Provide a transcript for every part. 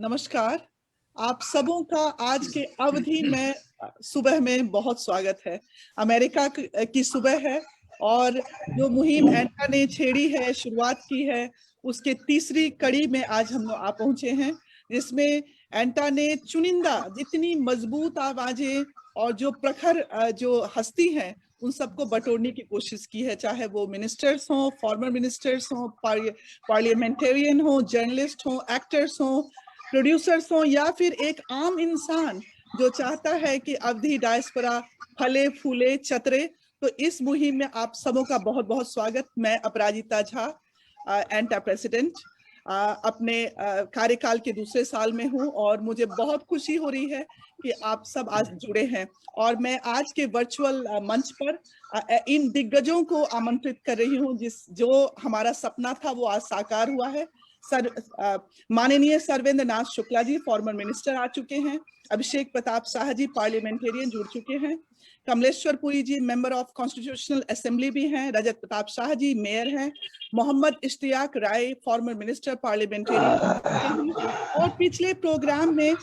नमस्कार। आप सबों का आज के अवधि में सुबह में बहुत स्वागत है। अमेरिका की सुबह है और जो मुहिम एंटा ने छेड़ी है, शुरुआत की है, उसके तीसरी कड़ी में आज हम लोग आ पहुंचे हैं, जिसमें एंटा ने चुनिंदा जितनी मजबूत आवाजें और जो प्रखर जो हस्ती हैं उन सबको बटोरने की कोशिश की है, चाहे वो मिनिस्टर्स हों, फॉर्मर मिनिस्टर्स हों, पार्लियामेंटेरियन हों, जर्नलिस्ट हों, एक्टर्स हों, प्रोड्यूसर्स हों या फिर एक आम इंसान जो चाहता है कि अवधी डायस्पोरा फले फूले चतरे। तो इस मुहिम में आप सबों का बहुत बहुत स्वागत। मैं अपराजिता झा, एंटा प्रेसिडेंट, अपने कार्यकाल के दूसरे साल में हूं और मुझे बहुत खुशी हो रही है कि आप सब आज जुड़े हैं। और मैं आज के वर्चुअल मंच पर इन दिग्गजों को आमंत्रित कर रही हूं जो हमारा सपना था वो आज साकार हुआ है। माननीय सर्वेंद्र नाथ शुक्ला जी फॉर्मर मिनिस्टर आ चुके हैं, अभिषेक प्रताप शाह जी पार्लियामेंटेरियन जुड़ चुके हैं, कमलेश्वर पुरी जी मेंबर ऑफ कॉन्स्टिट्यूशनल असेंबली भी हैं, रजत प्रताप शाह जी मेयर हैं, मोहम्मद इश्तियाक राय फॉर्मर मिनिस्टर पार्लियामेंटेरियन हैं। और पिछले प्रोग्राम में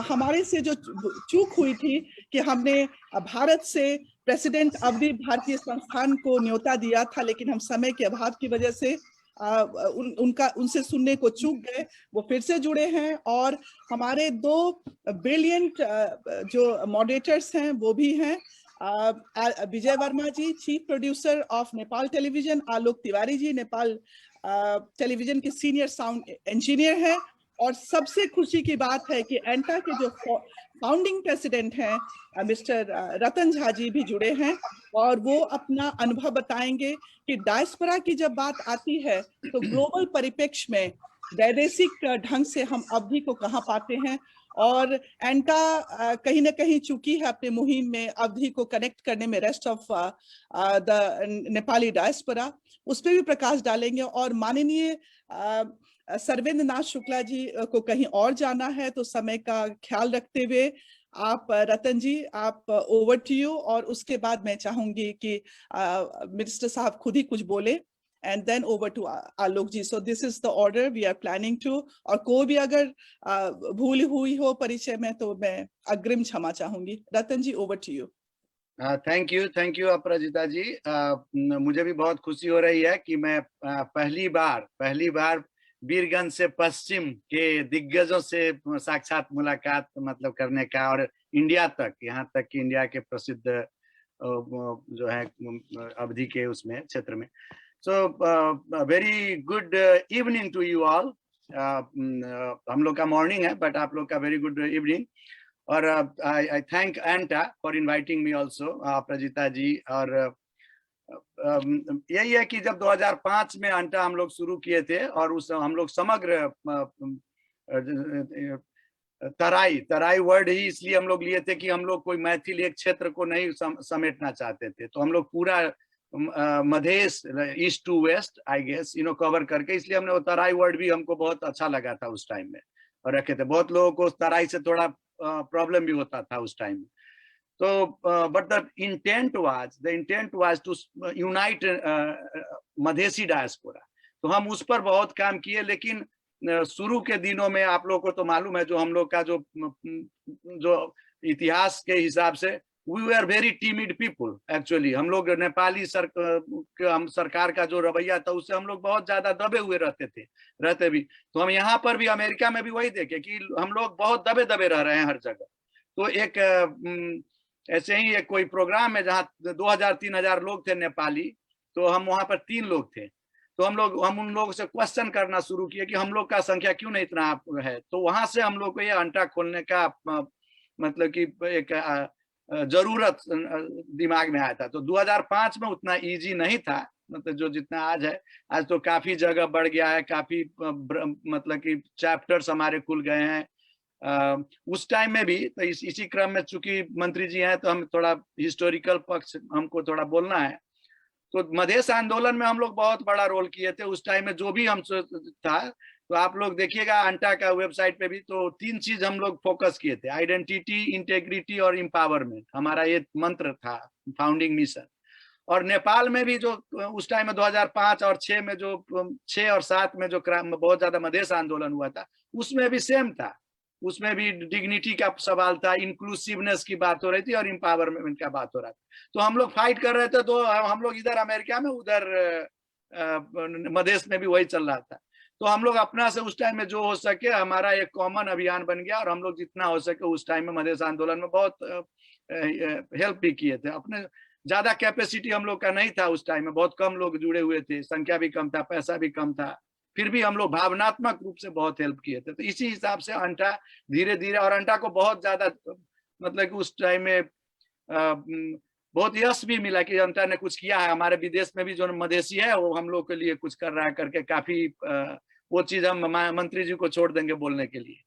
हमारे से जो चूक हुई थी कि हमने भारत से प्रेसिडेंट अवधि भारतीय संस्थान को न्योता दिया था, लेकिन हम समय के अभाव की वजह से उनसे सुनने को चूक गए। वो फिर से जुड़े हैं और हमारे दो ब्रिलियंट जो मॉडरेटर्स हैं वो भी हैं, Vijay Verma ji chief producer of Nepal television, Alok Tiwari ji Nepal television के सीनियर साउंड इंजीनियर हैं, और सबसे खुशी की बात है कि एंटा के जो फाउंडिंग प्रेसिडेंट हैं मिस्टर रतन झा जी भी जुड़े हैं और वो अपना अनुभव बताएंगे कि डायस्पोरा की जब बात आती है तो ग्लोबल परिप्रेक्ष्य में वैदेशिक ढंग से हम अवधि को कहाँ पाते हैं, और एंटा कहीं ना कहीं चूकी है अपने मुहिम में अवधि को कनेक्ट करने में rest of the Nepali diaspora, उस पर भी प्रकाश डालेंगे। और माननीय सर्वेंद्र नाथ शुक्ला जी को कहीं और जाना है तो समय का ख्याल रखते हुए आप रतन जी, आप ओवर टू यू, और उसके बाद मैं चाहूंगी कि मिनिस्टर साहब खुद ही कुछ बोले and then over to Alok ji. So this is the order we are planning to. और कोई भी अगर भूल हुई हो परिचय में तो मैं अग्रिम क्षमा चाहूंगी। Ratan ji, over to you. Thank you Aparajita ji. मुझे भी बहुत खुशी हो रही है कि मैं पहली बार वीरगंज से पश्चिम के दिग्गजों से साक्षात मुलाकात मतलब करने का, और इंडिया तक, यहाँ तक कि इंडिया के प्रसिद्ध जो है अवधि के उसमें क्षेत्र में। So very good evening to you all. हम लोग का मॉर्निंग है बट आप लोग का वेरी गुड इवनिंग। और I thank एंटा for inviting me also, Prajita जी। और यही है कि जब 2005 में एंटा हम लोग शुरू किए थे और उस हम लोग समग्र तराई वर्ड ही इसलिए हम लोग लिए थे कि हम लोग कोई मैथिल एक क्षेत्र को नहीं समेटना चाहते थे, तो हम लोग पूरा Madhesh east to west I guess cover करके, इसलिए हमने वो तराई वर्ड भी हमको बहुत अच्छा लगा था उस टाइम में और रखे थे। बहुत लोगों को तराई से थोड़ा प्रॉब्लम भी होता था उस टाइम में। तो but the intent was to unite Madhesi diaspora. तो हम उस पर बहुत काम किए, लेकिन शुरू के दिनों में आप लोगों को तो मालूम है जो हम लोग का जो इतिहास के हिसाब से we were very timid people actually। हम लोग नेपाली सरकार का जो रवैया था उससे हम लोग बहुत ज्यादा दबे हुए रहते भी। तो हम यहाँ पर भी अमेरिका में भी वही देखे कि हम लोग बहुत दबे रह रहे हैं हर जगह। तो एक ऐसे ही एक कोई प्रोग्राम है जहाँ 2000-3000 लोग थे नेपाली, तो हम वहाँ पर 3 लोग थे। तो हम उन लोगों से क्वेश्चन करना शुरू किए कि हम लोग का संख्या क्यों नहीं इतना है। तो वहां से हम लोग को ये अंटा खोलने का मतलब कि एक जरूरत दिमाग में आया था। तो 2005 में उतना इजी नहीं था, मतलब जो जितना आज है। आज तो काफी जगह बढ़ गया है, काफी मतलब कि चैप्टर्स हमारे खुल गए हैं। उस टाइम में भी तो इसी क्रम में चूंकि मंत्री जी हैं तो हम थोड़ा हिस्टोरिकल पक्ष हमको थोड़ा बोलना है। तो मधेश आंदोलन में हम लोग बहुत बड़ा रोल किए थे उस टाइम में, जो भी हम था। तो आप लोग देखिएगा अंटा का वेबसाइट पे भी, तो 3 चीज हम लोग फोकस किए थे, आइडेंटिटी, इंटेग्रिटी और एम्पावरमेंट। हमारा ये मंत्र था, फाउंडिंग मिशन। और नेपाल में भी जो उस टाइम में 2005 और 6 में जो 6 और 7 में जो बहुत ज्यादा मधेश आंदोलन हुआ था, उसमें भी सेम था, उसमें भी डिग्निटी का सवाल था, इंक्लूसिवनेस की बात हो रही थी और एम्पावरमेंट का बात हो रहा था। तो हम लोग फाइट कर रहे थे, तो हम लोग इधर अमेरिका में, उधर मधेश में भी वही चल रहा था। तो हम लोग अपना से उस टाइम में जो हो सके हमारा एक कॉमन अभियान बन गया, और हम लोग जितना हो सके उस टाइम में मधेश आंदोलन में बहुत हेल्प भी किए थे। अपने ज्यादा कैपेसिटी हम लोग का नहीं था उस टाइम में, बहुत कम लोग जुड़े हुए थे, संख्या भी कम था, पैसा भी कम था, फिर भी हम लोग भावनात्मक रूप से बहुत हेल्प किए थे। तो इसी हिसाब से अंटा धीरे धीरे, और अंटा को बहुत ज्यादा मतलब कि उस टाइम में बहुत यश भी मिला कि अंटा ने कुछ किया है। हमारे विदेश में भी जो मधेसी है वो हम लोग के लिए कुछ कर रहा है करके, काफी वो चीज हम मंत्री जी को छोड़ देंगे बोलने के लिए।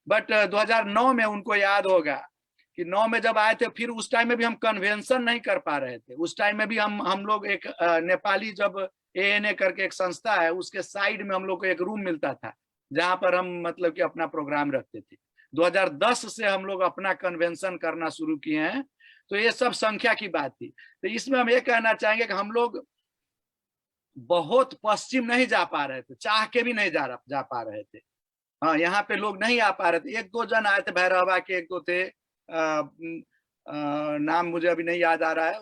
बट 2009 में उनको याद होगा कि 9 में जब आए थे, फिर उस टाइम में भी हम कन्वेंशन नहीं कर पा रहे थे। उस टाइम में भी हम लोग एक नेपाली, जब ANA करके एक संस्था है, उसके साइड में हम लोग को एक रूम मिलता था जहां पर हम मतलब कि अपना प्रोग्राम रखते थे। 2010 से हम लोग अपना कन्वेंशन करना शुरू किए हैं। तो ये सब संख्या की बात थी। तो इसमें हम ये कहना चाहेंगे कि हम लोग बहुत पश्चिम नहीं जा पा रहे थे, चाह के भी नहीं जा पा रहे थे। हाँ, यहाँ पे लोग नहीं आ पा रहे थे। एक दो जन आए थे, भैरवा के एक दो थे, नाम मुझे अभी नहीं याद आ रहा है,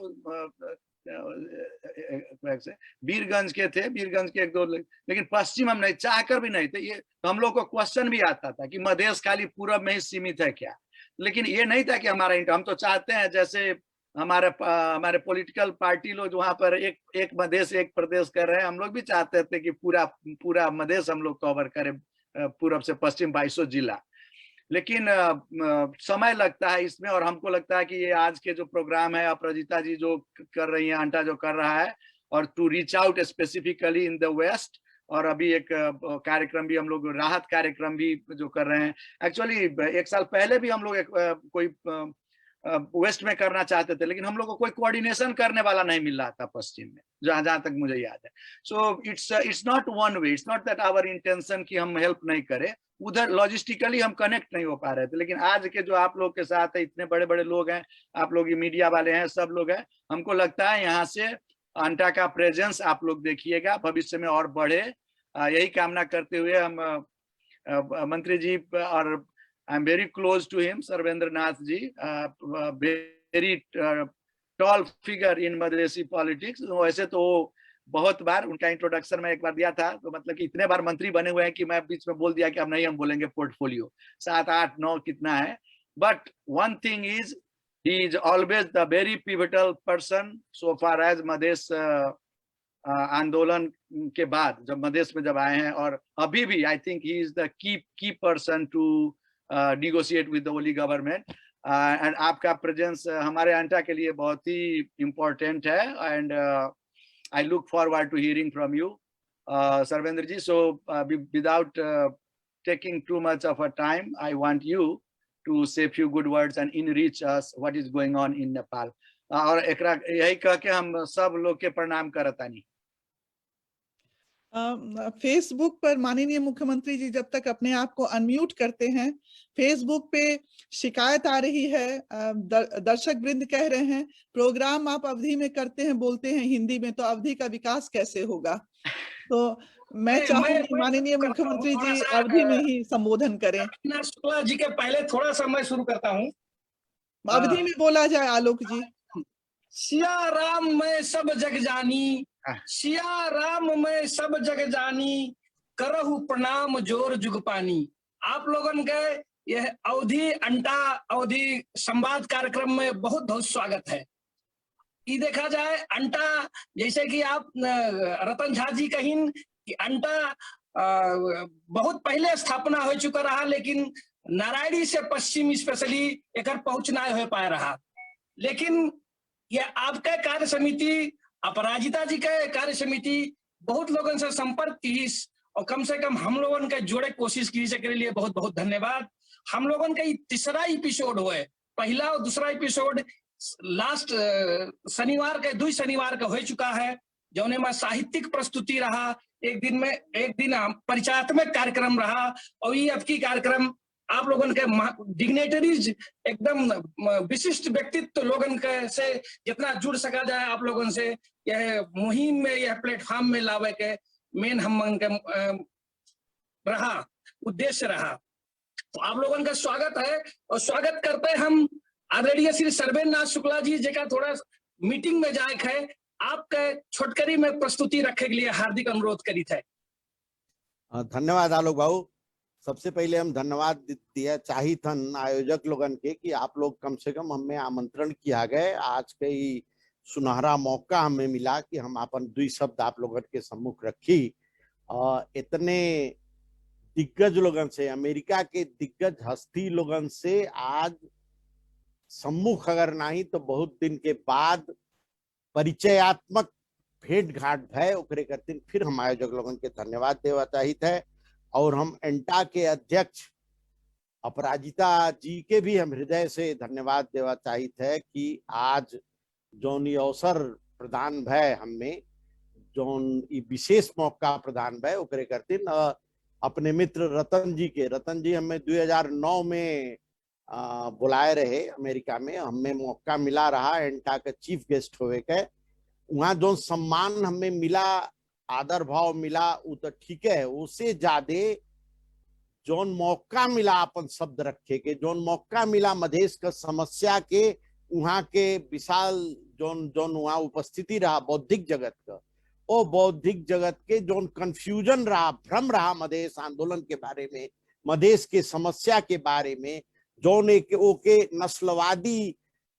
वीरगंज के थे, वीरगंज के एक दो, लेकिन पश्चिम हम नहीं, चाह कर भी नहीं थे। ये तो हम लोग को क्वेश्चन भी आता था कि मधेश खाली पूरब में ही सीमित है क्या, लेकिन ये नहीं था कि हमारा हम तो चाहते हैं जैसे हमारे पॉलिटिकल पार्टी लोग वहां पर एक मधेश एक प्रदेश कर रहे हैं, हम लोग भी चाहते थे कि पूरा मधेश हम लोग कवर करें, पूरब से पश्चिम 2200 जिला। लेकिन समय लगता है इसमें, और हमको लगता है कि ये आज के जो प्रोग्राम है, अपराजिता जी जो कर रही है, अंटा जो कर रहा है, और to reach out specifically in the west, और अभी एक कार्यक्रम भी हम लोग, राहत कार्यक्रम भी जो कर रहे हैं। एक्चुअली 1 साल पहले भी हम लोग कोई वेस्ट में करना चाहते थे, लेकिन हम लोग को कोई कोऑर्डिनेशन करने वाला नहीं मिल रहा था पश्चिम में, जहां तक मुझे याद है। So it's not one way, it's not that our intention कि हम हेल्प नहीं करें, उधर लॉजिस्टिकली हम कनेक्ट नहीं हो पा रहे थे। लेकिन आज के जो आप लोग के साथ है, इतने बड़े बड़े लोग हैं, आप लोग मीडिया वाले हैं, सब लोग हैं, हमको लगता है यहाँ से अंटा का प्रेजेंस आप लोग देखिएगा, भविष्य में और बढ़े। यही कामना करते हुए हम मंत्री जी, और I am very close to him, Sarvendra Nath ji, very tall figure in Madhesi politics. वैसे तो बहुत बार उनका इंट्रोडक्शन में एक बार दिया था, तो मतलब कि इतने बार मंत्री बने हुए हैं कि मैं बीच में बोल दिया कि अब नहीं हम बोलेंगे पोर्टफोलियो, 7, 8, 9 कितना है। But one thing is, he is always the very pivotal person so far as Madhesh आंदोलन के बाद, जब मधेश में जब आए हैं, और अभी भी I think he is the key person to negotiate with the Oli government. And आपका प्रेजेंस हमारे अंटा के लिए बहुत ही इम्पोर्टेंट है, and I look forward to hearing from you, Sarvendra ji. So without taking too much of a time, I want you to say few good words and enrich us what is going on in Nepal. और एकरा यही कह के हम सब लोग के प्रणाम करतानी। फेसबुक पर माननीय मुख्यमंत्री जी जब तक अपने आप को अनम्यूट करते हैं, फेसबुक पे शिकायत आ रही है, दर्शक वृंद कह रहे हैं प्रोग्राम आप अवधि में करते हैं, बोलते हैं हिंदी में, तो अवधि का विकास कैसे होगा। तो मैं चाहूंगी माननीय मुख्यमंत्री जी अवधि में ही संबोधन करें। शुक्ला जी के पहले थोड़ा सा मैं शुरू करता हूँ, अवधि में बोला जाए। आलोक जी। सिया राम मैं सब जग जानी, सिया राम मैं सब जग जानी, करहु प्रणाम जोर जुग पानी। आप लोगन के यह अवधि अंटा अवधि संवाद कार्यक्रम में बहुत बहुत स्वागत है। ये देखा जाए अंटा, जैसे कि आप रतन झा जी कहिन कि अंटा बहुत पहले स्थापना हो चुका रहा, लेकिन नारायणी से पश्चिम स्पेशली एक पहुंच ना हो पा रहा। लेकिन ये आपका कार्य समिति, अपराजिता जी का कार्य समिति बहुत लोगों से संपर्क की, और कम से कम हम लोगों के जोड़े कोशिश की, इसके लिए बहुत बहुत धन्यवाद। हम लोगों का तीसरा एपिसोड हुआ है, पहला और दूसरा एपिसोड लास्ट शनिवार के 2 शनिवार का हो चुका है, जौने में साहित्यिक प्रस्तुति रहा, एक दिन परिचयात्मक कार्यक्रम रहा, और ये आपकी कार्यक्रम आप लोगों के डिग्नेटरीज एकदम विशिष्ट व्यक्तित्व लोगों के से जितना जुड़ सका जाए आप लोगों से, यह मुहिम में, यह प्लेटफॉर्म में लावे के मेन हम के रहा। उद्देश्य रहा। तो आप लोगों का स्वागत है और स्वागत करते हम आदरणीय श्री सर्वेन्द्र नाथ शुक्ला जी जेका थोड़ा मीटिंग में जाए है आपके छोटकरी में प्रस्तुति रखे के लिए हार्दिक अनुरोध करी थे। धन्यवाद आलोक भाऊ। सबसे पहले हम धन्यवाद दिया चाहिए थन आयोजक लोगन के कि आप लोग कम से कम हमें आमंत्रण किया गए। आज के ही सुनहरा मौका हमें मिला कि हम अपन दुई शब्द आप लोगन के सम्मुख रखी। इतने दिग्गज लोगन से, अमेरिका के दिग्गज हस्ती लोगन से आज सम्मुख अगर नहीं तो बहुत दिन के बाद परिचयात्मक भेंट घाट भय ओकरे करते फिर हम आयोजक लोगन के धन्यवाद देवा चाहिए है। और हम एंटा के अध्यक्ष अपराजिता जी के भी हम हृदय से धन्यवाद देवा चाहिए है कि आज जौन ये अवसर प्रदान भय हमें जौन ये विशेष मौका प्रदान भय ओकरे करते अपने मित्र रतन जी हमें 2009 में बुलाए रहे अमेरिका में। हमें मौका मिला रहा एंटा का चीफ गेस्ट होवे के। वहां जो सम्मान हमें मिला, आदर भाव मिला, वो तो ठीक है। उससे ज्यादा जोन मौका मिला अपन शब्द रखे के, जोन मौका मिला मधेश का समस्या के वहां के विशाल जोन वहां उपस्थिति रहा बौद्धिक जगत का, वो बौद्धिक जगत के जोन कंफ्यूजन रहा, भ्रम रहा मधेश आंदोलन के बारे में, मधेश के समस्या के बारे में, जोन एक ओके नस्लवादी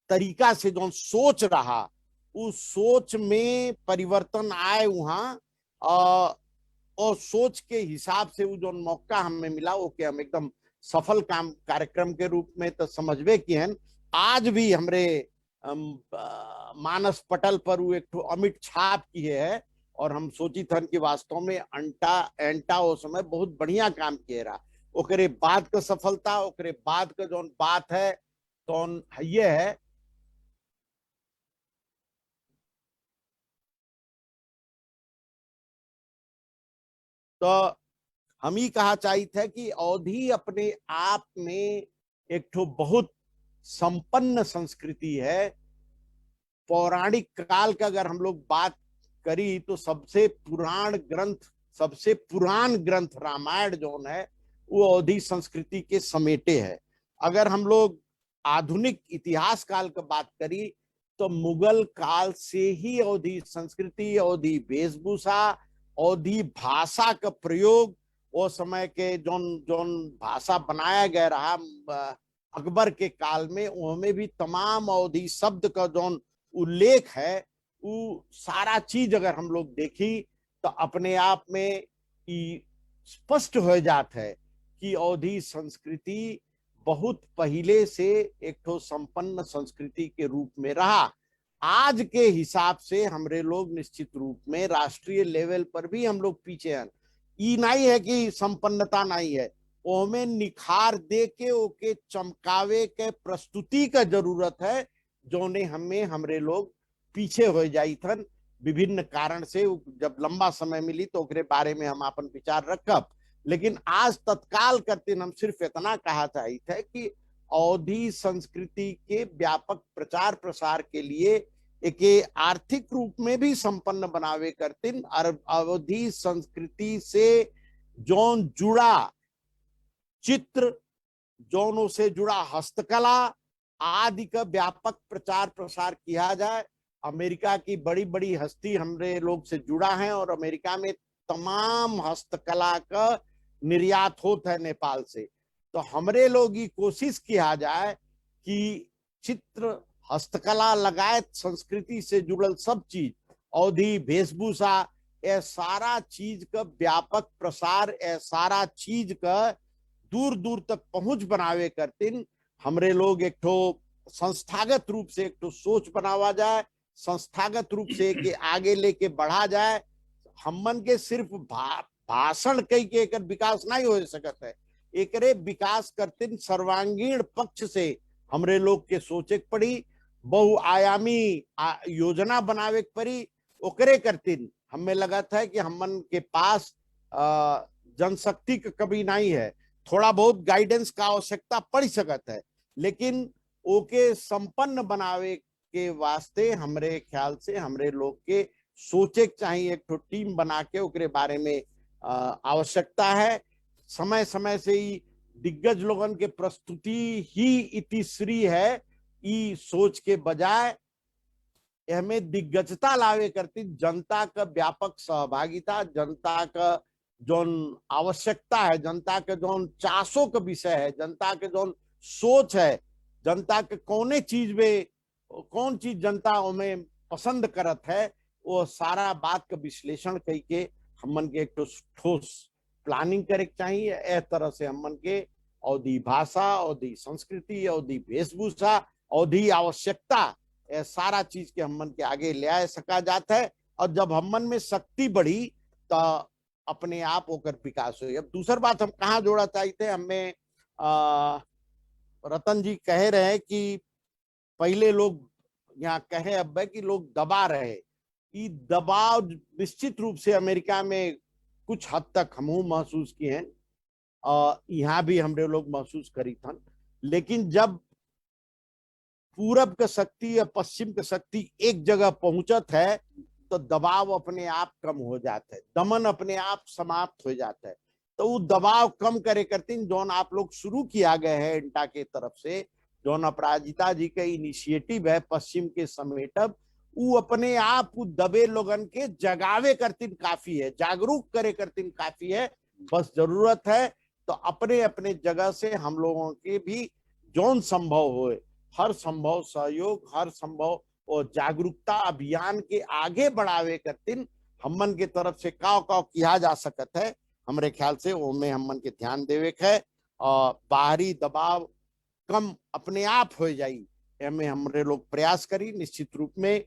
तरीका से जोन सोच रहा, उस सोच में परिवर्तन आए वहां। और सोच के हिसाब से वो जो मौका हमें मिला वो के हम एकदम सफल कार्यक्रम के रूप में तो समझबे कि हैं। आज भी हमरे मानस पटल पर वो एक तो अमिट छाप किए है और हम सोची थन कि वास्तव में एंटा वो समय बहुत बढ़िया काम किए रहा। ओकरे बाद का सफलता, ओकरे बाद का जो बात है तो ये है तो हम ही कहा चाहिए थे कि अवधि अपने आप में एक ठो बहुत संपन्न संस्कृति है। पौराणिक काल का अगर हम लोग बात करी तो सबसे पुरान ग्रंथ रामायण जो है वो अवधि संस्कृति के समेटे है। अगर हम लोग आधुनिक इतिहास काल का बात करी तो मुगल काल से ही अवधि संस्कृति, अवधि वेशभूषा, अवधि भाषा का प्रयोग, वो समय के जोन भाषा बनाया गया रहा अकबर के काल में, उनमें भी तमाम अवधि शब्द का जोन उल्लेख है वो सारा चीज अगर हम लोग देखी तो अपने आप में स्पष्ट हो जाता है कि अवधि संस्कृति बहुत पहले से एक तो संपन्न संस्कृति के रूप में रहा। आज के हिसाब से हमरे लोग निश्चित रूप में राष्ट्रीय लेवल पर भी हम लोग पीछे हैं। ये नहीं है कि संपन्नता नहीं है, ओमें निखार दे के ओके चमकावे के प्रस्तुति का जरूरत है, जो ने हमें हमरे लोग पीछे हो जाई थन विभिन्न कारण से। जब लंबा समय मिली तो ओकरे बारे में हम अपन विचार रखब, लेकिन आज तत्काल करते हम सिर्फ इतना कहा चाहिए थे कि अवधि संस्कृति के व्यापक प्रचार प्रसार के लिए एक आर्थिक रूप में भी संपन्न बनावे करते अवधि संस्कृति से जौन जुड़ा चित्र, जौनों से जुड़ा हस्तकला आदि का व्यापक प्रचार प्रसार किया जाए। अमेरिका की बड़ी बड़ी हस्ती हमरे लोग से जुड़ा है और अमेरिका में तमाम हस्तकला का निर्यात होता है नेपाल से। तो हमरे लोग ये कोशिश किया जाए कि चित्र, हस्तकला लगाए संस्कृति से जुड़ल सब चीज, अवधि वेशभूषा, ये सारा चीज का व्यापक प्रसार, ये सारा चीज का दूर दूर तक पहुंच बनावे करते हमरे लोग एक तो संस्थागत रूप से एक तो सोच बनावा जाए, संस्थागत रूप से के आगे लेके बढ़ा जाए। हमन के सिर्फ भाषण कई के एक विकास नहीं हो सकता है, एकरे विकास करते सर्वांगीण पक्ष से हमरे लोग के सोचे पड़ी, बहुआयामी योजना बनावे पड़ी, ओकरे करते हमें लगा था कि हमन के पास जनशक्ति का कभी नहीं है, थोड़ा बहुत गाइडेंस का आवश्यकता पड़ सकता है, लेकिन ओके संपन्न बनावे के वास्ते हमरे ख्याल से हमरे लोग के सोचे चाहिए, एक तो टीम बना के ओकरे बारे में आवश्यकता है। समय समय से ही दिग्गज लोगन के प्रस्तुति ही इतिश्री है, ई सोच के बजाय हमें दिग्गजता लावे करती जनता का व्यापक सहभागिता, जनता का जोन आवश्यकता है, जनता के जोन चासों का विषय है, जनता के जोन सोच है, जनता के कौने चीज में कौन चीज जनता में पसंद करत है, वो सारा बात का विश्लेषण करके हमन के एक ठोस प्लानिंग करे चाहिए। इस तरह से हमन के अवधि भाषा, अवधि संस्कृति, अवधि वेशभूषा, अवधि आवश्यकता, सारा चीज के हमन के आगे ले आ सका जाता है। और जब हमन में शक्ति बढ़ी तो अपने आप होकर विकास हुई। अब दूसरी बात हम कहाँ जोड़ा चाहते हैं, हमें रतन जी कह रहे हैं कि पहले लोग यहाँ कहे अब कि लोग दबा रहे, ये दबाव निश्चित रूप से अमेरिका में कुछ हद तक हम महसूस किए हैं, यहाँ भी हमरे लोग महसूस करी था। लेकिन जब पूरब का शक्ति या पश्चिम का शक्ति एक जगह पहुंचत है तो दबाव अपने आप कम हो जाता है, दमन अपने आप समाप्त हो जाता है। तो वो दबाव कम करे करती जोन आप लोग शुरू किया गए है इंटा के तरफ से, जोन अपराजिता जी का इनिशिएटिव है पश्चिम के समेटब, वो अपने आप दबे लोगन के जगावे करतीन काफी है, जागरूक करे करतीन काफी है। बस जरूरत है तो अपने अपने जगह से हम लोगों के भी जोन संभव हो, हर संभव सहयोग, हर संभव और जागरूकता अभियान के आगे बढ़ावे करतीन हमन के तरफ से काव किया जा सकत है। हमरे ख्याल से उनमें हमन के ध्यान देवे है और बाहरी दबाव कम अपने आप हो जाई, हमें हमरे लोग प्रयास करी। निश्चित रूप में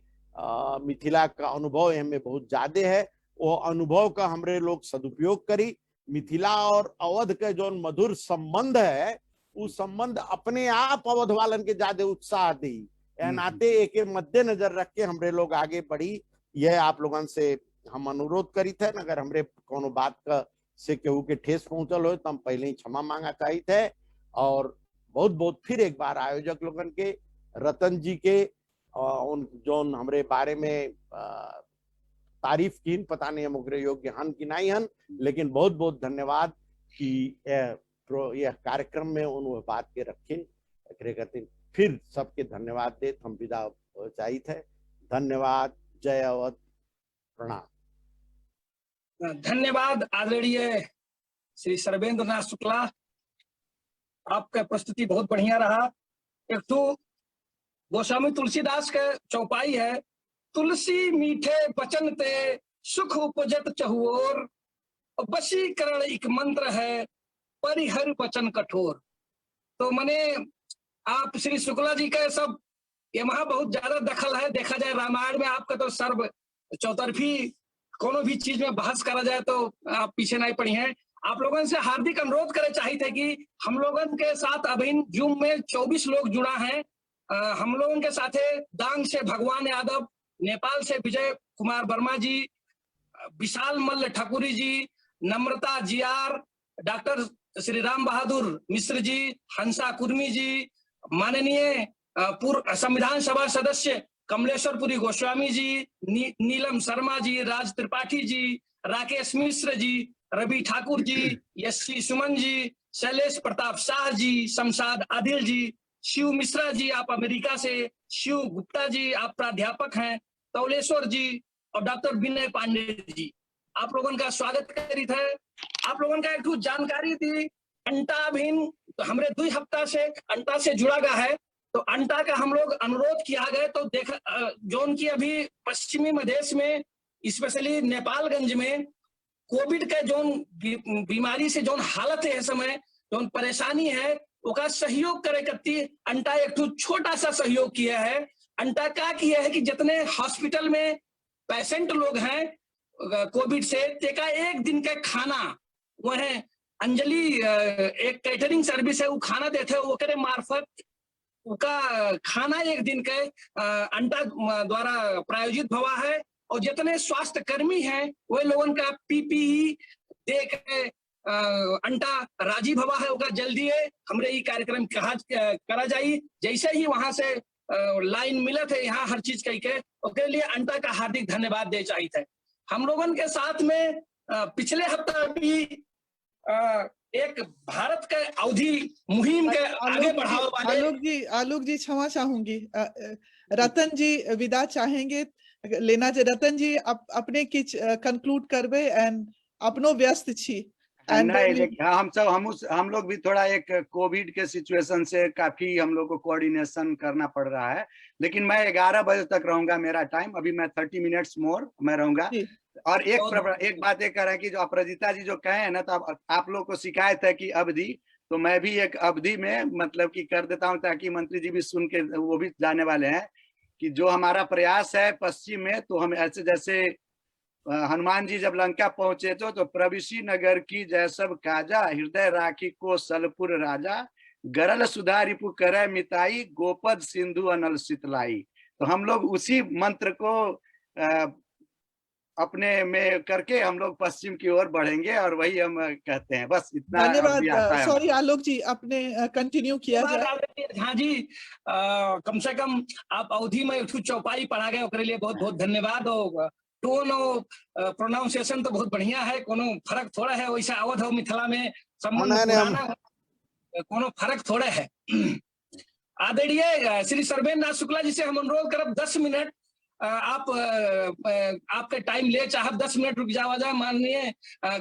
मिथिला का अनुभव हमें बहुत ज्यादा है, वो अनुभव का हमरे लोग सदुपयोग करी। मिथिला और अवध का जो मधुर संबंध है, वो संबंध अपने आप अवध वालन के ज्यादा उत्साह दी, नाते एक मद्दे नजर रख के हमरे लोग आगे बढ़ी। यह आप लोगन से हम अनुरोध करी थे, अगर हमरे कोनो बात का से केहू के ठेस पहुंचल हो तो हम पहले ही क्षमा मांगा चाहिए थे। और बहुत बहुत फिर एक बार आयोजक लोगन के, रतन जी के उन जोन हमरे बारे में तारीफ की, पता नहीं हम उगरे योग्य हन कि नहीं हन, लेकिन बहुत बहुत धन्यवाद कि यह कार्यक्रम में उन बात के रखे करते। फिर सबके धन्यवाद दे हम विदा चाहिए थे। धन्यवाद। जय अवध। प्रणाम। धन्यवाद आदरणीय श्री सर्वेंद्र नाथ शुक्ला, आपका प्रस्तुति बहुत बढ़िया रहा। एक तो गोस्वामी तुलसीदास का चौपाई है, तुलसी मीठे बचन ते सुख उपजत चहुओर, वशीकरण एक मंत्र है परिहर वचन कठोर। तो मैंने आप श्री शुक्ला जी का सब ये वहां बहुत ज्यादा दखल है। देखा जाए रामायण में आपका तो सर्व चौतरफी कोनो भी चीज में बहस करा जाए तो आप पीछे नहीं पड़ी हैं। आप लोगों से हार्दिक अनुरोध करे चाहिए थे कि हम लोगों के साथ अभी जूम में 24 लोग जुड़ा हैं। हम लोगों के साथ दांग से भगवान यादव, नेपाल से विजय कुमार वर्मा जी, विशाल मल्ल ठाकुरी जी, नम्रता जियार, डॉक्टर श्री राम बहादुर मिश्र जी, हंसा कुर्मी जी, माननीय पूर्व संविधान सभा सदस्य कमलेश्वरपुरी गोस्वामी जी, नीलम शर्मा जी, राज त्रिपाठी जी, राकेश मिश्र जी, रवि ठाकुर जी, यशी सुमन जी, शैलेश प्रताप शाह जी, शमशाद आदिल जी, शिव मिश्रा जी आप अमेरिका से, शिव गुप्ता जी आप प्राध्यापक हैं, तौलेश्वर जी और डॉक्टर विनय पांडे जी, आप लोगों का स्वागत करी थे। आप लोगों का एक जानकारी दी अंटा भिन्न, तो हमरे 2 हफ्ता से अंटा से जुड़ा गया है। तो अंटा का हम लोग अनुरोध किया गया तो देखा जोन की अभी पश्चिमी मध्य में स्पेशली नेपालगंज में कोविड के जोन बीमारी से जोन हालत है, समय जोन परेशानी है उसका सहयोग करे करती अंटा एक छोटा सा सहयोग किया है। अंटा क्या किया है कि जितने हॉस्पिटल में पेशेंट लोग हैं कोविड से, तेका एक दिन का खाना वह अंजलि एक कैटरिंग सर्विस है, वो खाना देते वो करे मार्फत उनका खाना एक दिन के अंटा द्वारा प्रायोजित हुआ है। और जितने स्वास्थ्य कर्मी हैं वे लोगों का पीपीई दे के अंटा राजी भवा है होगा जल्दी है हमरे ये कार्यक्रम करा जाये। जैसे ही वहां से लाइन मिला थे यहाँ हर चीज कही के उसके लिए अंटा का हार्दिक धन्यवाद दे चाहिए थे। हम लोगों के साथ में पिछले हफ्ता भी एक भारत के अवधि मुहिम के आगे बढ़ाओ वाले। आलोक जी क्षमा चाहूंगी, रतन जी विदा चाहेंगे लेना चाहिए। रतन जी अपने किछ कंक्लूड करबे एंड अपनो व्यस्त छी। नहीं, हम लोग भी थोड़ा एक कोविड के सिचुएशन से काफी हम लोग को कोऑर्डिनेशन करना पड़ रहा है, लेकिन मैं 11 बजे तक रहूंगा, मेरा टाइम अभी मैं 30 मिनट्स मोर मैं रहूंगा। और एक बात ये कह रहे हैं कि जो अपराजिता जी जो कहे हैं ना, तो आप लोग को शिकायत है कि अवधि, तो मैं भी एक अवधि में मतलब कि कर देता हूं, ताकि मंत्री जी भी सुन के वो भी जाने वाले हैं कि जो हमारा प्रयास है पश्चिम में, तो हम ऐसे जैसे हनुमान जी जब लंका पहुंचे तो प्रविशी नगर की जैसब काजा, हृदय राखी को सलपुर राजा, गरल सुधा रिपु करे मिताई, गोपद सिंधु अनल शीतलाई। तो हम लोग उसी मंत्र को अपने में करके हम लोग पश्चिम की ओर बढ़ेंगे, और वही हम कहते हैं। बस इतना। धन्यवाद। सॉरी आलोक जी, आपने कंटिन्यू किया जाए। हाँ जी, कम से कम आप अवधि में चौपाई पढ़ा गए, उसके लिए बहुत बहुत धन्यवाद। और टोन और प्रोनाउंसिएशन तो बहुत बढ़िया है, कोनो फर्क थोड़ा है, वैसा अवध और मिथिला में संबंध पुराना, कोनो फर्क थोड़ा है। आदरणीय श्री सर्वेन्द्र शुक्ला जी से हम अनुरोध करब 10 मिनट आप आपके टाइम ले, चाहे 10 मिनट रुक जाए। माननीय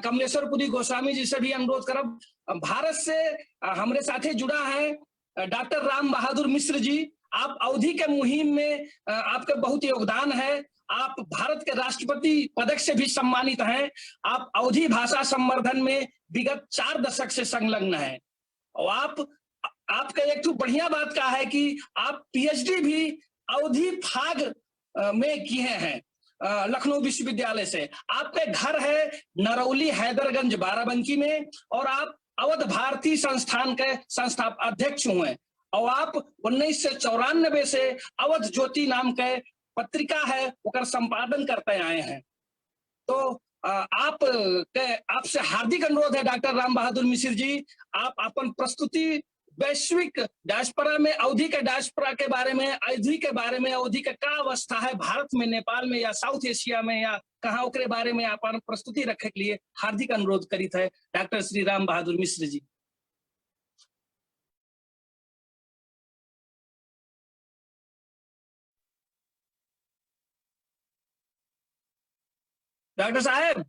कमलेश्वरपुरी गोस्वामी जी से भी अनुरोध करब। भारत से हमारे साथ जुड़ा है डॉक्टर राम बहादुर मिश्र जी। आप अवधि के मुहिम में आपका बहुत योगदान है। आप भारत के राष्ट्रपति पदक से भी सम्मानित हैं। आप अवधि भाषा संवर्धन में विगत 4 दशक से संलग्न हैं। और आपका एक तो बढ़िया बात का है कि आप पीएचडी भी अवधि फाग में किए हैं लखनऊ विश्वविद्यालय से। आपके घर है नरौली हैदरगंज बाराबंकी में, और आप अवध भारती संस्थान के संस्थापक अध्यक्ष हुए। और आप 1994 से अवध ज्योति नाम के पत्रिका है उसका संपादन करते आए हैं। तो आपसे हार्दिक अनुरोध है डॉक्टर राम बहादुर मिश्र जी, आप अपन प्रस्तुति वैश्विक डायस्पोरा में अवधि के डायस्पोरा के बारे में, अवधि के बारे में, अवधि का क्या अवस्था है भारत में, नेपाल में या साउथ एशिया में या कहाँ, उसके बारे में अपन प्रस्तुति रखे के लिए हार्दिक अनुरोध करित है डॉक्टर श्री राम बहादुर मिश्र जी। डॉक्टर साहब,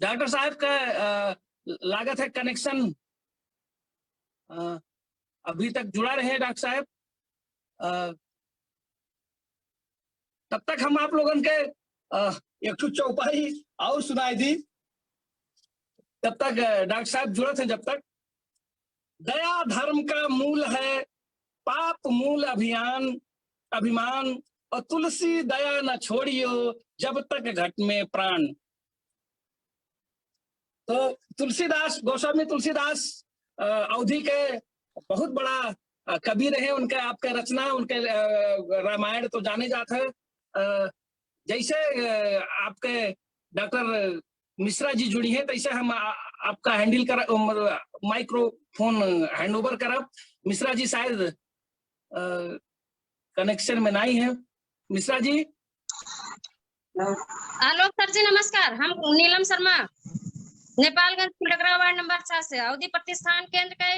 डॉक्टर साहब का लागत है कनेक्शन अभी तक जुड़ा रहे डॉक्टर साहब। तब तक हम आप लोगों के एक चौपाई और सुनाई दी, तब तक डॉक्टर साहब जुड़े थे। जब तक दया धर्म का मूल है, पाप मूल अभिमान, और तुलसी दया न छोड़ियो जब तक घट में प्राण। तो तुलसीदास, गोस्वामी तुलसीदास अवधि के बहुत बड़ा कवि रहे। उनके आपके रचना, उनके रामायण तो जाने जाते हैं। जैसे आपके डॉक्टर मिश्रा जी जुड़ी है, तैसे हम आपका हैंडल कर माइक्रोफोन हैंड ओवर करब। मिश्रा जी शायद कनेक्शन में नहीं है। मिश्रा जी। आलोक सर जी नमस्कार। हम नीलम शर्मा, नेपालगंज फुलडगरा वार्ड नंबर 6 से अवधि प्रतिष्ठान केंद्र के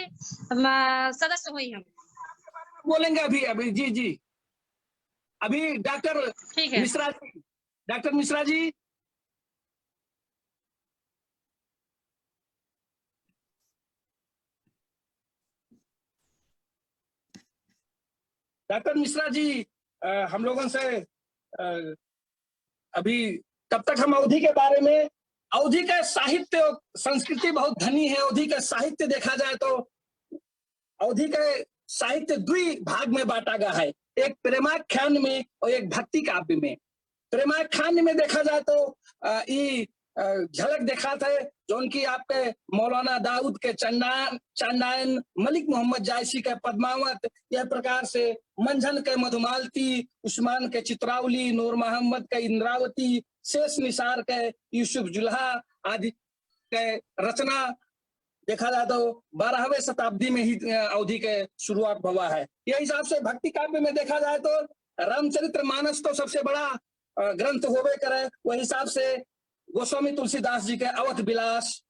सदस्य हुई। हम बोलेंगे अभी जी अभी डॉक्टर मिश्रा जी। डॉक्टर मिश्रा जी, डॉक्टर मिश्रा जी हम लोगों से अभी तब तक हम अवधि के बारे में, अवधि का साहित्य और संस्कृति बहुत धनी है। अवधि का साहित्य देखा जाए तो अवधि का साहित्य 2 भाग में बांटा गया है, एक प्रेमाख्यान में और एक भक्ति काव्य में। प्रेमाख्यान में देखा जाए तो ये झलक देखा था जो उनकी आपके मौलाना दाऊद के चांडायन, मलिक मोहम्मद जायसी के पद्मावत, यह प्रकार से मंझन के मधुमालती, उस्मान के चित्रावली, नूर मोहम्मद के इंद्रावती, शेष निसार के यूसुफ जुल्हा आदि के रचना देखा जाए तो 12वीं शताब्दी में ही अवधि के शुरुआत हुआ है। यह हिसाब से भक्ति काव्य में देखा जाए तो रामचरित्र मानस तो सबसे बड़ा ग्रंथ होबे करे, वही हिसाब से गोस्वामी तुलसीदास जी के अवध विलास,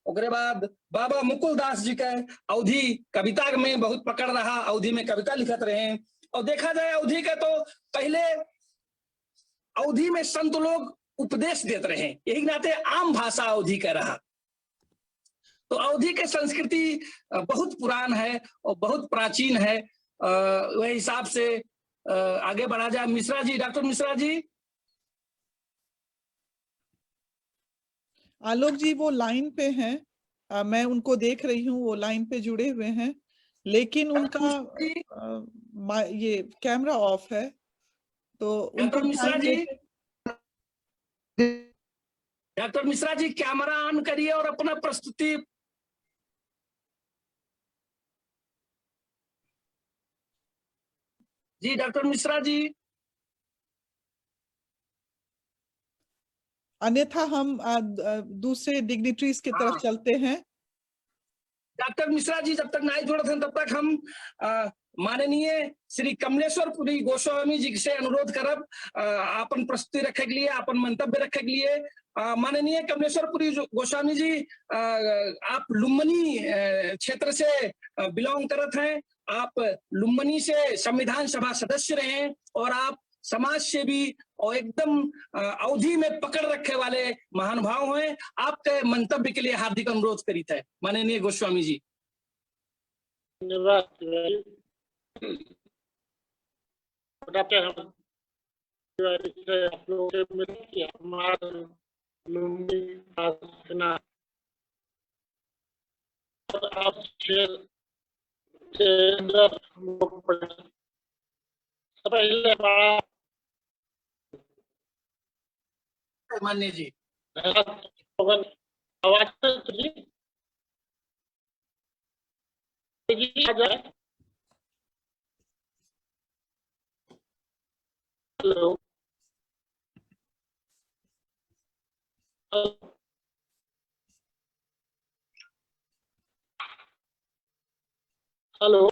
उसके बाद बाबा मुकुल दास जी के अवधि कविता में बहुत पकड़ रहा, अवधि में कविता लिखत रहे। और देखा जाए अवधि के तो पहले अवधि में संत लोग उपदेश देते रहे, यही नाते आम भाषा अवधि का रहा। तो अवधि के संस्कृति बहुत पुरान है और बहुत प्राचीन है। वही हिसाब से आगे बढ़ा जाए। मिश्रा जी, डॉक्टर मिश्रा जी। आलोक जी वो लाइन पे हैं, मैं उनको देख रही हूँ, वो लाइन पे जुड़े हुए हैं, लेकिन उनका ये कैमरा ऑफ है, तो उनको डॉक्टर मिश्रा टाइम जी, देते। Doctor Mishra ji camera on करिए और अपना प्रस्तुति। जी डॉक्टर मिश्रा जी। अन्यथा हम दूसरे डिग्निटरीज की तरफ चलते हैं। डॉक्टर मिश्रा जी जब तक नहीं जुड़े थे तब तक हम माननीय श्री कमलेश्वर पुरी गोस्वामी जी से अनुरोध करब अपन प्रस्तुति रखे के लिए, अपन मंतव्य रखे के लिए। माननीय कमलेश्वर पुरी गोस्वामी जी, आप लुम्बिनी क्षेत्र से बिलोंग करते हैं। आप लुम्बिनी से संविधान सभा सदस्य रहे और आप समाज सेवी और एकदम अवधि में पकड़ रखे वाले महानुभाव हैं। आपके मंतव्य के लिए हार्दिक अनुरोध करी थे माननीय गोस्वामी जी। धन्यवाद। आप लोगों से मिल के हमारा लुम्बिनी आसना और आप से अंदर हम लोग पहले बड़ा मान्य जी आवाज जी आ जाए। हेलो हेलो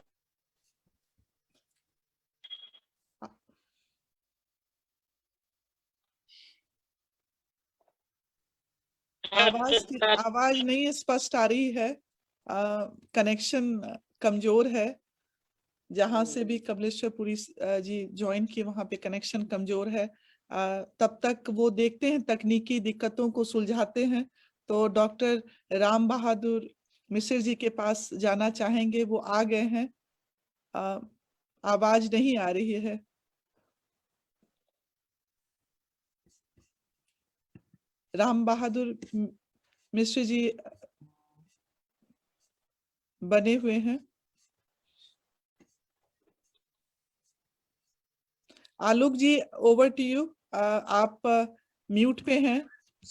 आवाज नहीं स्पष्ट आ रही है, कनेक्शन कमजोर है। जहां से भी कमलेश्वर पुरी जी ज्वाइन किए वहां पे कनेक्शन कमजोर है। तब तक वो देखते हैं, तकनीकी दिक्कतों को सुलझाते हैं। तो डॉक्टर राम बहादुर मिश्र जी के पास जाना चाहेंगे, वो आ गए हैं। आवाज नहीं आ रही है। राम बहादुर मिश्र जी बने हुए हैं। आलोक जी, ओवर टू यू। आप म्यूट पे हैं,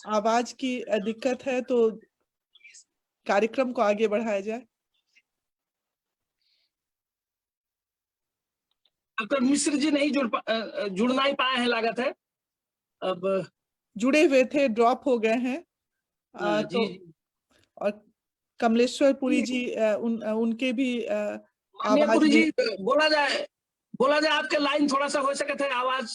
आवाज की दिक्कत है, तो कार्यक्रम को आगे बढ़ाया जाए। डॉक्टर मिश्र जी नहीं जुड़ना ही पाए हैं, लागत है। अब जुड़े हुए थे, ड्रॉप हो गए हैं। तो और कमलेश्वर पुरी जी उनके भी आवाज पुरी जी बोला जाए आपके लाइन थोड़ा सा हो सके थे आवाज।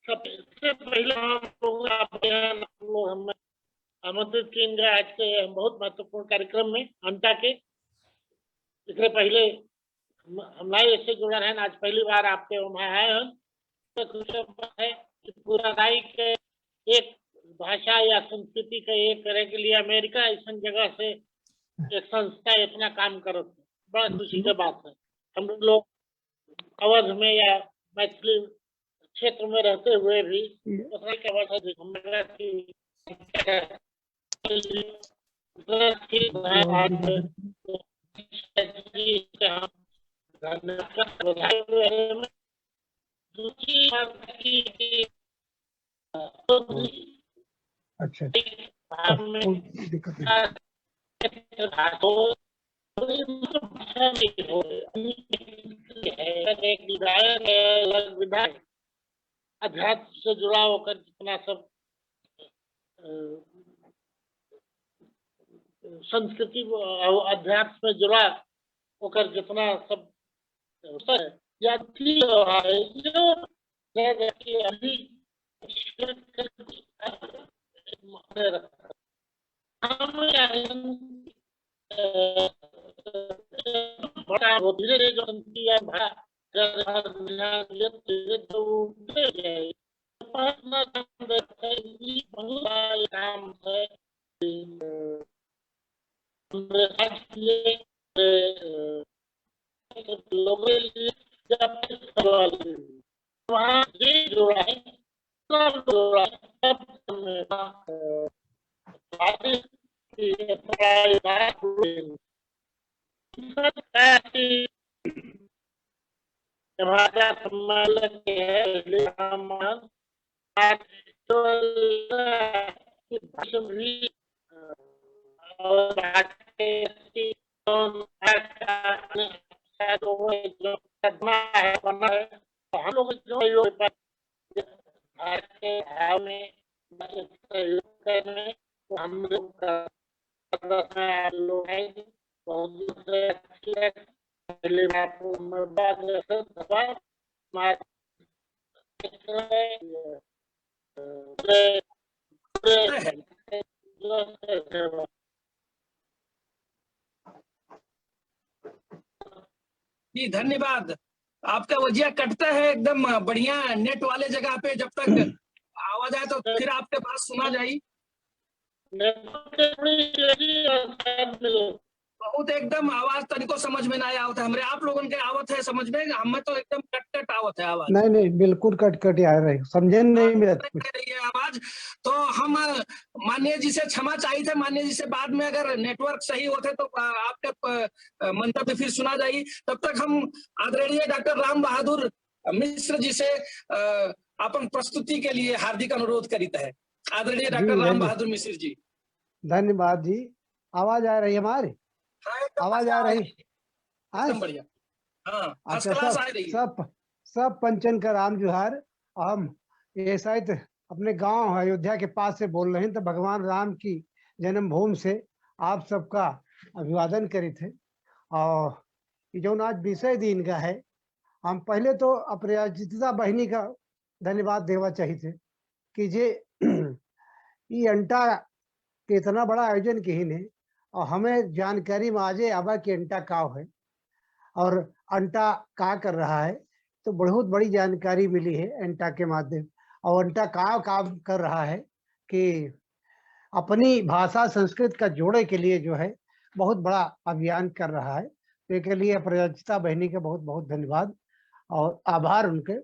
सबसे पहले हम लोग हमें आमंत्रित किए आज के बहुत महत्वपूर्ण कार्यक्रम में अंटा के। इससे पहले हमारे ऐसे जुड़ा है, आज पहली बार आपके वहाँ आए हैं। तो है कि पूरा राय के एक भाषा या संस्कृति का एक करने के लिए अमेरिका ऐसा जगह से एक संस्था इतना काम करो, बड़ा खुशी की बात है। हम लोग अवध में या मैथिली क्षेत्र में रहते हुए भी अच्छा विधायक अध्यात्म से जुड़ा होकर जितना सब संस्कृति अध्यात्म में जुड़ा होकर जितना सब या थी है जो कि अभी बड़ा धीरे जो काम है लोगों के लिए वहाँ ये जोड़ा है सब जोड़ा सब भाषा सम्मेलन के भाषण भी जो करना है बना है तो हम लोग जो भारत के भाव में सहयोग करने तो हम लोग लोग हैं बहुत दूसरे अच्छे पहले आपको जी धन्यवाद। आपका वजिया कटता है एकदम बढ़िया नेट वाले जगह पे, जब तक आवाज आए तो फिर आपके पास सुना जाए। बहुत एकदम आवाज तनिको समझ में ना आवत है हमरे, आप लोगों के आवत है समझ में, हमें तो एकदम कट कट आवत है आवाज। नहीं नहीं बिल्कुल कट कट आ रही, समझे नहीं मेरा ये आवाज। तो हम माननीय जी से क्षमा चाहिए थे, माननीय जी से बाद में अगर नेटवर्क सही होते तो आपके मंतव्य फिर सुना जाए। तब तक हम आदरणीय डॉक्टर राम बहादुर मिश्र जी से अपन प्रस्तुति के लिए हार्दिक अनुरोध करित है। आदरणीय डॉक्टर राम बहादुर मिश्र जी। धन्यवाद जी। आवाज आ रही है हमारी? आवाज आ रही? एकदम बढ़िया। हाँ, फर्स्ट अच्छा, क्लास आ रही है। सब पंचन का राम जुहार। हम ये शायद अपने गांव अयोध्या के पास से बोल रहे हैं, तो भगवान राम की जन्मभूमि से आप सबका अभिवादन करे थे। और जो आज विषय दिन का है, हम पहले तो अपराजिता बहनी का धन्यवाद देवा चाहिए थे कि जे ये अंटा के इतना बड़ा आयोजन की ने और हमें जानकारी में आजे आवा कि अंटा काव है और अंटा का कर रहा है, तो बहुत बड़ी जानकारी मिली है अंटा के माध्यम। और अंटा का काम कर रहा है कि अपनी भाषा संस्कृत का जोड़े के लिए जो है बहुत बड़ा अभियान कर रहा है। तो इसके लिए प्रजाचिता बहनी का बहुत बहुत धन्यवाद और आभार उनके।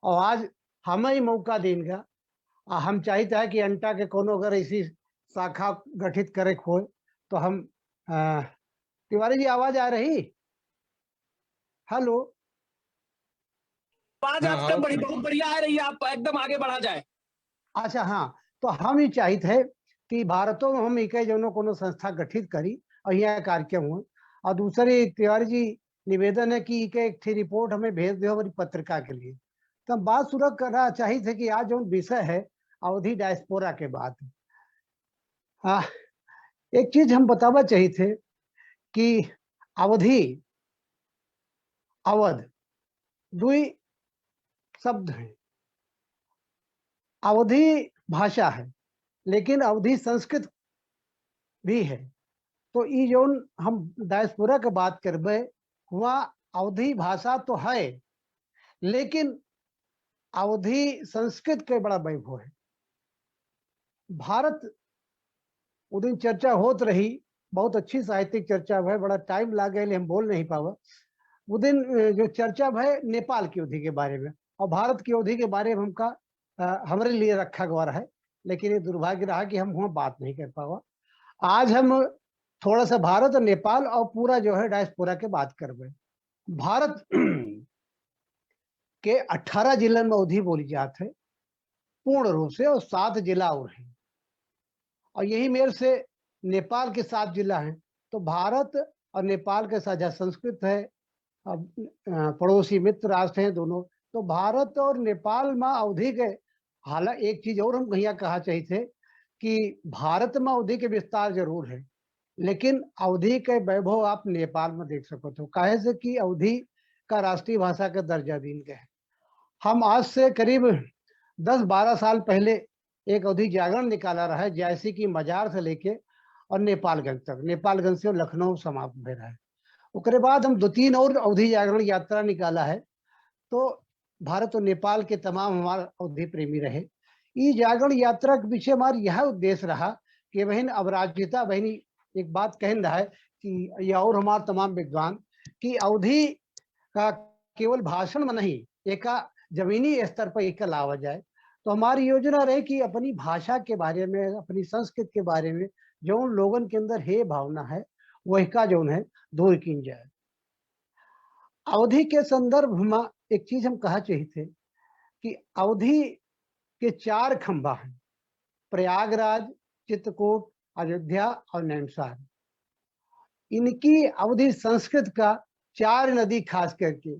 और आज हमें ही मौका देगा, हम चाहते हैं कि अंटा के कोनो अगर ऐसी शाखा गठित करे हो तो हम तिवारी जी आवाज आ रही? हेलो, आवाज आपका बड़ी बहुत बढ़िया आ रही है, आप एकदम आगे बढ़ा जाए। अच्छा हाँ, तो हम ही चाहते हैं कि भारतों में हम एक जो कोनो संस्था गठित करी और यहाँ कार्यक्रम हुए। और दूसरी तिवारी जी निवेदन है कि एक थी रिपोर्ट हमें भेज दो हमारी पत्रिका के लिए। तो हम बात शुरू करना चाहिए थे कि आज जो विषय है अवधि डायस्पोरा के बाद, हाँ एक चीज हम बतावा चाहिए थे कि अवधि अवध दुई शब्द है। अवधि भाषा है लेकिन अवधि संस्कृत भी है। तो ये जो हम डायस्पोरा की बात करबे हुआ, अवधि भाषा तो है लेकिन अवधि संस्कृत के बड़ा वैभव है। भारत उदिन चर्चा होत रही, बहुत अच्छी साहित्यिक चर्चा है, बड़ा टाइम लागे हम बोल नहीं पावा। उदिन जो चर्चा है नेपाल की अवधि के बारे में और भारत की अवधि के बारे में हमका हमारे लिए रखा गवा है, लेकिन ये दुर्भाग्य रहा कि हम वहाँ बात नहीं कर पावा। आज हम थोड़ा सा भारत और नेपाल और पूरा जो है डायस्पोरा के बात करबे। भारत के 18 जिलों में अवधि बोली जाती है पूर्ण रूप से, और 7 जिला और हैं। और यही मेरे से नेपाल के 7 जिला हैं। तो भारत और नेपाल के साझा संस्कृत है, पड़ोसी मित्र राष्ट्र हैं दोनों। तो भारत और नेपाल में अवधि के हालांकि एक चीज और हम यहाँ कहा चाहिए थे कि भारत में अवधि के विस्तार जरूर है लेकिन अवधि के वैभव आप नेपाल में देख सको तो, काहे से कि अवधि का राष्ट्रीय भाषा का दर्जा दीन गए। हम आज से करीब 10-12 साल पहले एक अवधि जागरण निकाला रहा है, जैसे कि मजार से लेके और नेपालगंज तक, नेपालगंज से लखनऊ समाप्त हो रहा है। उसके बाद हम 2-3 और अवधि जागरण यात्रा निकाला है। तो भारत और नेपाल के तमाम हमारे अवधि प्रेमी रहे। ये जागरण यात्रा के पीछे हमारा यह उद्देश्य रहा कि बहन अवराज्यता बहनी एक बात कहन रहा है कि यह और हमारे तमाम विद्वान कि अवधि का केवल भाषण में नहीं, एक जमीनी स्तर पर एक लावा जाए। तो हमारी योजना रहे कि अपनी भाषा के बारे में, अपनी संस्कृति के बारे में जो उन लोगों के अंदर है भावना है, वही का जो है दूर की जाए। अवधि के संदर्भ में एक चीज हम कहा चाहिए थे कि अवधि के 4 खंभा हैं, प्रयागराज, चित्रकूट, अयोध्या और नैनसार। इनकी अवधि संस्कृत का 4 नदी खास करके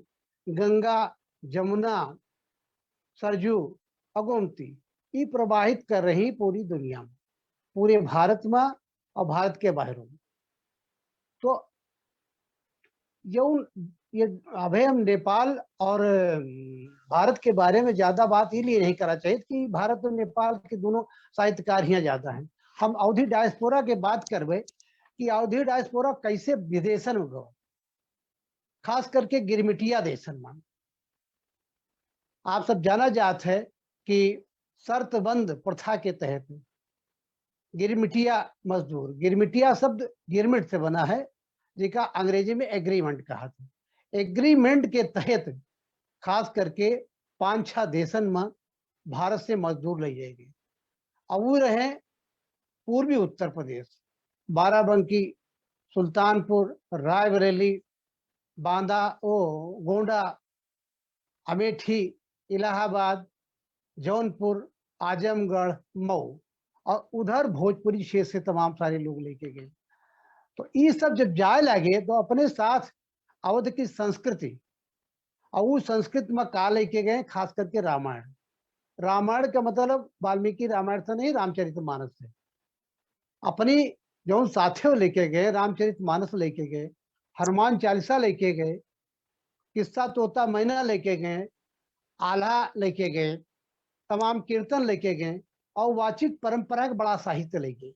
गंगा, जमुना, सरजू और गोमती ये प्रवाहित कर रही पूरी दुनिया में, पूरे भारत में और भारत के बाहर में। तो ये अभी हम नेपाल और भारत के बारे में ज्यादा बात इसलिए नहीं करना चाहिए कि भारत और नेपाल के दोनों साहित्यकार ही ज्यादा हैं। हम अवधि डायस्पोरा के बात करबे कि अवधि डायस्पोरा कैसे विदेशन में गो, खास करके गिरमिटिया देशन में। आप सब जाना जात है कि शर्तबंद प्रथा के तहत गिरमिटिया मजदूर, गिरमिटिया शब्द गिरमिट से बना है, जिसका अंग्रेजी में एग्रीमेंट कहा था। एग्रीमेंट के तहत खास करके 5-6 देशन में भारत से मजदूर ले जाएंगे। अब वो रहे पूर्वी उत्तर प्रदेश, बाराबंकी, सुल्तानपुर, रायबरेली, बांदा, गोंडा, अमेठी, इलाहाबाद, जौनपुर, आजमगढ़, मऊ और उधर भोजपुरी क्षेत्र से तमाम सारे लोग लेके गए। तो ये सब जब जाए लगे तो अपने साथ अवध की संस्कृति और उस संस्कृति में का लेके गए, खास करके रामायण। रामायण का मतलब वाल्मीकि रामायण से नहीं, रामचरितमानस से। अपनी जो साथियों लेके गए, रामचरितमानस लेके गए, हनुमान चालीसा लेके गए, किस्सा तोता मैना लेके गए, आल्हा लेके गए, तमाम कीर्तन लेके गए और वाचिक परंपरा का बड़ा साहित्य लेके।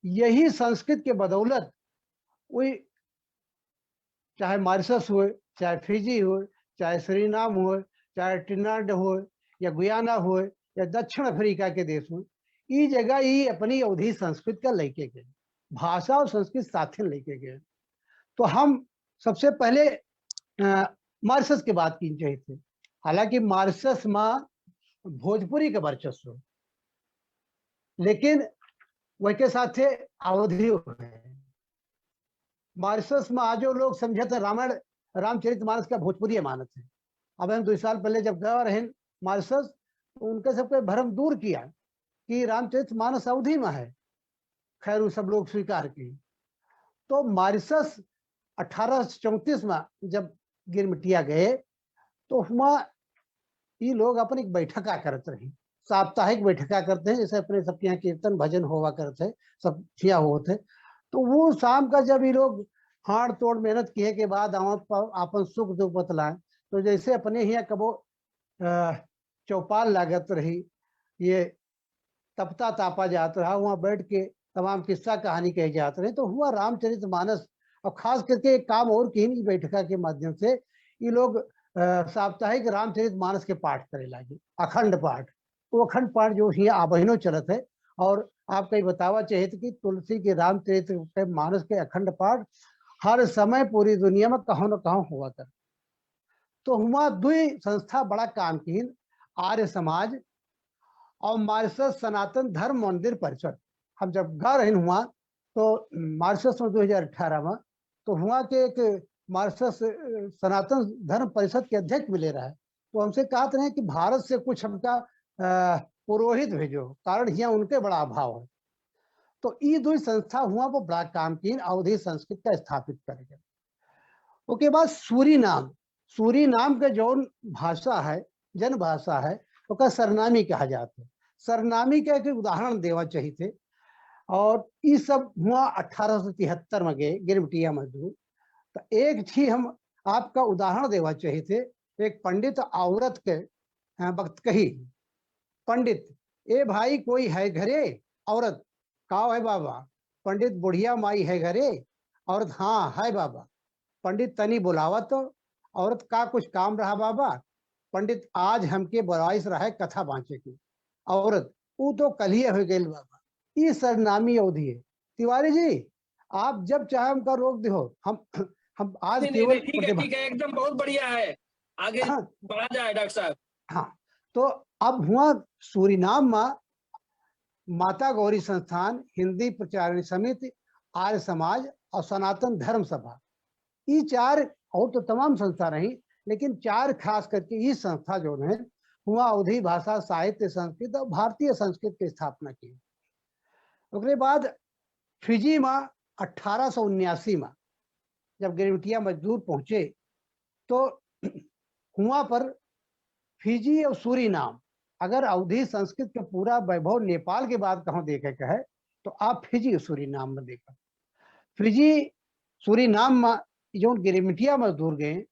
यही संस्कृत के बदौलत वही चाहे मॉरिशस हो, चाहे फिजी हो, चाहे सूरीनाम हो, चाहे ट्रिनिडाद हो या गुयाना हो या दक्षिण अफ्रीका के देश हो, ये जगह ही अपनी अवधि संस्कृत का लेके गए, भाषा और संस्कृत साथ लेके गए। तो हम सबसे पहले मॉरिशस की बात की चाहिए थे। हालांकि मॉरिशस में भोजपुरी का वर्चस्व, लेकिन वह के साथ अवधि है। मॉरिशस में आज लोग समझे थे रामायण रामचरितमानस का भोजपुरी मानत है। अब हम 2 साल पहले जब गए रहे मॉरिशस, तो उनके सबके भ्रम दूर किया कि रामचरितमानस अवधि में है। खैर वो सब लोग स्वीकार किए। तो मॉरिशस 1834 में जब गिरमिटिया गए तो वहाँ ये लोग अपनी एक बैठका करते रहे, साप्ताहिक बैठका करते हैं, जैसे अपने सबके यहाँ कीर्तन भजन हुआ करते, सब छिया होते। तो वो शाम का जब ये लोग हाड़ तोड़ मेहनत किए के बाद अपन सुख दुख बतलाए, तो जैसे अपने यहाँ कबो चौपाल लागत रही, ये तपता तापा जात रहा, वहाँ बैठ के तमाम किस्सा कहानी कहे जाते रहे। तो हुआ रामचरितमानस, और खास करके एक काम और की बैठका के माध्यम से ये लोग साप्ताहिक रामचरितमानस के पाठ करे लगे, अखंड पाठ। वो अखंड पाठ जो यहाँ आबहिनो चलत है। और आप कहीं बतावा चाहिए कि तुलसी के रामचरित मानस के अखंड पाठ हर समय पूरी दुनिया में कहीं न कहीं हुआ कर। तो हुआ 2 संस्था बड़ा काम की, आर्य समाज और मॉरिशस सनातन धर्म मंदिर परिषद। हम जब गए रहे हुआ तो मॉरिशस में 2018 में, तो हुआ के एक मॉरिशस सनातन धर्म परिषद के अध्यक्ष मिले रहा है। तो हमसे कहते रहे कि भारत से कुछ हमका पुरोहित भेजो, कारण यहाँ उनके बड़ा अभाव है। तो ये 2 संस्था हुआ वो बड़ा काम की अवधि संस्कृत का स्थापित करेंगे। उसके बाद सूरीनाम के जो भाषा है, जन भाषा है, उसका सरनामी कहा जाता है। सरनामी का एक उदाहरण देवा चाहिए थे। और ये सब हुआ 1873 में गए गिरमिटिया मजदूर। तो एक थी हम आपका उदाहरण देना चाहिए थे। एक पंडित औरत के वक्त कही, पंडित ए भाई कोई है घरे, औरत काव है बाबा, पंडित बुढ़िया माई है घरे, औरत हाँ है बाबा, पंडित तनी बुलावा तो, औरत का कुछ काम रहा बाबा, पंडित आज हमके बराइस रहा है कथा बांचे की, औरत वो तो कलिए हो गई बाबा। ये सरनामी अवधि है। तिवारी जी आप जब चाहे हमका रोक दो, हम आज केवल ठीक है, एकदम बहुत बढ़िया है, आगे बढ़ा जाए डॉक्टर साहब। हाँ, तो अब हुआ सूरीनाम में माता गौरी संस्थान, हिंदी प्रचार समिति, आर्य समाज और सनातन धर्म सभा, ये चार, और तो तमाम संस्था रही, लेकिन चार खास करके ये संस्था जो है हुआ अवधी भाषा साहित्य संस्कृत और भारतीय संस्कृत की स्थापना की। उसके बाद फिजी में 1879 में जब गिरमिटिया मजदूर पहुंचे तो हुआ पर फिजी और सूरीनाम, अगर अवधी संस्कृत का पूरा वैभव नेपाल के बाद कहाँ देखे का है तो आप फिजी और सूरीनाम में देखा। फिजी सूरीनाम में जो गिरमिटिया मजदूर गए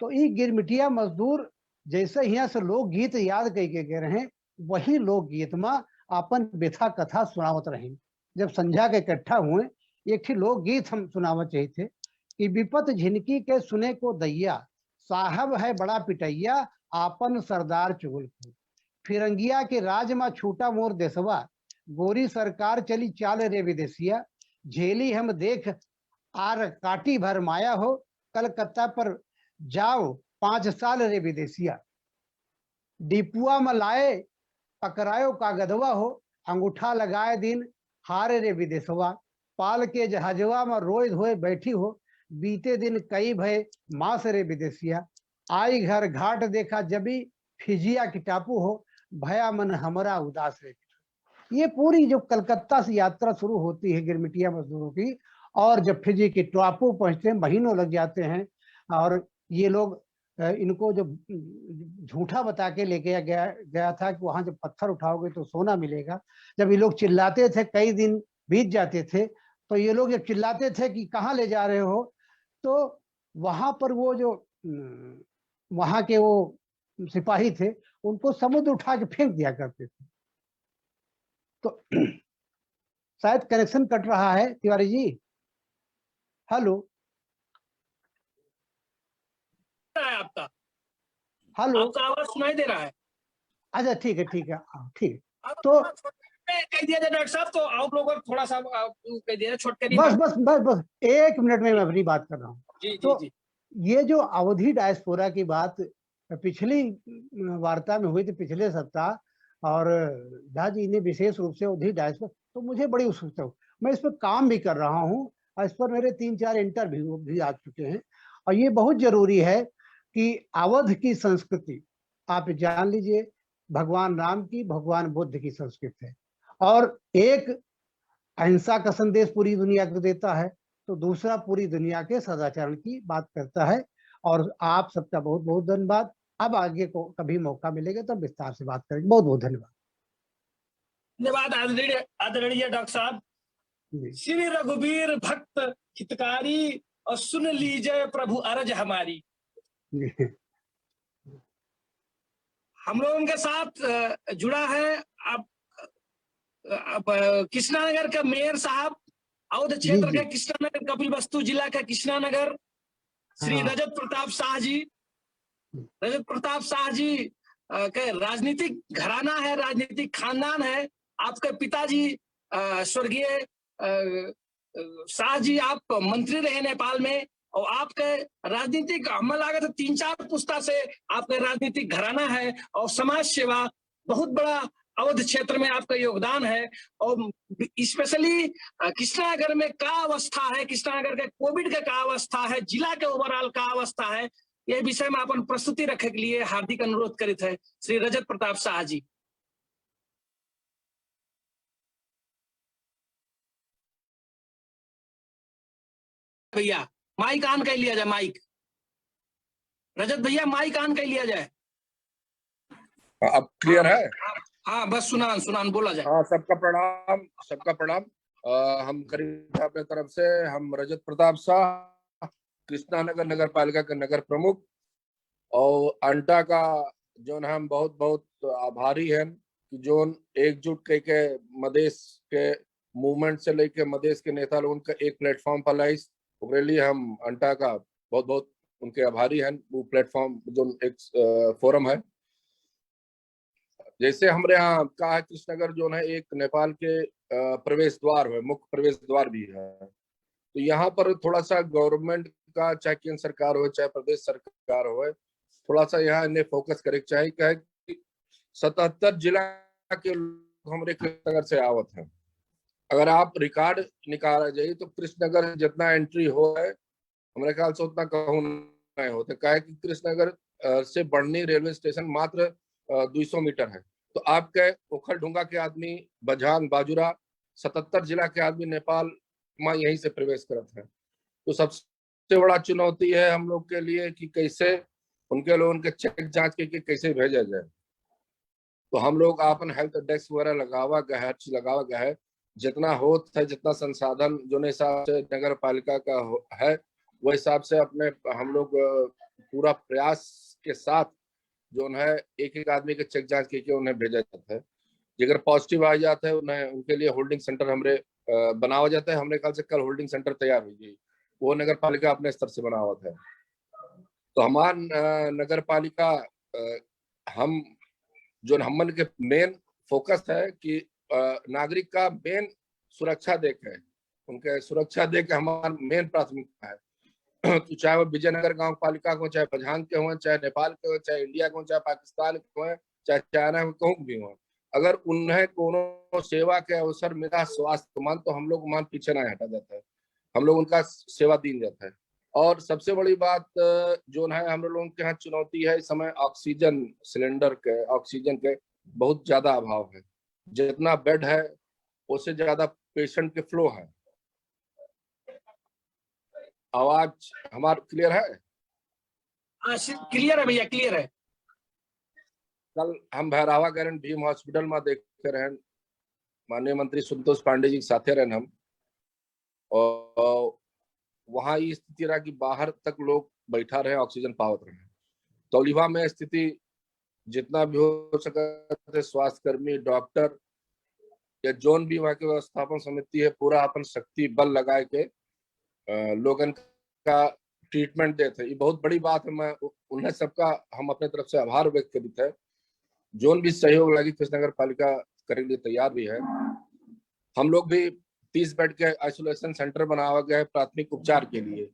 तो ये गिरमिटिया मजदूर जैसे यहाँ से लोक गीत याद करके गए रहे, वही लोक गीत में अपन व्यथा कथा सुनावत रहे। जब संध्या के इकट्ठा हुए एक लोक गीत हम सुनावा चाहिए थे कि विपत झिनकी के सुने को दैया, साहब है बड़ा पिटैया, आपन सरदार चुगलखोर, फिरंगिया के राज में छूटा मोर देसवा, गोरी सरकार चली चाल रे विदेशिया, झेली हम देख आर काटी भर माया हो, कलकत्ता पर जाओ 5 साल रे विदेशिया, डिपुआ में लाए पकड़ायो का गधवा हो, अंगूठा लगाए दिन हार रे विदेशवा, पाल के जहाजवा में रोए धोए बैठी हो, बीते दिन कई भय मास रे विदेशिया, आई घर घाट देखा जबी फिजिया की टापू हो, भया मन हमारा उदास रे। ये पूरी जो कलकत्ता से यात्रा शुरू होती है गिरमिटिया मजदूरों की, और जब फिजी के टापू पहुंचते हैं महीनों लग जाते हैं, और ये लोग इनको जो झूठा बता के लेके गया था कि वहां जब पत्थर उठाओगे तो सोना मिलेगा, जब ये लोग चिल्लाते थे कई दिन बीत जाते थे, तो ये लोग जब चिल्लाते थे कि कहाँ ले जा रहे हो, तो वहां पर वो जो वहां के वो सिपाही थे उनको समुद्र उठा के फेंक दिया करते थे। तो शायद कनेक्शन कट रहा है तिवारी जी। हेलो आपका हेलो, आपका आवाज सुनाई दे रहा है। अच्छा ठीक है ठीक है ठीक है। तो कह दिया जाए डॉक्टर साहब, तो आप लोगों को थोड़ा सा कह दिया जाए छोटकरी। बस बस बस बस 1 मिनट में मैं अपनी बात कर रहा हूँ। जी जी तो जी। ये जो अवधी डायस्पोरा की बात पिछली वार्ता में हुई थी पिछले सप्ताह, और झा जी ने विशेष रूप से अवधी डायस्पोरा, तो मुझे बड़ी उत्सुकता हो, मैं इस पर काम भी कर रहा हूँ और इस पर मेरे 3-4 इंटरव्यू भी आ चुके हैं, और ये बहुत जरूरी है कि अवध की संस्कृति आप जान लीजिए भगवान राम की, भगवान बुद्ध की संस्कृति है, और एक अहिंसा का संदेश पूरी दुनिया को देता है, तो दूसरा पूरी दुनिया के सदाचरण की बात करता है। और आप सबका बहुत बहुत धन्यवाद। अब आगे को कभी मौका मिलेगा तो विस्तार से बात करेंगे। बहुत बहुत धन्यवाद। धन्यवाद आदरणीय डॉक्टर साहब। श्री रघुवीर भक्त हितकारी और सुन लीजिए प्रभु अरज हमारी। हम लोगों के साथ जुड़ा है अब कृष्णानगर का मेयर साहब, अवध क्षेत्र के कृष्णानगर, कपिलवस्तु जिला का कृष्णानगर, श्री रजत प्रताप शाह जी। रजत प्रताप शाह जी के राजनीतिक घराना है, राजनीतिक खानदान है। आपके पिताजी स्वर्गीय शाह जी आप मंत्री रहे नेपाल में, और आपके राजनीतिक हमें लगा था 3-4 पुस्ता से आपका राजनीतिक घराना है, और समाज सेवा बहुत बड़ा अवध क्षेत्र में आपका योगदान है। और स्पेशली कृष्णानगर में क्या अवस्था है, कृष्णानगर के कोविड का क्या अवस्था है, जिला के ओवरऑल का अवस्था है, यह विषय में अपन प्रस्तुति रखे के लिए हार्दिक अनुरोध करित है श्री रजत प्रताप शाह जी। भैया माइक ऑन कर लिया जाए, माइक रजत भैया माइक ऑन कर लिया जाए। अब क्लियर है? हाँ बस सुनान बोला जाए। हाँ, सबका प्रणाम, सबका प्रणाम। हम करीब अपने तरफ से हम रजत प्रताप शाह कृष्णानगर नगर पालिका के नगर प्रमुख और अंटा का जो है हम बहुत बहुत आभारी हैं कि जो एकजुट के मदेश के मूवमेंट से लेके मदेश के नेता लोगों का एक प्लेटफॉर्म पर लाई, उसके लिए हम अंटा का बहुत बहुत उनके आभारी हैं। वो प्लेटफॉर्म जो एक फोरम है, जैसे हमारे यहाँ का है कृष्णनगर जो है एक नेपाल के प्रवेश द्वार है, मुख्य प्रवेश द्वार भी है। तो यहाँ पर थोड़ा सा गवर्नमेंट का, चाहे केंद्र सरकार हो चाहे प्रदेश सरकार हो, थोड़ा सा यहाँ इन्हें फोकस करे चाहिए। क्या है कि 77 जिला के लोग हमारे कृष्णनगर से आवत हैं। अगर आप रिकॉर्ड निकाला जाए तो कृष्णनगर जितना एंट्री हो है हमारे ख्याल से उतना कहूँ नहीं होते। क्या है कि कृष्णनगर से बढ़नी रेलवे स्टेशन मात्र 200 मीटर है। तो आपके ओखलढुंगा के आदमी, बझांग, बाजुरा, 77 जिला के आदमी नेपाल में यहीं से प्रवेश करते हैं। तो सबसे बड़ा चुनौती है हम लोग के लिए कि कैसे उनके लोगों के चेक जांच करके कैसे भेजा जाए। तो हम लोग अपन हेल्थ डेस्क वगैरह लगावा गया है, लगावा गया है। जितना होता है, जितना संसाधन जो हिसाब से नगर पालिका का है वो हिसाब से अपने हम लोग पूरा प्रयास के साथ जो है एक एक आदमी के चेक जांच करके उन्हें भेजा जाता है। अगर पॉजिटिव आ जाता है उन्हें उनके लिए होल्डिंग सेंटर हमरे बनावा जाता है। हमरे ख्याल से कल होल्डिंग सेंटर तैयार हुई, वो नगर पालिका अपने स्तर से बना हुआ था। तो हमारा नगर पालिका हम जो हमन के मेन फोकस है कि नागरिक का मेन सुरक्षा देखे, उनके सुरक्षा देके हमारा मेन प्राथमिकता है। तो चाहे वो विजयनगर गांव पालिका को, चाहे बझांग के हो, चाहे नेपाल के हो, चाहे इंडिया के हो, चाहे पाकिस्तान के हो, चाहे चाइना में कहूँ भी हो, अगर उन्हें कोनो सेवा के अवसर मिला स्वास्थ्य मान, तो हम लोग मान पीछे ना हटा जाता है, हम लोग उनका सेवा दी जाता है। और सबसे बड़ी बात जो है हम लोगों के यहाँ चुनौती है इस समय ऑक्सीजन सिलेंडर के, ऑक्सीजन के बहुत ज्यादा अभाव है। जितना बेड है उससे ज्यादा पेशेंट के फ्लो है। आवाज हमारा क्लियर है? क्लियर है भैया, क्लियर है। कल हम भैरावा गए भीम हॉस्पिटल में देख रहे, माननीय मंत्री संतोष पांडे जी के साथे रहे हम, और वहां ये स्थिति रहा कि बाहर तक लोग बैठा रहे, ऑक्सीजन पावत रहे। तौलीवा में स्थिति जितना भी हो सके स्वास्थ्य कर्मी, डॉक्टर या जोन भी वहाँ के व्यवस्थापन समिति है, पूरा अपन शक्ति बल लगा के लोगन का ट्रीटमेंट देते। ये बहुत बड़ी बात है। मैं उन्हें सबका हम अपने तरफ से आभार व्यक्त करते हैं। जोन भी सहयोग लगी कृष्णनगर पालिका करने के लिए तैयार भी है। हम लोग भी 30 बेड के आइसोलेशन सेंटर बनावा गया है प्राथमिक उपचार के लिए।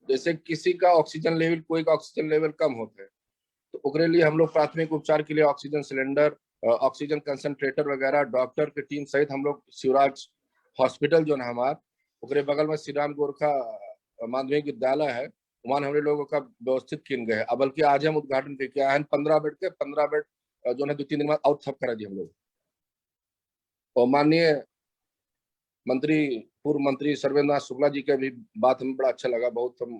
जैसे किसी का ऑक्सीजन लेवल, कोई का ऑक्सीजन लेवल कम होता है तो उसके लिए हम लोग प्राथमिक उपचार के लिए ऑक्सीजन सिलेंडर, ऑक्सीजन कंसंट्रेटर वगैरह, डॉक्टर की टीम सहित हम लोग शिवराज हॉस्पिटल जो है हमारा, उसके बगल में श्री राम गोरखा माध्यमिक विद्यालय है, वहाँ हमने लोगों का व्यवस्थित किए गए। अब बल्कि आज हम उद्घाटन करके आए हैं 15 बेड के, 15 बेड जो है 2-3 दिन बाद और थप करा दिए हम लोग। और माननीय मंत्री, पूर्व मंत्री सर्वेंद्र नाथ शुक्ला जी के भी बात हमें बड़ा अच्छा लगा। बहुत हम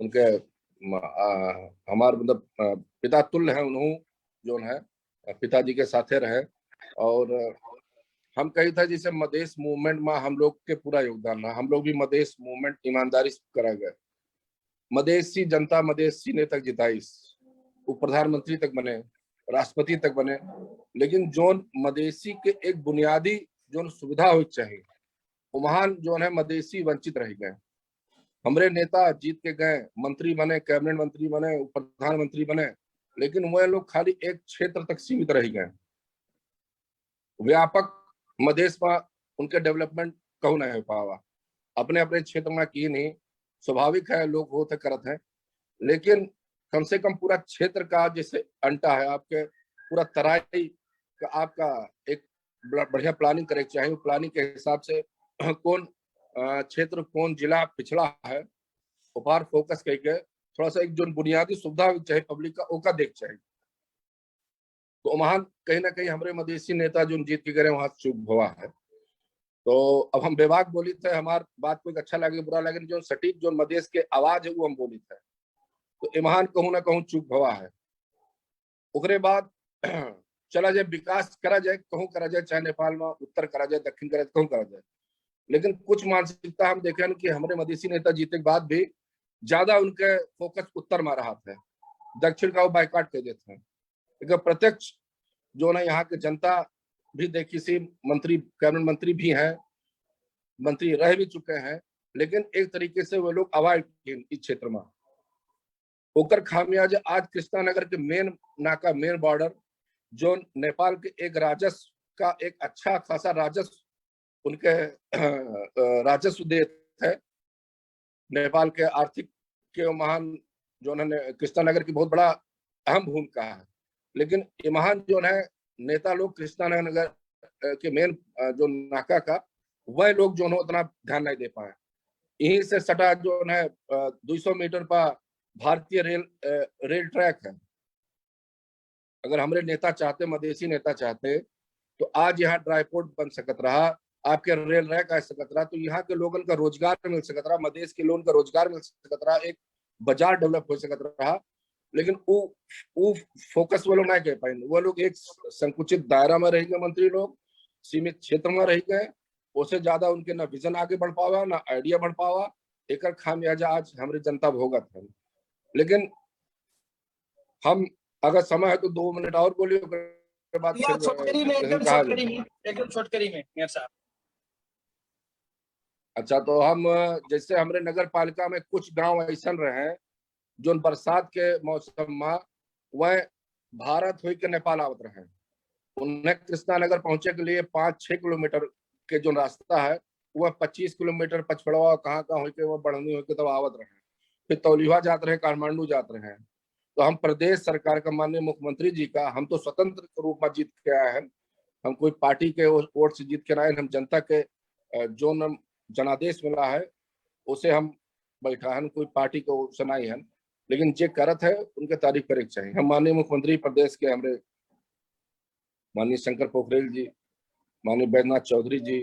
उनके हमारे मतलब पिता तुल्य है, उन्होंने जो है पिताजी के साथे रहे। और हम कही था जैसे मधेश मूवमेंट में हम लोग के पूरा योगदान रहा। हम लोग भी मधेश मूवमेंट ईमानदारी से करा गए। मधेसी जनता मधेसी ने तक जिताई, वो प्रधानमंत्री तक बने, राष्ट्रपति तक बने, लेकिन जो मधेसी के एक बुनियादी जो सुविधा हो चाहिए वहां जो है मधेसी वंचित रह गए। हमारे नेता जीत के गए, मंत्री बने, कैबिनेट मंत्री बने, प्रधानमंत्री बने, लेकिन वह लोग खाली एक क्षेत्र तक सीमित रह गए। व्यापक मधेश में उनके डेवलपमेंट कहूँ नहीं हो पावा, अपने अपने क्षेत्र में की नहीं। स्वाभाविक है, लोग होते करते हैं, लेकिन कम से कम पूरा क्षेत्र का जैसे अंटा है आपके, पूरा तराई का आपका एक बढ़िया प्लानिंग करे चाहिए। प्लानिंग के हिसाब से कौन क्षेत्र, कौन जिला पिछड़ा है, ऊपर फोकस करके थोड़ा सा एक जो बुनियादी सुविधा चाहे पब्लिक का ओका देख चाहिए। तो वहां कहीं ना कहीं हमारे मधेसी नेता जो जीत के गए वहां चूक हुआ है। तो अब हम बेबाक बोली थे, हमार बात कोई अच्छा लगे बुरा लगे, जो सटीक जो मधेश के आवाज है वो हम बोली थे। तो ईमान कहूँ ना कहूँ चूक हुआ है। उसके बाद चला जाए विकास करा जाए, कहूँ करा जाए, चाहे नेपाल में उत्तर करा जाए, दक्षिण करा जाए, कहूँ करा जाए, लेकिन कुछ मानसिकता हम देखें कि हमारे मधेसी नेता जीते के बाद भी ज्यादा उनके फोकस उत्तर में रहा था, दक्षिण का वो बाइकाट कर देते हैं। लेकिन प्रत्यक्ष जो ना यहाँ की जनता भी देखी सी, मंत्री कैबिनेट मंत्री भी हैं, मंत्री रह भी चुके हैं, लेकिन एक तरीके से वो लोग अवॉइड किए इस क्षेत्र में। ओकर खामियाजा आज कृष्णा नगर के मेन नाका, मेन बॉर्डर जो नेपाल के एक राजस्व का एक अच्छा खासा राजस्व उनके राजस्व देते है, नेपाल के आर्थिक के महान जो है कृष्णा नगर की बहुत बड़ा अहम भूमिका है। लेकिन ये महान जो है नेता लोग कृष्णा नगर के मेन जो नाका का वह लोग जो है उतना ध्यान नहीं दे पाए। यहीं से सटा जो है 200 मीटर पर भारतीय रेल ट्रैक है। अगर हमारे नेता चाहते, मधेसी नेता चाहते, तो आज यहाँ ड्राईपोर्ट बन सकत रहा, आपके रेल रैक आ सकत रहा, तो यहाँ के लोगों का रोजगार मिल सकत रहा, मधेश के लोगों का रोजगार मिल सकत रहा, एक बाजार डेवलप हो सकत रहा। लेकिन वो फोकस वो लोग नहीं कर पाए। वो लोग एक संकुचित दायरा में रह गए, मंत्री लोग सीमित क्षेत्र में रह गए, उससे ज्यादा उनके ना विजन आगे बढ़ पावा, ना आइडिया बढ़ पावा। एक खामियाजा आज हमारी जनता भोगत है। लेकिन हम अगर समय है तो 2 मिनट और बोलिए, उसके बाद छोटकरी में एकदम छोटकरी में मेयर साहब। अच्छा, तो हम जैसे हमारे नगर पालिका में कुछ गांव ऐसा रहे हैं जो बरसात के मौसम में वह भारत हुई के नेपाल आवत रहे, उन्हें कृष्णा नगर पहुंचे के लिए 5-6 किलोमीटर के जो रास्ता है वह 25 किलोमीटर पचपड़वा कहाँ हुई के वह बढ़नी हुई के तब आवत रहे, फिर तौलिहा जाते रहे, काठमांडू जाते रहे। तो हम प्रदेश सरकार का माननीय मुख्यमंत्री जी का, हम तो स्वतंत्र रूप में जीत के आए हैं, हम कोई पार्टी के वोट से जीत के आए, हम जनता के जो जनादेश मिला है उसे हम बैठा है, कोई पार्टी को सुनाई है। लेकिन जे करत है उनके तारीफ करे चाहिए। हम माननीय मुख्यमंत्री प्रदेश के हमारे माननीय शंकर पोखरेल जी, माननीय बैद्यनाथ चौधरी जी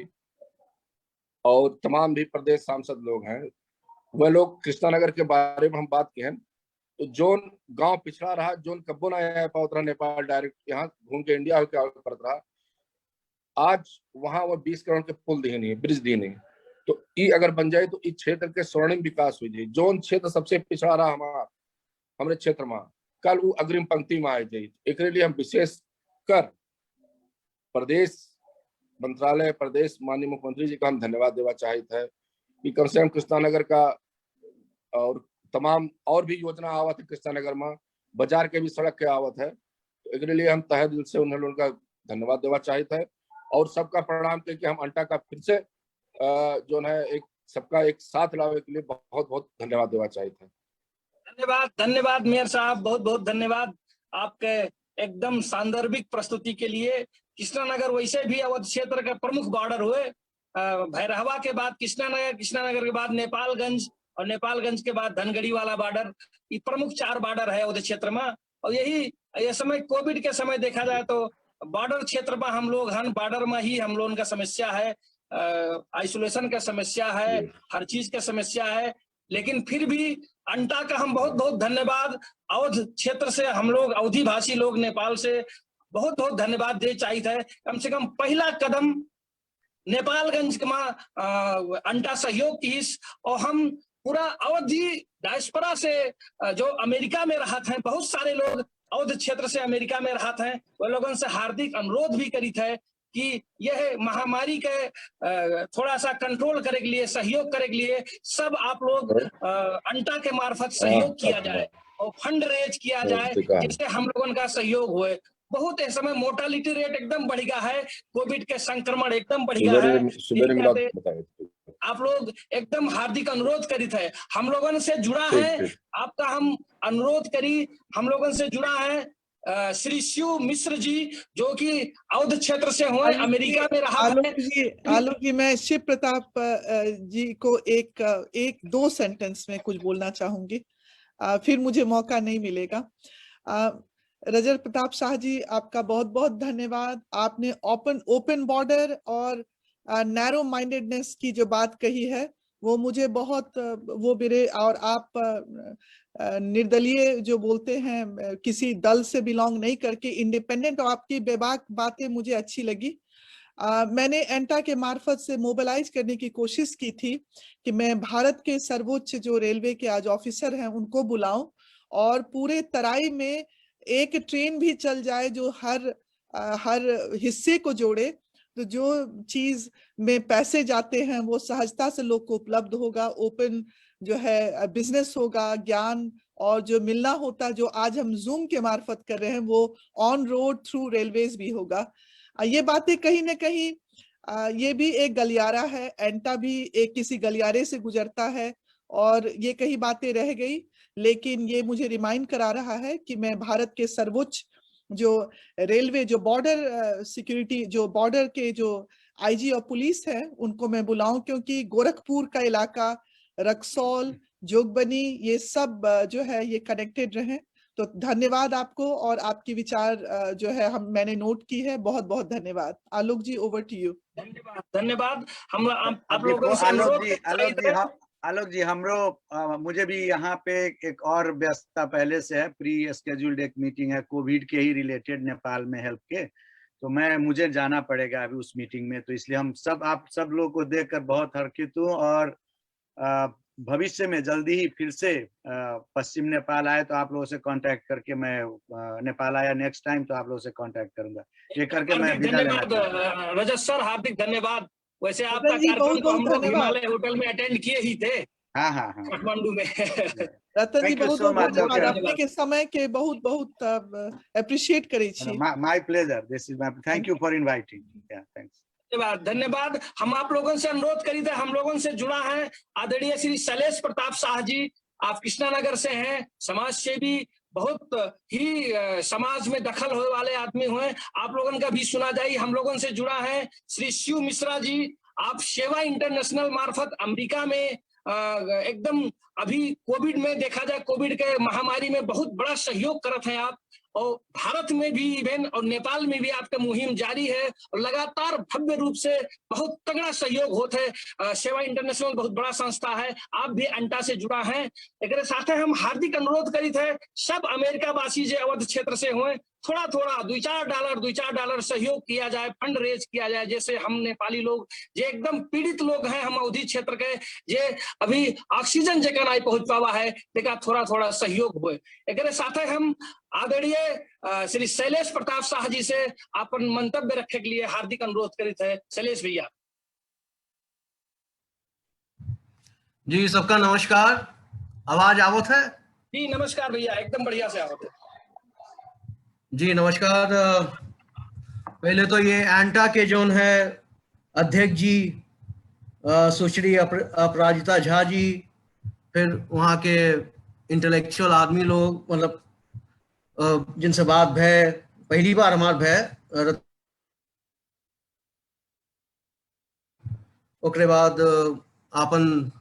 और तमाम भी प्रदेश सांसद लोग हैं, वह लोग कृष्णा नगर के बारे में हम बात की है। तो जोन गांव पिछड़ा रहा, जोन कब्बो ना आया पावत रहा नेपाल, डायरेक्ट यहाँ घूम के इंडिया होकर पड़ता रहा, आज वहां वो 20 करोड़ के पुल दिए नहीं, ब्रिज दिए नहीं। तो ये अगर बन जाए तो इस क्षेत्र के स्वर्णिम विकास हुई जाए। जोन क्षेत्र सबसे पिछड़ा रहा हमारे क्षेत्र में, कल वो अग्रिम पंक्ति में आ जाए। एक लिए हम विशेष कर प्रदेश मंत्रालय, प्रदेश माननीय मुख्यमंत्री जी का हम धन्यवाद देना चाहते हैं कि कम से कम कृष्णा नगर का और तमाम और भी योजना आवत है कृष्णा नगर में, बाजार के भी सड़क के आवत है। तो एक लिए हम तहे दिल से उन्हें उनका धन्यवाद देना चाहते हैं और सबका प्रणाम करके हम अंटा का फिर से जो है एक सबका एक साथ लाने के लिए बहुत बहुत धन्यवाद देना चाहते हैं। धन्यवाद मेयर साहब, बहुत बहुत धन्यवाद आपके एकदम सांदर्भिक प्रस्तुति के लिए। कृष्णा नगर वैसे भी अवध क्षेत्र का प्रमुख बॉर्डर हुए, भैरहवा के बाद कृष्णा नगर के बाद नेपालगंज और नेपालगंज के बाद धनगढ़ी वाला बॉर्डर, ये प्रमुख 4 बॉर्डर है उस क्षेत्र में। और यही ये समय कोविड के समय देखा जाए तो बॉर्डर क्षेत्र में हम लोग बॉर्डर में ही हम लोगों का समस्या है, आइसोलेशन का समस्या है, हर चीज का समस्या है। लेकिन फिर भी अंटा का हम बहुत बहुत धन्यवाद, अवध क्षेत्र से हम लोग अवधी भाषी लोग नेपाल से बहुत बहुत धन्यवाद दे चाहिए है। कम से कम पहला कदम नेपालगंज में अंटा सहयोग की, और हम पूरा अवधि डायस्पोरा से जो अमेरिका में रहते हैं, बहुत सारे लोग अवध क्षेत्र से अमेरिका में रहते हैं, वो लोगों से हार्दिक अनुरोध भी करी थे कि यह महामारी के थोड़ा सा कंट्रोल करे के लिए, सहयोग करे के लिए सब आप लोग अंटा के मार्फत सहयोग किया जाए और फंड रेज किया जाए, जिससे हम लोगों का सहयोग हुए। बहुत इस समय मोर्टालिटी रेट एकदम बढ़ गया है, कोविड के संक्रमण एकदम बढ़ गया है। आप लोग एकदम हार्दिक अनुरोध करी थे, हम लोगों से जुड़ा है, आपका हम अनुरोध करी, हम लोगों से जुड़ा है श्री शिव मिश्र जी जो कि अवध क्षेत्र से हुए, अमेरिका में रहा। आलोक जी, मैं शिव प्रताप जी को एक दो सेंटेंस में कुछ बोलना चाहूंगी, फिर मुझे मौका नहीं मिलेगा। रजत प्रताप शाह जी, आपका बहुत बहुत धन्यवाद। आपने ओपन बॉर्डर और नैरो माइंडेडनेस की जो बात कही है वो मुझे बहुत वो मेरे, और आप निर्दलीय जो बोलते हैं, किसी दल से बिलोंग नहीं करके इंडिपेंडेंट, और आपकी बेबाक बातें मुझे अच्छी लगी। मैंने एंटा के मार्फत से मोबिलाइज करने की कोशिश की थी कि मैं भारत के सर्वोच्च जो रेलवे के आज ऑफिसर हैं उनको बुलाऊं और पूरे तराई में एक ट्रेन भी चल जाए जो हर हिस्से को जोड़े, तो जो चीज में पैसे जाते हैं वो सहजता से लोग को उपलब्ध होगा, ओपन जो है बिजनेस होगा, ज्ञान और जो मिलना होता जो आज हम जूम के मार्फत कर रहे हैं वो ऑन रोड थ्रू रेलवेज भी होगा। ये बातें कहीं ना कहीं ये भी एक गलियारा है, एंटा भी एक किसी गलियारे से गुजरता है और ये कई बातें रह गई, लेकिन ये मुझे रिमाइंड करा रहा है कि मैं भारत के सर्वोच्च जो रेलवे जो बॉर्डर सिक्योरिटी जो बॉर्डर के जो आईजी और पुलिस है उनको मैं बुलाऊं, क्योंकि गोरखपुर का इलाका, रक्सौल, जोगबनी, ये सब जो है ये कनेक्टेड रहे। तो धन्यवाद आपको और आपकी विचार जो है मैंने नोट की है। बहुत बहुत धन्यवाद। आलोक जी, ओवर टू यू। धन्यवाद। हम आप लोगों से आलोक जी मुझे भी यहाँ पे एक और व्यस्तता पहले से है, प्री स्केड्यूल्ड एक मीटिंग है कोविड के ही रिलेटेड नेपाल में हेल्प के, तो मुझे जाना पड़ेगा अभी उस मीटिंग में, तो इसलिए आप सब लोग को देखकर बहुत हर्षित हूँ और भविष्य में जल्दी ही फिर से पश्चिम नेपाल आए तो आप लोगों से कांटेक्ट करके मैं नेपाल आया नेक्स्ट टाइम तो आप लोगों से कांटेक्ट करूंगा। ये करके मैं विदा लेना चाहता हूं। रजत सर हार्दिक धन्यवाद। वैसे आपका कार्यक्रम तो हम लोग हिमालय होटल में अटेंड किए ही थे। हाँ काठमांडू में। रतन जी बहुत बहुत धन्यवाद, अपने के समय के बहुत बहुत अप्रिशिएट करै छी। My pleasure, this is my, thank you for inviting. Thanks. धन्यवाद। हम आप लोगों से अनुरोध करी थे, हम लोगों से जुड़ा है आदरणीय श्री शैलेश प्रताप शाह जी, आप कृष्णानगर से हैं, समाज सेवी, बहुत ही समाज में दखल होने वाले आदमी हुए, आप लोगों का भी सुना जाए। हम लोगों से जुड़ा है श्री शिव मिश्रा जी, आप सेवा इंटरनेशनल मार्फत अमेरिका में एकदम अभी कोविड में देखा जाए, कोविड के महामारी में बहुत बड़ा सहयोग करते हैं आप, और भारत में भी इवेन और नेपाल में भी आपका मुहिम जारी है और लगातार भव्य रूप से बहुत तगड़ा सहयोग होते है। सेवा इंटरनेशनल बहुत बड़ा संस्था है, आप भी एंटा से जुड़ा है। एक साथ हम हार्दिक अनुरोध करी थे सब अमेरिका वासी जो अवध क्षेत्र से हुए, थोड़ा थोड़ा $2-4 सहयोग किया जाए, फंड रेज किया जाए, जैसे हम नेपाली लोग जो एकदम पीड़ित लोग हैं, हम अवधि क्षेत्र के जे अभी ऑक्सीजन जगह नहीं पहुंच पावा है, देखा थोड़ा सहयोग हुए। एक साथ हम आदरणीय श्री शैलेश प्रताप शाह जी से अपन मंतव्य रखे के लिए हार्दिक अनुरोध करी थे। शैलेश भैया जी, सबका नमस्कार। आवाज आवत है जी? नमस्कार भैया, एकदम बढ़िया से आवत है जी। नमस्कार। पहले तो ये एंटा के जोन है अध्यक्ष जी सुश्री अपराजिता झा जी, फिर वहाँ के इंटेलेक्चुअल आदमी लोग, मतलब जिनसे बात भय पहली बार हमार भय, ओकरे बाद आपन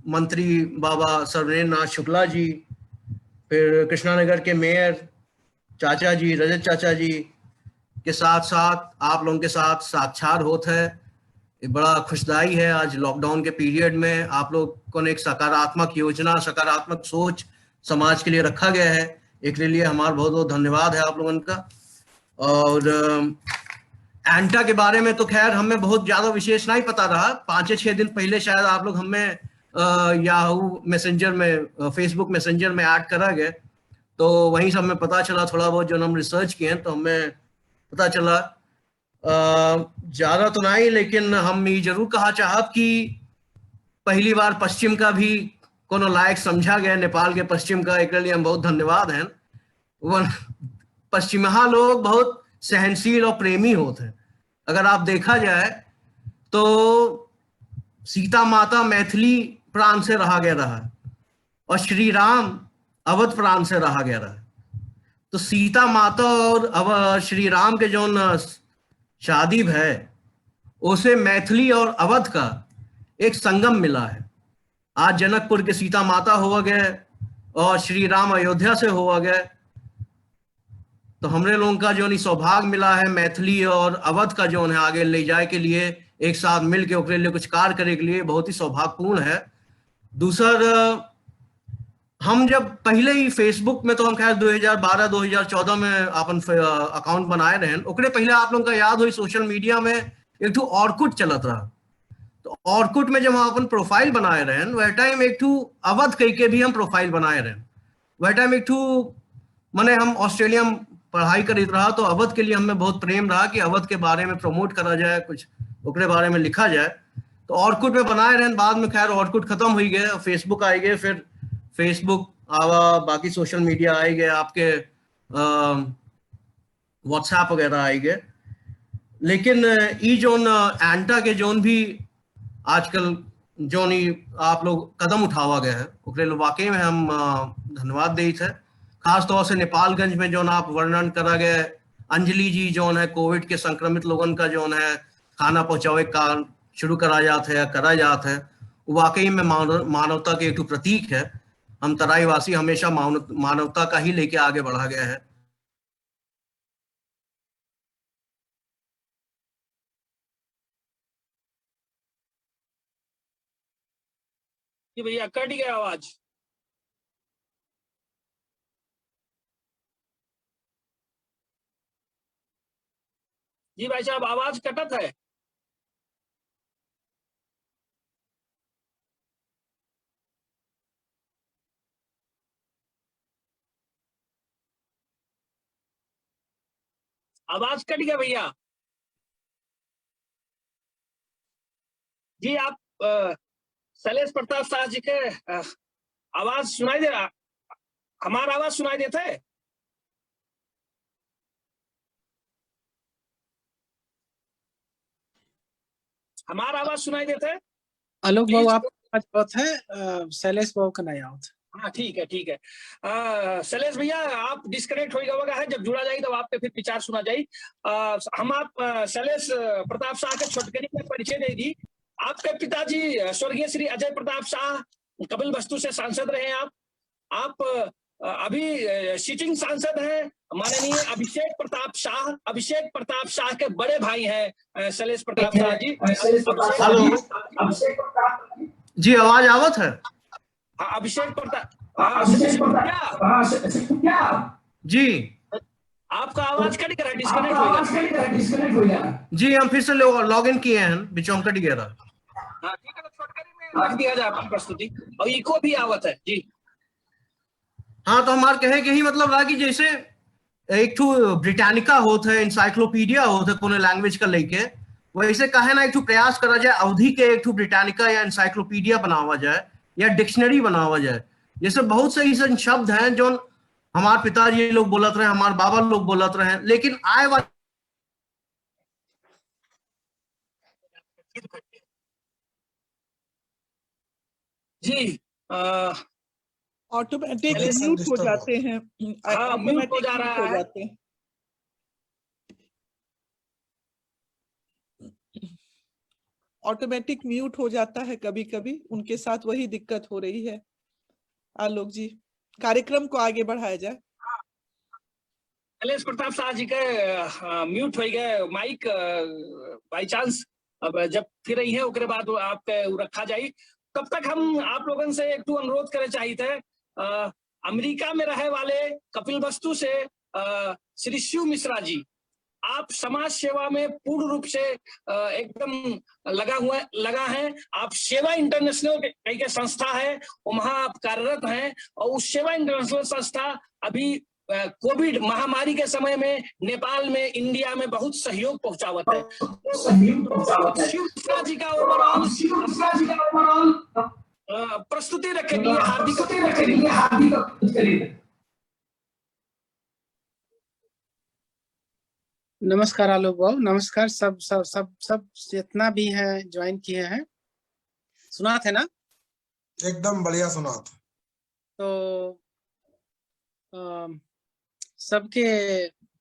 मंत्री बाबा सर्वनेन्द्र नाथ शुक्ला जी, फिर कृष्णानगर के मेयर चाचा जी, रजत चाचा जी के साथ साथ आप लोगों के साथ साक्षात होता है। ये बड़ा खुशदाई है, आज लॉकडाउन के पीरियड में आप लोग को एक सकारात्मक योजना, सकारात्मक सोच समाज के लिए रखा गया है, एक लिए हमारा बहुत बहुत धन्यवाद है आप लोगों का। और एंटा के बारे में तो खैर हमें बहुत ज्यादा विशेष नहीं पता रहा, 5-6 दिन पहले शायद आप लोग हमें याहू मैसेंजर में, फेसबुक मैसेंजर में ऐड करा गए, तो वहीं से हमें पता चला, थोड़ा बहुत जो हम रिसर्च किए तो हमें पता चला, ज्यादा तो नहीं, लेकिन हम ये जरूर कहा चाहब कि पहली बार पश्चिम का भी कोनो लायक समझा गया, नेपाल के पश्चिम का, एक लिए हम बहुत धन्यवाद हैं। पश्चिमा लोग बहुत सहनशील और प्रेमी होते हैं। अगर आप देखा जाए तो सीता माता मैथिली प्रांत से रहा गया रहा और श्री राम अवध प्रांत से रहा गया रहा, तो सीता माता और श्री राम के जो शादी है उसे मैथिली और अवध का एक संगम मिला है। आज जनकपुर के सीता माता हुआ गए और श्री राम अयोध्या से हुआ गए, तो हमरे लोगों का जो सौभाग्य मिला है मैथिली और अवध का जो है आगे ले जाए के लिए, एक साथ मिलके उसके लिए कुछ कार्य करने के लिए बहुत ही सौभाग्यपूर्ण है। दूसरा, हम जब पहले ही फेसबुक में तो हम खैर 2012-2014 में अपन अकाउंट बनाए रहे, ओकरे पहले आप लोगों का याद हुई सोशल मीडिया में एक ठू ऑर्कुट चलत रहा। तो ऑर्कुट में जब हम अपन प्रोफाइल बनाए रहे वह टाइम एक ठू अवध कह के भी हम प्रोफाइल बनाए रहे। वह टाइम एक ठू मने हम ऑस्ट्रेलिया में पढ़ाई करीत रहा तो अवध के लिए हमें बहुत प्रेम रहा कि अवध के बारे में प्रमोट करा जाए, कुछ ओकरे बारे में लिखा जाए। तो ऑर्कुट में बनाए रहे, बाद में खैर ऑर्कुट खत्म हो गए, फेसबुक आई गए, फिर फेसबुक आवा, बाकी सोशल मीडिया आई गए, आपके व्हाट्सएप वगैरह आई गए। लेकिन ई जोन एंटा के जोन भी आजकल जोन ही आप लोग कदम उठावा गया है ओकरे लिए वाकई में हम धन्यवाद देते थे। खास तौर से नेपालगंज में जोन आप वर्णन करा गए, अंजलि जी जोन है कोविड के संक्रमित लोगन का जोन है खाना पहुंचावे का शुरू करा जाता है, करा जाता है, वाकई में मानवता के एक प्रतीक है। हम तराईवासी हमेशा मानवता का ही लेके आगे बढ़ा गया है। जी भैया कट गया आवाज। जी भाई साहब आवाज कटत है। आवाज कट गया भैया। जी आप शैलेश प्रताप शाह जी के आवाज सुनाई दे रहा, हमारा आवाज सुनाई देता है? हमारा आवाज सुनाई देता है? आलोक बाबू आप बहुत है, शैलेश बाबू का नहीं आवत। हाँ ठीक है ठीक है। शैलेश भैया आप डिस्कनेक्ट हो गया है, जब जुड़ा जाए तब आपके फिर विचार सुना जाए। हम आप शैलेश प्रताप शाह के छोटकरी में परिचय दे दी। आपके पिताजी स्वर्गीय श्री अजय प्रताप शाह कपिलवस्तु से सांसद रहे। आप अभी सिटिंग सांसद हैं माननीय अभिषेक प्रताप शाह के बड़े भाई हैं शैलेश प्रताप शाह जी। जी आवाज आवत है? अभिषेक प्रताप जी आपका आवाज कट गया, डिस्कनेक्ट हो गया। जी हम फिर से लॉग इन किए हैं, बीच में कट गया था। हाँ ठीक है, तो छोटकरी में रख दिया जाए अपनी प्रस्तुति, और इको भी आवत है जी। हाँ तो हमारे कहे के ही मतलब रहा कि जैसे एक ठू ब्रिटानिका होता है, इंसाइक्लोपीडिया होता है कोनो लैंग्वेज का लेके, वैसे कहे ना एक ठू प्रयास करा जाए अवधि के एक ठू ब्रिटानिका या इंसाइक्लोपीडिया बनावा जाए या डिक्शनरी बनावा जाए। जैसे बहुत से ऐसे शब्द हैं जो हमारे पिताजी लोग बोलत रहे, हमारे बाबा लोग बोलत रहे, लेकिन आए वाले जी ऑटोमेटिक म्यूट हो जाते हैं। हाँ म्यूट हो जा रहा है। ऑटोमेटिक म्यूट हो जाता है कभी कभी, उनके साथ वही दिक्कत हो रही है। आलोक जी कार्यक्रम को आगे बढ़ाया जाए। शैलेश प्रताप शाह जी के म्यूट हो गए माइक बाई चांस, अब जब फिर रही है उसके बाद आपके रखा जाये। तब तक हम आप लोगों से एक अनुरोध करे चाहिए थे। अमेरिका में रहे वाले कपिलवस्तु से श्री शिव मिश्रा जी, आप समाज सेवा में पूर्ण रूप से एकदम लगा है। आप सेवा इंटरनेशनल के संस्था है वहां आप कार्यरत हैं, और उस सेवा इंटरनेशनल संस्था अभी कोविड महामारी के समय में नेपाल में इंडिया में बहुत सहयोग पहुंचावत है। शिव मिश्रा जी का ओवरऑल प्रस्तुति रखे के लिए हार्दिक नमस्कार आलोक बाबू, नमस्कार सब सब सब सब जितना भी है ज्वाइन किए हैं। सुना थे ना? एकदम बढ़िया सुना था। तो सबके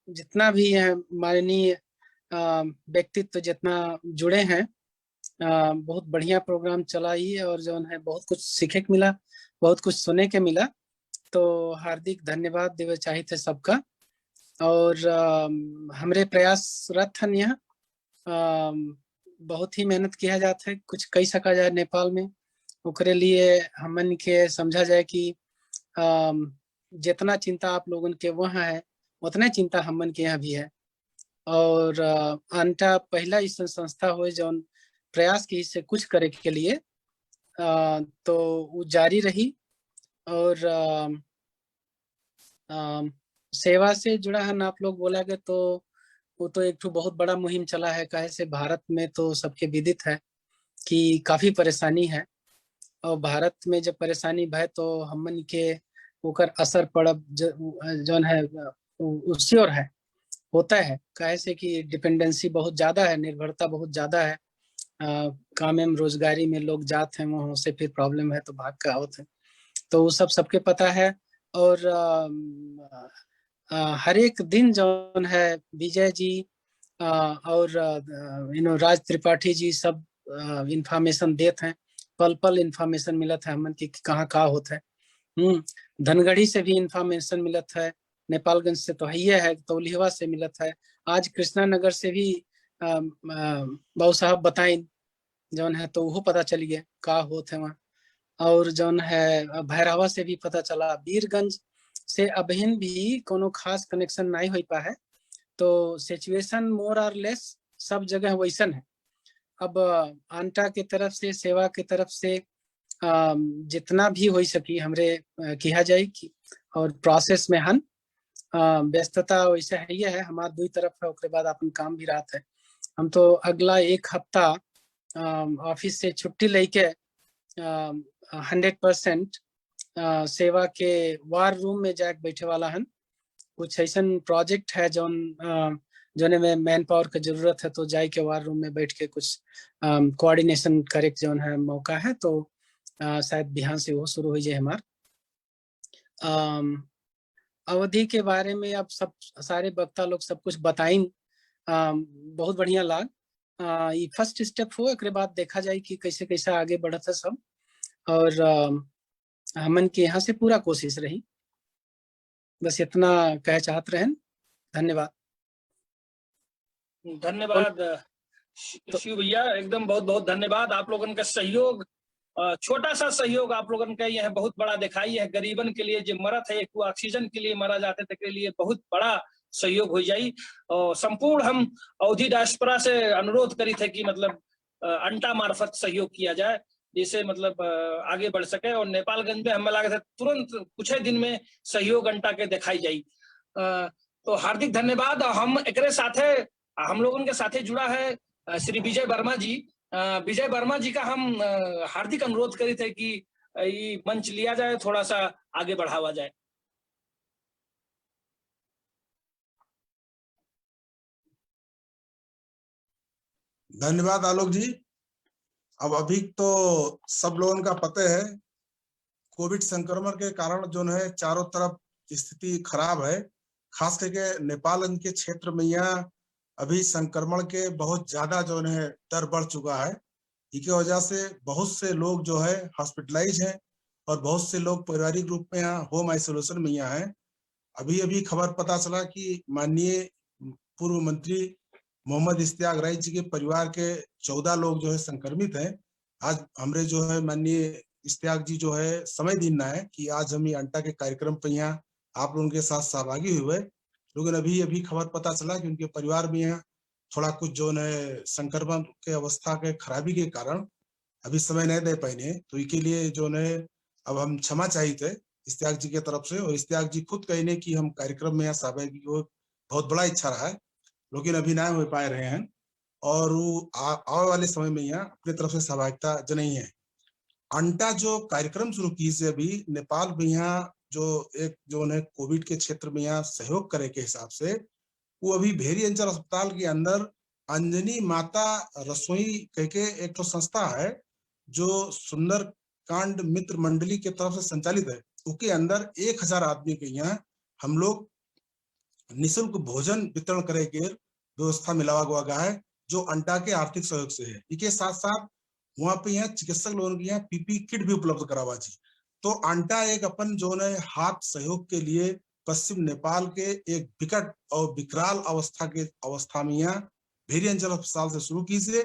जितना भी है माननीय व्यक्तित्व जितना जुड़े हैं, बहुत बढ़िया प्रोग्राम चला ही, और जो है बहुत कुछ सीखे के मिला, बहुत कुछ सुने के मिला। तो हार्दिक धन्यवाद देवे चाहिए थे सबका। और हमरे प्रयासरत हन यहाँ बहुत ही मेहनत किया जाता है, कुछ कही सका जाए नेपाल में, ओकरे लिए हमन के समझा जाए कि जितना चिंता आप लोगन के वहाँ है उतना चिंता हमन के यहाँ भी है। और अंटा पहला ऐसा संस्था हो जो प्रयास की से कुछ करे के लिए तो वो जारी रही। और सेवा से जुड़ा है ना आप लोग बोला गया, तो वो तो एक तो बहुत बड़ा मुहिम चला है। काहे से भारत में तो सबके विदित है कि काफी परेशानी है, और भारत में जब परेशानी भय तो हमन के ऊपर असर पड़ब जौन है उसी और है होता है। काहे से कि डिपेंडेंसी बहुत ज्यादा है, निर्भरता बहुत ज्यादा है। काम एवं रोजगारी में लोग जाते हैं, वहां से फिर प्रॉब्लम है तो भाग का होते हैं, तो वो सब सबके पता है। और हर एक दिन जो है विजय जी और राज त्रिपाठी जी सब इंफॉर्मेशन देते हैं, पल पल इंफॉर्मेशन मिलत है हमन की कहाँ का होता है। धनगढ़ी से भी इंफॉर्मेशन मिलत है, नेपालगंज से तो है, तौलिहवा से मिलत है, आज कृष्णा नगर से भी बाबू साहब बताइन जौन है, तो वो पता चल गया का होते है वहाँ। और जौन है भैरवा से भी पता चला, वीरगंज से अबहिन भी कोनो खास कनेक्शन नहीं हो पा है, तो सिचुएशन मोर और लेस सब जगह वैसन है। अब अंटा के तरफ से, सेवा के तरफ से जितना भी हो सकी हमरे किया जाए कि, और प्रोसेस में हन व्यस्तता वैसे है ये है हमारा दुई तरफ है, उसके बाद अपन काम भी रात है। हम तो अगला एक हफ्ता ऑफिस से छुट्टी लेके 100% सेवा के वार रूम में जाके बैठे वाला हन। कुछ ऐसा प्रोजेक्ट है जोने में मैन पावर की जरूरत है, तो जाए के वार रूम में बैठ के कुछ कोऑर्डिनेशन करे जो है मौका है, तो शायद बिहान से वो शुरू हो जाए हमार। अवधि के बारे में अब सब सारे वक्ता लोग सब कुछ बताइन, बहुत बढ़िया लाग। ये फर्स्ट स्टेप हो, एक बाद देखा जाए कि कैसे कैसे आगे बढ़ता है सब, और हमन के यहाँ से पूरा कोशिश रही। बस इतना कह चाहत रहें, धन्यवाद। धन्यवाद शिव भैया, एकदम बहुत बहुत धन्यवाद। आप लोगों का सहयोग, छोटा सा सहयोग आप लोगों का यह बहुत बड़ा दिखाई है। गरीबन के लिए जो मरत है, एक ऑक्सीजन के लिए मरा जाते थे के लिए बहुत बड़ा सहयोग हो जाए। और संपूर्ण हम अवधि डायस्पोरा से अनुरोध करी थे कि मतलब अंटा मार्फत सहयोग किया जाए, जिससे मतलब आगे बढ़ सके। और नेपालगंज में हमें लगा था तुरंत कुछ ही दिन में सहयोग अंटा के दिखाई जाए। तो हार्दिक धन्यवाद। हम एक साथे हम लोगों के साथे जुड़ा है श्री विजय वर्मा जी। विजय वर्मा जी का हम हार्दिक अनुरोध करे थे कि ये मंच लिया जाए, थोड़ा सा आगे बढ़ावा जाए। धन्यवाद आलोक जी। अब अभी तो सब लोगों का पता है कोविड संक्रमण के कारण जो है चारों तरफ स्थिति खराब है, खास करके नेपाल के क्षेत्र में यहाँ अभी संक्रमण के बहुत ज्यादा जो है दर बढ़ चुका है। इसकी वजह से बहुत से लोग जो है हॉस्पिटलाइज हैं और बहुत से लोग पारिवारिक रूप में यहाँ होम आइसोलेशन में यहाँ हैं। अभी अभी खबर पता चला कि माननीय पूर्व मंत्री मोहम्मद इश्तियाक रईस जी के परिवार के 14 लोग जो है संक्रमित हैं। आज हमरे जो है माननीय इश्तियाक जी जो है समय दिन ना है कि आज हम ये अंटा के कार्यक्रम पे यहाँ आप लोगों के साथ सहभागी हुए, लेकिन अभी अभी खबर पता चला कि उनके परिवार में यहाँ थोड़ा कुछ जो है संक्रमण के अवस्था के खराबी के कारण अभी समय नहीं दे पाए, तो इसके लिए जो है अब हम क्षमा चाहिए इश्तियाक जी की तरफ से। और इश्तियाक जी खुद कहने की हम कार्यक्रम में यहाँ सहभागी हो, बहुत बड़ा इच्छा रहा है, लेकिन अभी ना हो पा रहे हैं और वो आने वाले समय में यहाँ अपनी तरफ से सहभागिता जनाई है। अंटा जो कार्यक्रम शुरू की से अभी नेपाल में यहाँ जो एक जो है कोविड के क्षेत्र में यहाँ सहयोग करे के हिसाब से वो अभी भेरी अंचल अस्पताल के अंदर अंजनी माता रसोई कह के एक तो संस्था है जो सुंदर कांड मित्र मंडली के तरफ से संचालित है। उसके अंदर 1000 आदमी के यहाँ हम लोग निःशुल्क भोजन वितरण करे के व्यवस्था मिलावा गया है, जो अंटा के आर्थिक सहयोग से है। इसके साथ साथ वहाँ पे यहाँ चिकित्सक लोगों के यहाँ पीपी किट भी उपलब्ध करावा जी। तो अंटा एक अपन जो है हाथ सहयोग के लिए पश्चिम नेपाल के एक विकट और विकराल अवस्था में यहाँ भेरी अंचल अस्पताल से शुरू की से,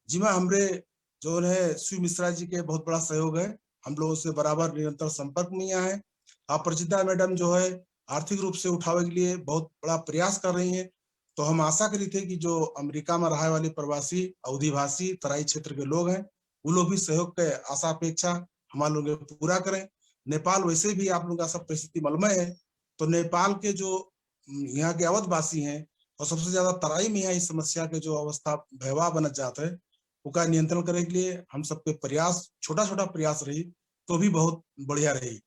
जिसमें हमरे जो है शिव मिश्रा जी के बहुत बड़ा सहयोग है। हम लोगों से बराबर निरंतर संपर्क में यहाँ है। अपराजिता मैडम जो है आर्थिक रूप से उठावे के लिए बहुत बड़ा प्रयास कर रही है। तो हम आशा करी थे कि जो अमेरिका में रहे वाले प्रवासी अवधी भाषी तराई क्षेत्र के लोग हैं वो लोग भी सहयोग के आशा अपेक्षा हमारे लोग पूरा करें। नेपाल वैसे भी आप लोगों का सब परिस्थिति मलमय है, तो नेपाल के जो यहाँ के अवधवासी हैं और सबसे ज्यादा तराई में यहाँ इस समस्या के जो अवस्था भयावह बन जाता है उसका नियंत्रण करने के लिए हम सबके प्रयास, छोटा छोटा प्रयास रही तो भी बहुत बढ़िया रही।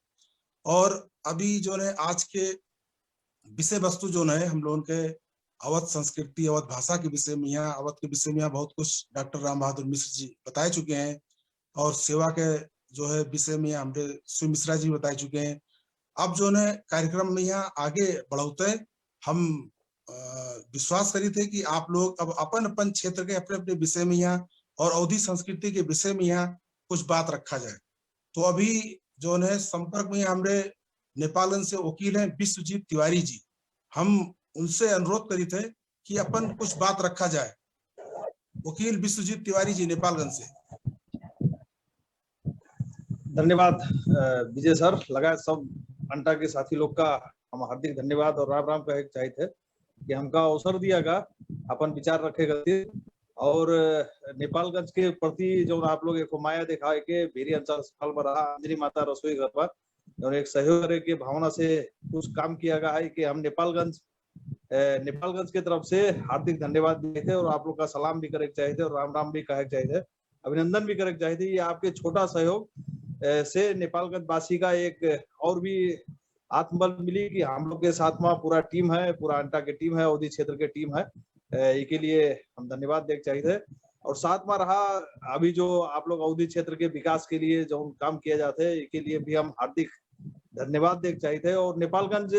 और अभी जो है आज के विषय वस्तु जो है हम लोगों के अवध संस्कृति अवध भाषा के विषय में, यहाँ अवध के विषय में यहाँ बहुत कुछ डॉक्टर राम बहादुर मिश्र जी बता चुके हैं और सेवा के जो है विषय में हमारे श्री मिश्रा जी बता चुके हैं। अब जो है कार्यक्रम में यहाँ आगे बढ़ाते हम विश्वास करी थे कि आप लोग अब अपन अपन क्षेत्र के अपने अपने विषय में यहाँ और अवधी संस्कृति के विषय में यहाँ कुछ बात रखा जाए। तो अभी जो है संपर्क में हमारे नेपालगंज से वकील हैं विश्वजीत तिवारी जी, हम उनसे अनुरोध करी थे कि अपन कुछ बात रखा जाए। वकील विश्वजीत तिवारी जी नेपालगंज से। धन्यवाद विजय सर, लगाए सब अंटा के साथी लोग का हम हार्दिक धन्यवाद और राम राम कहे चाहे थे कि हमका अवसर दिया गा अपन विचार रखेगा और नेपालगंज के प्रति जो आप लोग एक माया दिखाए के भेरी अंचल स्थल में रहा अंजनी माता रसोई घर पर और एक सहयोग करे के भावना से कुछ काम किया गया है कि हम नेपालगंज के तरफ से हार्दिक धन्यवाद दिए थे और आप लोग का सलाम भी करे चाहिए थे और राम राम भी कहे चाहिए थे, अभिनंदन भी करे चाहिए थे। ये आपके छोटा सहयोग से नेपालगंज वासी का एक और भी आत्मबल मिली कि हम लोग के साथ में पूरा टीम है, पूरा अंटा के टीम है, अवधी क्षेत्र के टीम है, इसके लिए हम धन्यवाद देना चाहिए थे। और साथ में रहा अभी जो आप लोग अवधी क्षेत्र के विकास के लिए जो काम किया जाते हैं इसके लिए भी हम हार्दिक धन्यवाद देना चाहिए थे। और नेपालगंज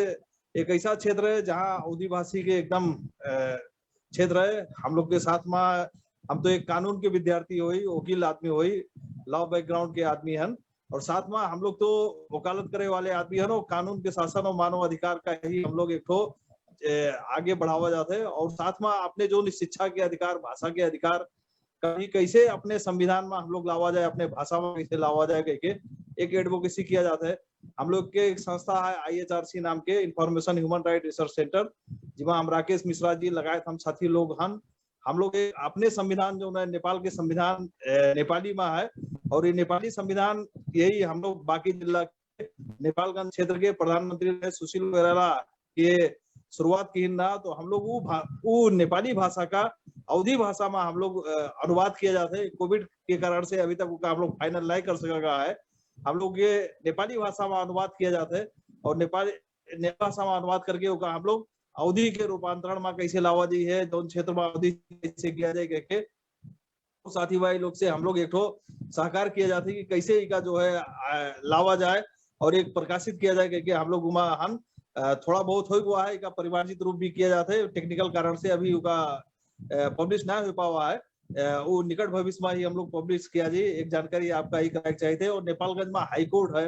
एक ऐसा क्षेत्र है जहाँ अवधी भाषी के एकदम क्षेत्र है। हम लोग के साथ में हम तो एक कानून के विद्यार्थी हुई, वकील आदमी हुई, लॉ बैकग्राउंड के आदमी हैं और साथ में हम लोग तो वकालत करे वाले आदमी हैं और कानून के शासन और मानव अधिकार का ही हम लोग एक तो आगे बढ़ावा जाते हैं। और साथ में अपने जो शिक्षा के अधिकार, भाषा के अधिकार कहीं कैसे अपने संविधान में हम लोग लावा जाए, अपने भाषा में कैसे लावा जाए कह के एक एडवोकेसी किया जाता है। हम लोग के एक संस्था है IHRC नाम के information human right research centre, जिसमें हम राकेश मिश्रा जी लगाए हम साथी लोग हैं। हम लोग अपने संविधान जो है नेपाल के संविधान नेपाली में है और ये नेपाली संविधान यही हम लोग बाकी जिला के नेपालगंज क्षेत्र के प्रधानमंत्री सुशील कोइराला के शुरुआत की ना, तो हम लोग वो नेपाली भाषा का अवधी भाषा में हम लोग अनुवाद किया जाता है। कोविड के कारण से अभी तक हम लोग फाइनल नहीं कर सका है। हम लोग ये नेपाली भाषा में अनुवाद किया जाता है और नेपाली भाषा में अनुवाद करके हम लोग अवधी के रूपांतरण में कैसे लावा दी है, दोनों क्षेत्र में अवधी कैसे किया जाए के साथी भाई लोग से हम लोग एक सहकार किया जाता है कि कैसे इसका जो है लावा जाए और एक प्रकाशित किया जाए कि हम लोग हम थोड़ा बहुत हो हुआ है, इसका परिमार्जित रूप भी किया जाता है। टेक्निकल कारण से अभी उसका पब्लिश ना हो पावा है, वो निकट भविष्य में ही हम लोग पब्लिश किया जी। एक जानकारी आपका ही कराना चाहिए थे। और नेपालगंज में हाईकोर्ट है,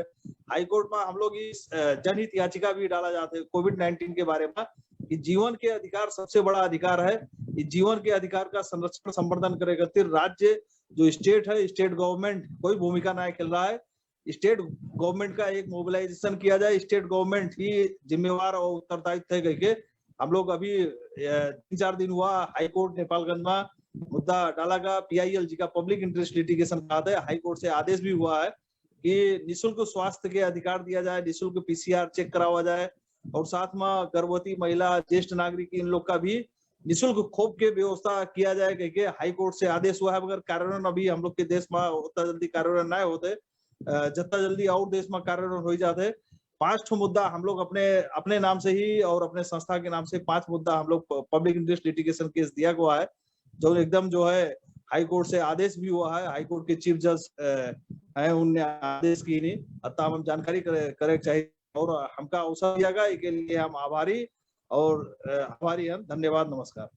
हाईकोर्ट में हम लोग इस जनहित याचिका भी डाला जाता है कोविड-19 के बारे में कि जीवन के अधिकार सबसे बड़ा अधिकार है। इस जीवन के अधिकार का संरक्षण संवर्धन करे खातिर राज्य जो स्टेट है, स्टेट गवर्नमेंट कोई भूमिका नहीं खेल रहा है। स्टेट गवर्नमेंट का एक मोबिलाइजेशन किया जाए, स्टेट गवर्नमेंट ही जिम्मेवार और उत्तरदायित्व है करके हम लोग अभी 3-4 दिन हुआ हाईकोर्ट नेपालगंज में मुद्दा डाला गया। PIL जी का पब्लिक इंटरेस्ट लिटिगेशन कहा था, हाईकोर्ट से आदेश भी हुआ है कि निःशुल्क स्वास्थ्य के अधिकार दिया जाए, निःशुल्क PCR चेक करावा जाए और साथ में गर्भवती महिला, ज्येष्ठ नागरिक इन लोग का भी निःशुल्क खोप के व्यवस्था किया जाए करके हाईकोर्ट से आदेश हुआ है। मगर कार्यान्वयन अभी हम लोग के देश में उतना जल्दी कार्यान्वयन नहीं होते, जितना जल्दी और देश में कार्यान्वयन हो जाते। 5 मुद्दा हम लोग अपने नाम से ही और अपने संस्था के नाम से 5 मुद्दा हम लोग पब्लिक इंटरेस्ट लिटिगेशन केस दिया हुआ है, जो एकदम जो है हाईकोर्ट से आदेश भी हुआ है। हाईकोर्ट के चीफ जज है, उनने आदेश की नहीं, अतः हम जानकारी करे चाहिए और हमका अवसर दिया गया, इसके लिए हम आभारी हैं। धन्यवाद, नमस्कार।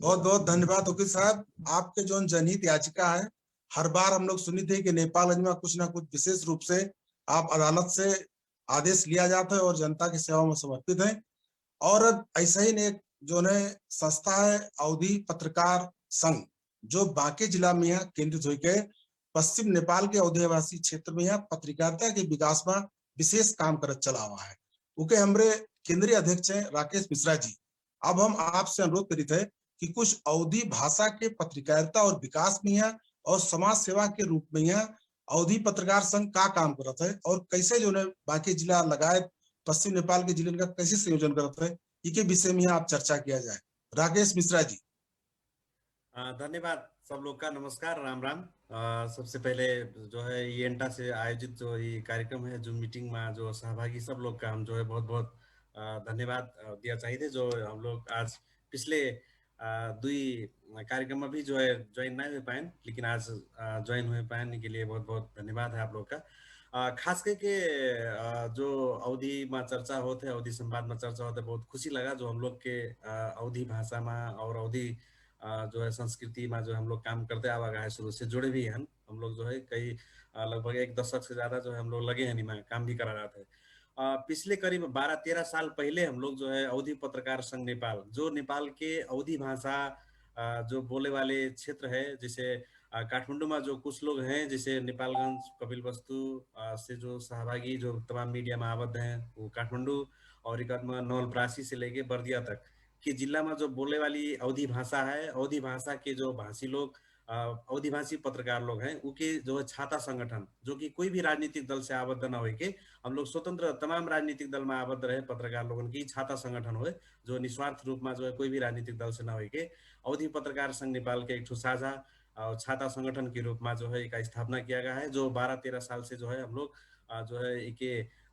बहुत बहुत धन्यवाद वकील साहब। आपके जो जनहित याचिका है, हर बार हम लोग सुनी थे कि नेपालगंज में कुछ ना कुछ विशेष रूप से आप अदालत से आदेश लिया जाता है और जनता की सेवा में समर्पित है। और ऐसा ही एक जो है संस्था है अवधी पत्रकार संघ, जो बांके जिला में यहाँ केंद्रित होकर पश्चिम नेपाल के अवधीवासी क्षेत्र में यहाँ पत्रकारिता के विकास में विशेष काम करत चला हुआ है। उनके हमारे केंद्रीय अध्यक्ष हैं राकेश मिश्रा जी। अब हम आपसे अनुरोध करित है कि कुछ अवधी भाषा के पत्रकारिता और विकास में है और समाज सेवा के रूप में है अवधी पत्रकार संघ का काम करता है और कैसे जो है बाकी जिला लगाए पश्चिम नेपाल के जिले का कैसे संयोजन करता है, इसके विषय में आप चर्चा किया जाए। राकेश मिश्रा जी। धन्यवाद सब लोग का, नमस्कार, राम राम। सबसे पहले जो है ये एंटा से आयोजित जो ये कार्यक्रम है, जो मीटिंग में जो सहभागी सब लोग का हम जो है बहुत बहुत धन्यवाद दिया चाहिए। जो हम लोग आज पिछले दुई कार्यक्रम में भी जो है ज्वाइन नहीं हो पाए, लेकिन आज ज्वाइन हो पाने के लिए बहुत बहुत धन्यवाद है आप लोग का। खास करके जो अवधि में चर्चा होते, अवधि संवाद में चर्चा होते, बहुत खुशी लगा जो हम लोग के अवधि भाषा में और अवधि जो है संस्कृति में जो हम लोग काम करते आवा है, शुरू से जुड़े भी हैं हम लोग जो है कई लगभग 1 दशक से ज्यादा जो है हम लोग लगे हैं निमा काम भी करा रहे थे। पिछले करीब 12-13 साल पहले हम लोग जो है अवधि पत्रकार संघ नेपाल, जो नेपाल के अवधि भाषा जो बोले वाले क्षेत्र है, जैसे काठमांडू में जो कुछ लोग हैं, जैसे नेपालगंज कपिलवस्तु से जो सहभागी जो तमाम मीडिया में आबद्ध हैं, वो काठमांडू और एक नवलपरासी से लेके बर्दिया तक कि जिला में जो बोले वाली अवधि भाषा है, अवधि भाषा के जो भाषी लोग अवधि भाषी पत्रकार लोग हैं, उनके जो है छाता संगठन, जो कि कोई भी राजनीतिक दल से आबद्ध न हो के, हम लोग स्वतंत्र तमाम राजनीतिक दल में आबद्ध रहे पत्रकार लोगों की छाता संगठन हो, जो निस्वार्थ रूप में जो है कोई भी राजनीतिक दल से न हो के अवधि पत्रकार संघ नेपाल के एक साझा और छाता संगठन के रूप में जो है एक स्थापना किया गया है, जो 12-13 साल से जो है हम लोग जो है एक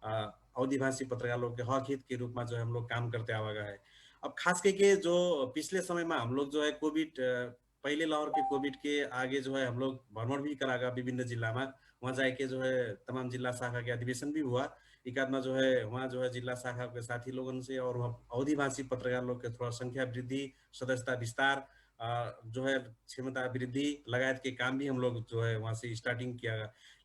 अवधि भाषी पत्रकार लोग के हक हित के रूप में जो है हम लोग काम करते आवा गया है। अब खास करके जो पिछले समय में हम लोग जो है कोविड पहले लहर के कोविड के आगे जो है हम लोग भ्रमण भी करागा विभिन्न जिला में, वहाँ जाके जो है तमाम जिला शाखा के अधिवेशन भी हुआ, एक में जो है वहाँ जो है जिला शाखा के साथी लोगों से और अवधि भाषी पत्रकार लोग के थोड़ा संख्या वृद्धि, सदस्यता विस्तार, जो है क्षमता वृद्धि लगायत के काम भी हम लोग जो है वहाँ से स्टार्टिंग किया।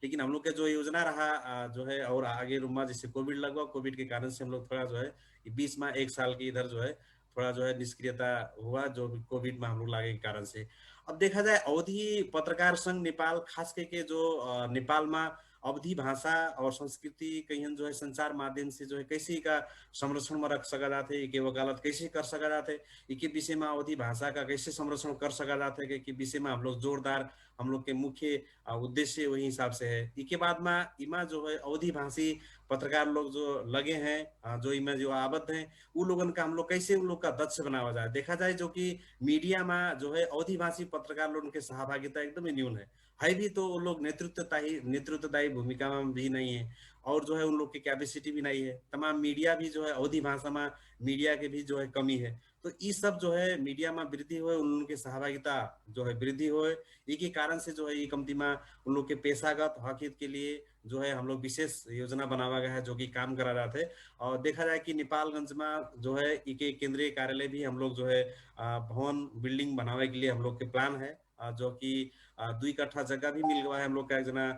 लेकिन हम लोग के जो योजना रहा जो है और आगे रूम जैसे कोविड लगवा, कोविड के कारण से हम लोग थोड़ा जो है 20 में 1 साल के इधर जो है थोड़ा जो है निष्क्रियता हुआ, जो कोविड में हम लोग लागे के कारण से। अब देखा जाए अवधि पत्रकार संघ नेपाल खास करके जो नेपाल में अवधि भाषा और संस्कृति कहीं जो है संचार माध्यम से जो है कैसे का संरक्षण में रख सका जाते, एक वकालत कैसे कर सका जाते, एक विषय में अवधि भाषा का कैसे संरक्षण कर सका जाते के विषय में हम लोग जोरदार हम लोग के मुख्य उद्देश्य वही हिसाब से है। इसके बाद में इमा जो है अवधि भाषी पत्रकार लोग जो लगे हैं, जो इनमें जो आबद्ध हैं, उन लोगों का हम लोग कैसे उन लोग का दक्ष बनावा जाए। देखा जाए जो कि मीडिया में जो है अवधि भाषी पत्रकार लोगों की सहभागिता एकदम ही न्यून है भी तो उन लोग नेतृत्वदायी भूमिका में भी नहीं है और जो है उन लोग की कैपेसिटी भी नहीं है। तमाम मीडिया भी जो है अवधि भाषा में मीडिया के भी जो है कमी है, तो ये सब जो है मीडिया में वृद्धि हुए, उन लोगों की सहभागिता जो है वृद्धि हुए, एक ही कारण से जो है ये कमती में उन लोग के पेशागत हक हित के लिए जो है हम लोग विशेष योजना बनावा गया है, जो कि काम करा रहा थे। और देखा जाए कि नेपालगंज में जो है एक केंद्रीय कार्यालय भी हम लोग जो है भवन बिल्डिंग बनाने के लिए हम लोग के प्लान है, जो कि 2 कट्ठा जगह भी मिल गया है। हम लोग का एक जना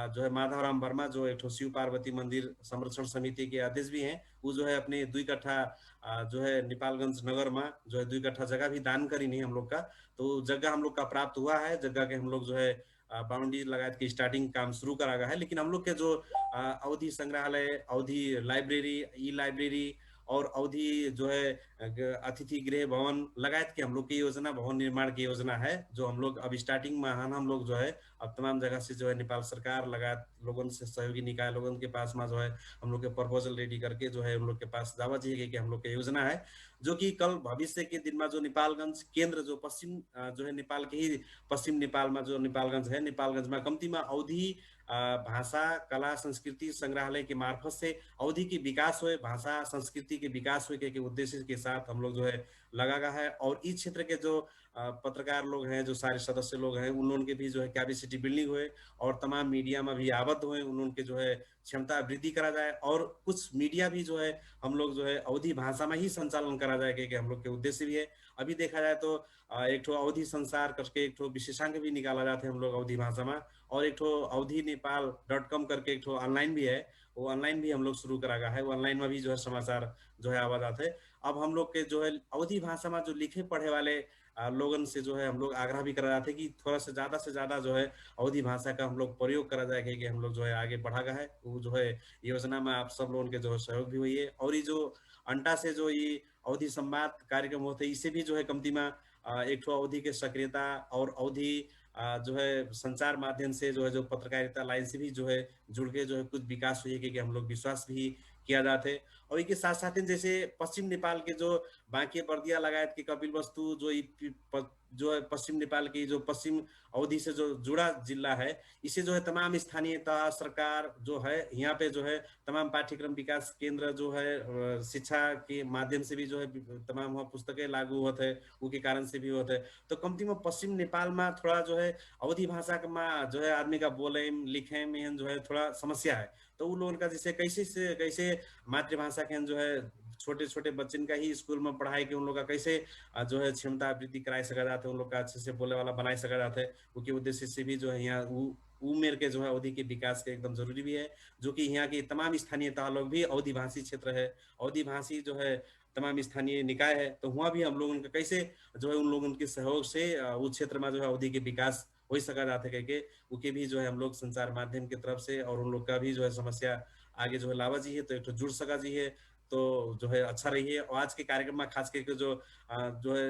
जो है माधवराम वर्मा जो एक शिव पार्वती मंदिर संरक्षण समिति के अध्यक्ष भी हैं, वो जो है अपने 2 कट्ठा जो है नेपालगंज नगर में जो है 2 कट्ठा जगह भी दान करी नहीं हम लोग का, तो जगह हम लोग का प्राप्त हुआ है। जगह के हम लोग जो है बाउंड्री लगाए के स्टार्टिंग काम शुरू करा गया है। लेकिन हम लोग के जो अवधि संग्रहालय, अवधि लाइब्रेरी, ई लाइब्रेरी और अवधि जो है अतिथि गृह भवन लगायत के हम लोग की योजना, भवन निर्माण की योजना है, जो हम लोग अब स्टार्टिंग में हम लोग जो है अब तमाम जगह से जो है नेपाल सरकार लगायत लोगों से सहयोगी निकाय लोगों के पास में जो है हम लोग के प्रपोजल रेडी करके जो है उन लोग के पास दावा चाहिए कि हम लोग की योजना है, जो कि कल भविष्य के दिन में जो नेपालगंज केंद्र जो पश्चिम जो है नेपाल के ही पश्चिम नेपाल में जो नेपालगंज है, नेपालगंज में कम्ती में अवधि भाषा कला संस्कृति संग्रहालय के मार्फत से अवधि की विकास हुए, भाषा संस्कृति के विकास हुए के उद्देश्य के साथ हम लोग जो है लगा गया है। और इस क्षेत्र के जो पत्रकार लोग हैं, जो सारे सदस्य लोग हैं, उन लोगों के भी जो है कैपेसिटी बिल्डिंग हुए और तमाम मीडिया में भी आबद्ध हुए, उन लोगों के जो है क्षमता वृद्धि करा जाए और कुछ मीडिया भी जो है हम लोग जो है अवधि भाषा में ही संचालन करा जाए कि हम लोग के उद्देश्य भी है। अभी देखा जाए तो एक ठो अवधि संसार करके एक ठो विशेषांक भी निकाला जाते हैं हम लोग अवधि भाषा में, और एक ठो अवधि नेपाल.com करके एक ठो ऑनलाइन भी है, वो ऑनलाइन भी हम लोग शुरू करा गया है। वो ऑनलाइन में भी जो है समाचार जो है आवाज आते हैं। अब हम लोग के जो है अवधि भाषा में जो लिखे पढ़े वाले लोगन से जो है हम लोग आग्रह भी कर रहे थे कि थोड़ा से ज्यादा जो है अवधी भाषा का हम लोग प्रयोग करा जाए कि हम लोग जो है आगे बढ़ा गया है। वो जो है योजना में आप सब लोगों के जो है सहयोग भी हुई है। और ये जो अंटा से जो ये अवधी संवाद कार्यक्रम होते हैं, इससे भी जो है कमती में एक ठो अवधी के सक्रियता और अवधी जो है संचार माध्यम से जो है जो पत्रकारिता लाइन से भी जो है जुड़ के जो है कुछ विकास हुई है कि हम लोग विश्वास भी किया जाते। और इसके साथ साथ जैसे पश्चिम नेपाल के जो बांके बर्दिया लगायत के कपिलवस्तु जो है पश्चिम नेपाल की जो पश्चिम अवधि से जो जुड़ा जिला है, इसे जो है तमाम स्थानीय तह सरकार जो है यहाँ पे जो है तमाम पाठ्यक्रम विकास केंद्र जो है शिक्षा के माध्यम से भी जो है तमाम पुस्तकें लागू होते हैं, उसके कारण से भी होते हैं। तो कमती में पश्चिम नेपाल में थोड़ा जो है अवधी भाषा में जो है आदमी का बोले लिखे में जो है थोड़ा समस्या है। तो उन लोगों का जैसे कैसे मातृभाषा के जो है छोटे छोटे बच्चन का ही स्कूल में पढ़ाई के उन लोग का कैसे जो है क्षमता वृद्धि कराई सका जाते हैं, उन लोग का अच्छे से बोले वाला बनाई सका जाता है। उनके उद्देश्य से भी जो है यहाँ उमेर के जो है अवधि के विकास के एकदम जरूरी भी है, जो कि यहाँ के तमाम स्थानीय तह लोग भी अवधि भाषी क्षेत्र है, अवधि भाषी जो है तमाम स्थानीय निकाय है। तो वहाँ भी हम लोग उनका कैसे जो है उन लोगों के सहयोग से उस क्षेत्र में जो है अवधि के विकास हो सका जाते करके उनके भी जो है हम लोग संचार माध्यम की तरफ से और उन लोग का भी जो है समस्या आगे जो है लावा जी है तो एक तो जुड़ सका जी है तो जो है अच्छा रही है। और आज के कार्यक्रम में खास करके जो है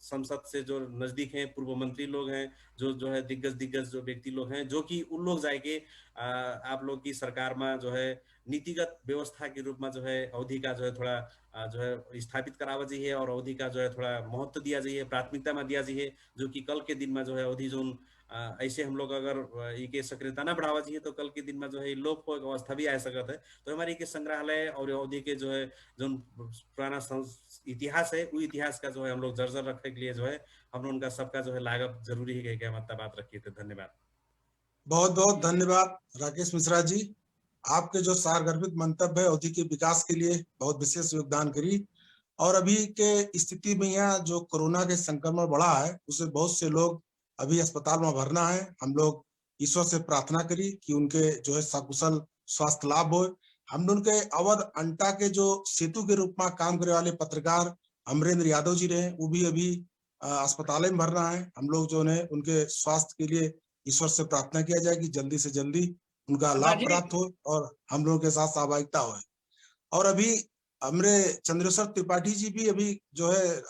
संसद से जो नजदीक हैं पूर्व मंत्री लोग हैं, जो है दिग्गज जो व्यक्ति लोग हैं, जो कि उन लोग जाके आप लोग की सरकार में जो है नीतिगत व्यवस्था के रूप में जो है अवधि का जो है थोड़ा जो है स्थापित करावा चाहिए और अवधि का जो है थोड़ा महत्व दिया जाइए, प्राथमिकता में दिया जाइए, जो कि कल के दिन में जो है अवधि जोन ऐसे हम लोग अगर इनके सक्रियता ना बढ़ावा चाहिए तो कल के दिन में जो है लोप हो अवस्था भी आ सकता है। तो हमारे के संग्रहालय और अवधि के जो है जो पुराना इतिहास है वो इतिहास का जो है हम लोग जर्जर रखने के लिए जो है हम लोग उनका सबका जो है लागत जरूरी है कि हम इतना बात रखिए। तो धन्यवाद, बहुत बहुत धन्यवाद राकेश मिश्रा जी। आपके जो सारगर्भित मंतव्य है अवधि के विकास के लिए बहुत विशेष योगदान करी। और अभी के स्थिति में यहाँ जो कोरोना के संक्रमण बढ़ा है उससे बहुत से लोग अभी अस्पताल में भरना है। हम लोग ईश्वर से प्रार्थना करी कि उनके जो है सकुशल स्वास्थ्य लाभ हो। हम उनके अवध अंटा के जो सेतु के रूप में काम करने वाले पत्रकार अमरेंद्र यादव जी रहे, वो भी अभी अस्पताल में भरना है। हम लोग जो है उनके स्वास्थ्य के लिए ईश्वर से प्रार्थना किया जाए कि जल्दी से जल्दी उनका लाभ प्राप्त हो और हम लोगों के साथ सहभागिता हो। और अभी हमारे चंद्रेश्वर त्रिपाठी जी भी अभी जो है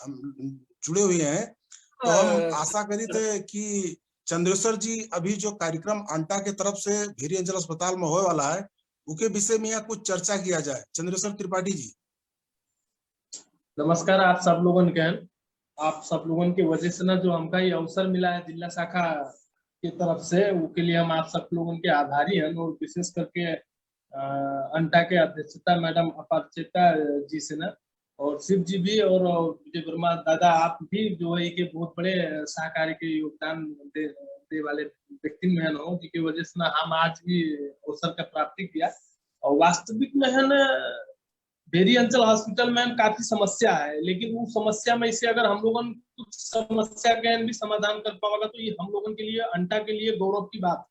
जुड़े हुए हैं, तो हम आशा करी थे कि चंद्रेश्वर जी अभी जो कार्यक्रम अंटा के तरफ से भेरी अंचल अस्पताल में होने वाला है उसके विषय में यहाँ कुछ चर्चा किया जाए। चंद्रेश्वर त्रिपाठी जी नमस्कार। आप सब लोगों की वजह से ना जो हमका ये अवसर मिला है जिला शाखा की तरफ से, उसके लिए हम आप सब लोगों के आभारी हैं। और विशेष करके अंटा के अध्यक्षता मैडम अपराजिता जी से ना और शिव जी भी और विजय वर्मा दादा आप भी जो है कि बहुत बड़े सहकारी के योगदान दे वाले व्यक्ति में हो, जिसकी वजह से ना हम आज भी अवसर का प्राप्ति किया। और वास्तविक में है ना भेरी अंचल हॉस्पिटल में काफी समस्या है, लेकिन वो समस्या में इसे अगर हम लोगों कुछ समस्या का भी समाधान कर पाएगा तो ये हम लोगों के लिए अंटा के लिए गौरव की बात।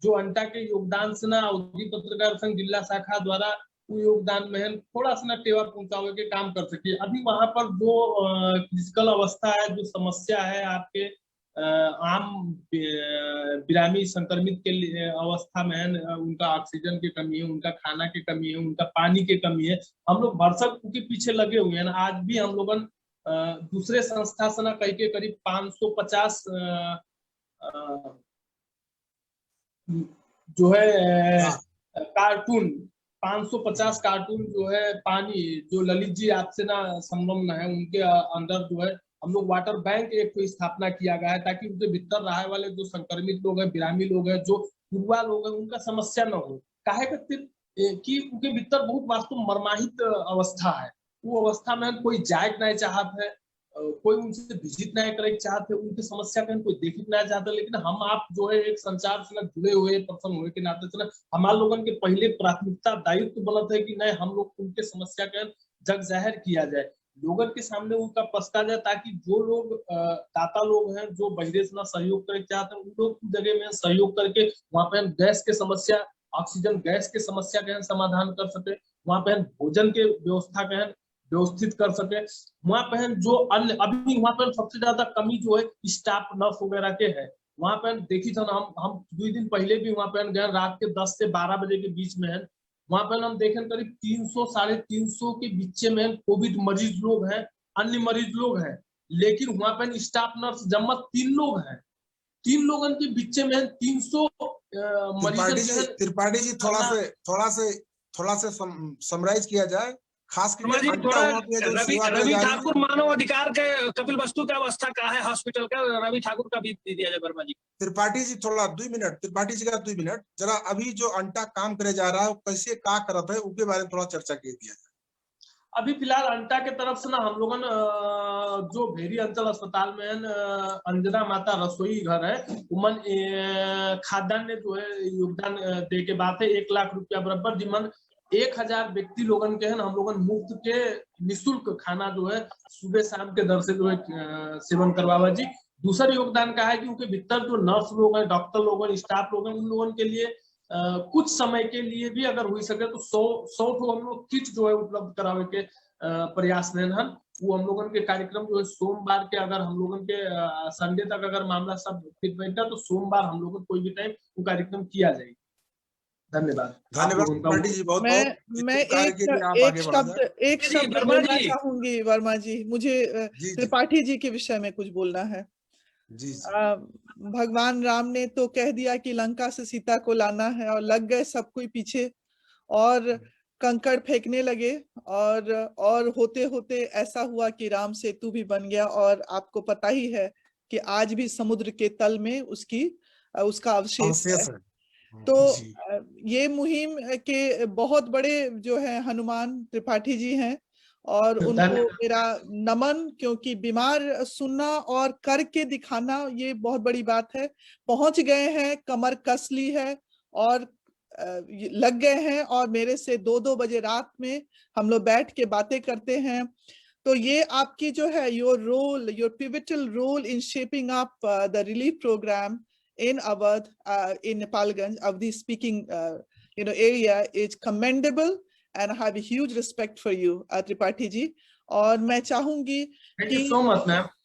जो अंटा के योगदान से ना अवधि पत्रकार संघ जिला शाखा द्वारा योगदान में थोड़ा सा ना टेवा पहुंचावे के काम कर सके। अभी वहां पर जो फिजिकल अवस्था है, जो समस्या है आपके आम बिरामी संक्रमित के लिए अवस्था में है, उनका ऑक्सीजन की कमी है, उनका खाना की कमी है, उनका पानी की कमी है। हम लोग भरसक उनके पीछे लगे हुए हैं। आज भी हम लोग दूसरे संस्था से ना कई के करीब 550 जो है कार्टून 550 कार्टून जो है पानी जो ललित जी आपसे ना संलग्न है उनके अंदर जो है हम लोग वाटर बैंक एक तो स्थापना किया गया है, ताकि उनके भीतर रहने वाले जो संक्रमित लोग हैं, बिरामी लोग हैं, जो युवा लोग हैं, उनका समस्या न हो। काहे कि उनके भीतर बहुत वास्तव मर्माहित अवस्था है। वो अवस्था में कोई जाए नहीं चाहते है, कोई उनसे विजिट नहीं करे चाहते, उनकी समस्या का कोई देख नहीं चाहते। लेकिन हम आप जो है एक संचार से जुड़े हुए पर्सन हुए के नाते से हमारे लोगों के पहले प्राथमिकता दायित्व बनता है कि नहीं हम लोग उनके समस्या का जग जाहिर किया जाए, लोगों के सामने उनका पसका जाए, ताकि जो लोग दाता लोग हैं जो बहिरे से सहयोग करे चाहते हैं उन लोग की जगह में सहयोग करके वहां पे हम गैस के समस्या, ऑक्सीजन गैस के समस्या का समाधान कर सके, वहां पे भोजन के व्यवस्था का व्यवस्थित कर सके। वहाँ पे जो अन्य अभी वहाँ पर सबसे ज्यादा कमी जो है स्टाफ नर्स वगैरह के है। वहाँ पे देखी था ना, हम 2 दिन पहले भी वहाँ पे गए, रात के 10 से 12 बजे के बीच में है। वहाँ पे हम देखें करीब 300 350 के बीच में कोविड मरीज लोग हैं, अन्य मरीज लोग हैं, लेकिन वहाँ पे स्टाफ नर्स जमा 3 लोग हैं। 3 लोगों के बीच में 300 मरीज। त्रिपाठी जी थोड़ा से समराइज किया जाए, खास करके रवि ठाकुर मानव अधिकार के कपिल वस्तु का अवस्था का है हॉस्पिटल का, रवि ठाकुर का भी दे दिया जाए वर्मा जी। त्रिपाठी जी थोड़ा 2 मिनट, त्रिपाठी जी का 2 मिनट, जरा अभी जो अंटा काम करे जा रहा है वो कैसे का करत है उसके बारे में थोड़ा चर्चा कर दिया जाए। अभी फिलहाल अंटा के तरफ से ना हम लोगन जो भेरी अंचल अस्पताल में अंजना माता रसोई घर है, उमन खाद्यान्न ने जो है योगदान दे के बात है 1 लाख रुपया बराबर, जिमन 1000 व्यक्ति लोगन के हैं हम लोगन मुफ्त के निःशुल्क खाना जो है सुबह शाम के दर से जो है सेवन करवावा जी। दूसरा योगदान का है कि उनके भीतर जो नर्स लोग हैं, डॉक्टर लोग हैं, स्टाफ लोग हैं, उन लोगों के लिए कुछ समय के लिए भी अगर हो सके तो 100 हम लोग किट जो है उपलब्ध करावे के प्रयास में हम वो हम लोगों के कार्यक्रम जो है सोमवार के, अगर हम लोगों के संडे तक अगर मामला सब फिट बैठा तो सोमवार हम लोग कोई भी टाइम वो कार्यक्रम किया जाएगा। धन्यवाद। मैं एक शब्द बोलना चाहूंगी वर्मा जी, मुझे त्रिपाठी जी के विषय में कुछ बोलना है। भगवान राम ने तो कह दिया कि लंका से सीता को लाना है, और लग गए सब कोई पीछे और कंकड़ फेंकने लगे, और होते होते ऐसा हुआ कि राम सेतु भी बन गया। और आपको पता ही है कि आज भी समुद्र के तल में उसका अवशेष है। तो ये मुहिम के बहुत बड़े जो है हनुमान त्रिपाठी जी हैं, और उनको मेरा नमन, क्योंकि बीमार सुनना और करके दिखाना ये बहुत बड़ी बात है। पहुंच गए हैं, कमर कस ली है और लग गए हैं, और मेरे से 2-2 बजे रात में हम लोग बैठ के बातें करते हैं। तो ये आपकी जो है your pivotal role in shaping up the relief program in Awadh, in Nepalganj, Avdi speaking area is commendable, and I have a huge respect for you, Tripathi ji. और मैं चाहूंगी कि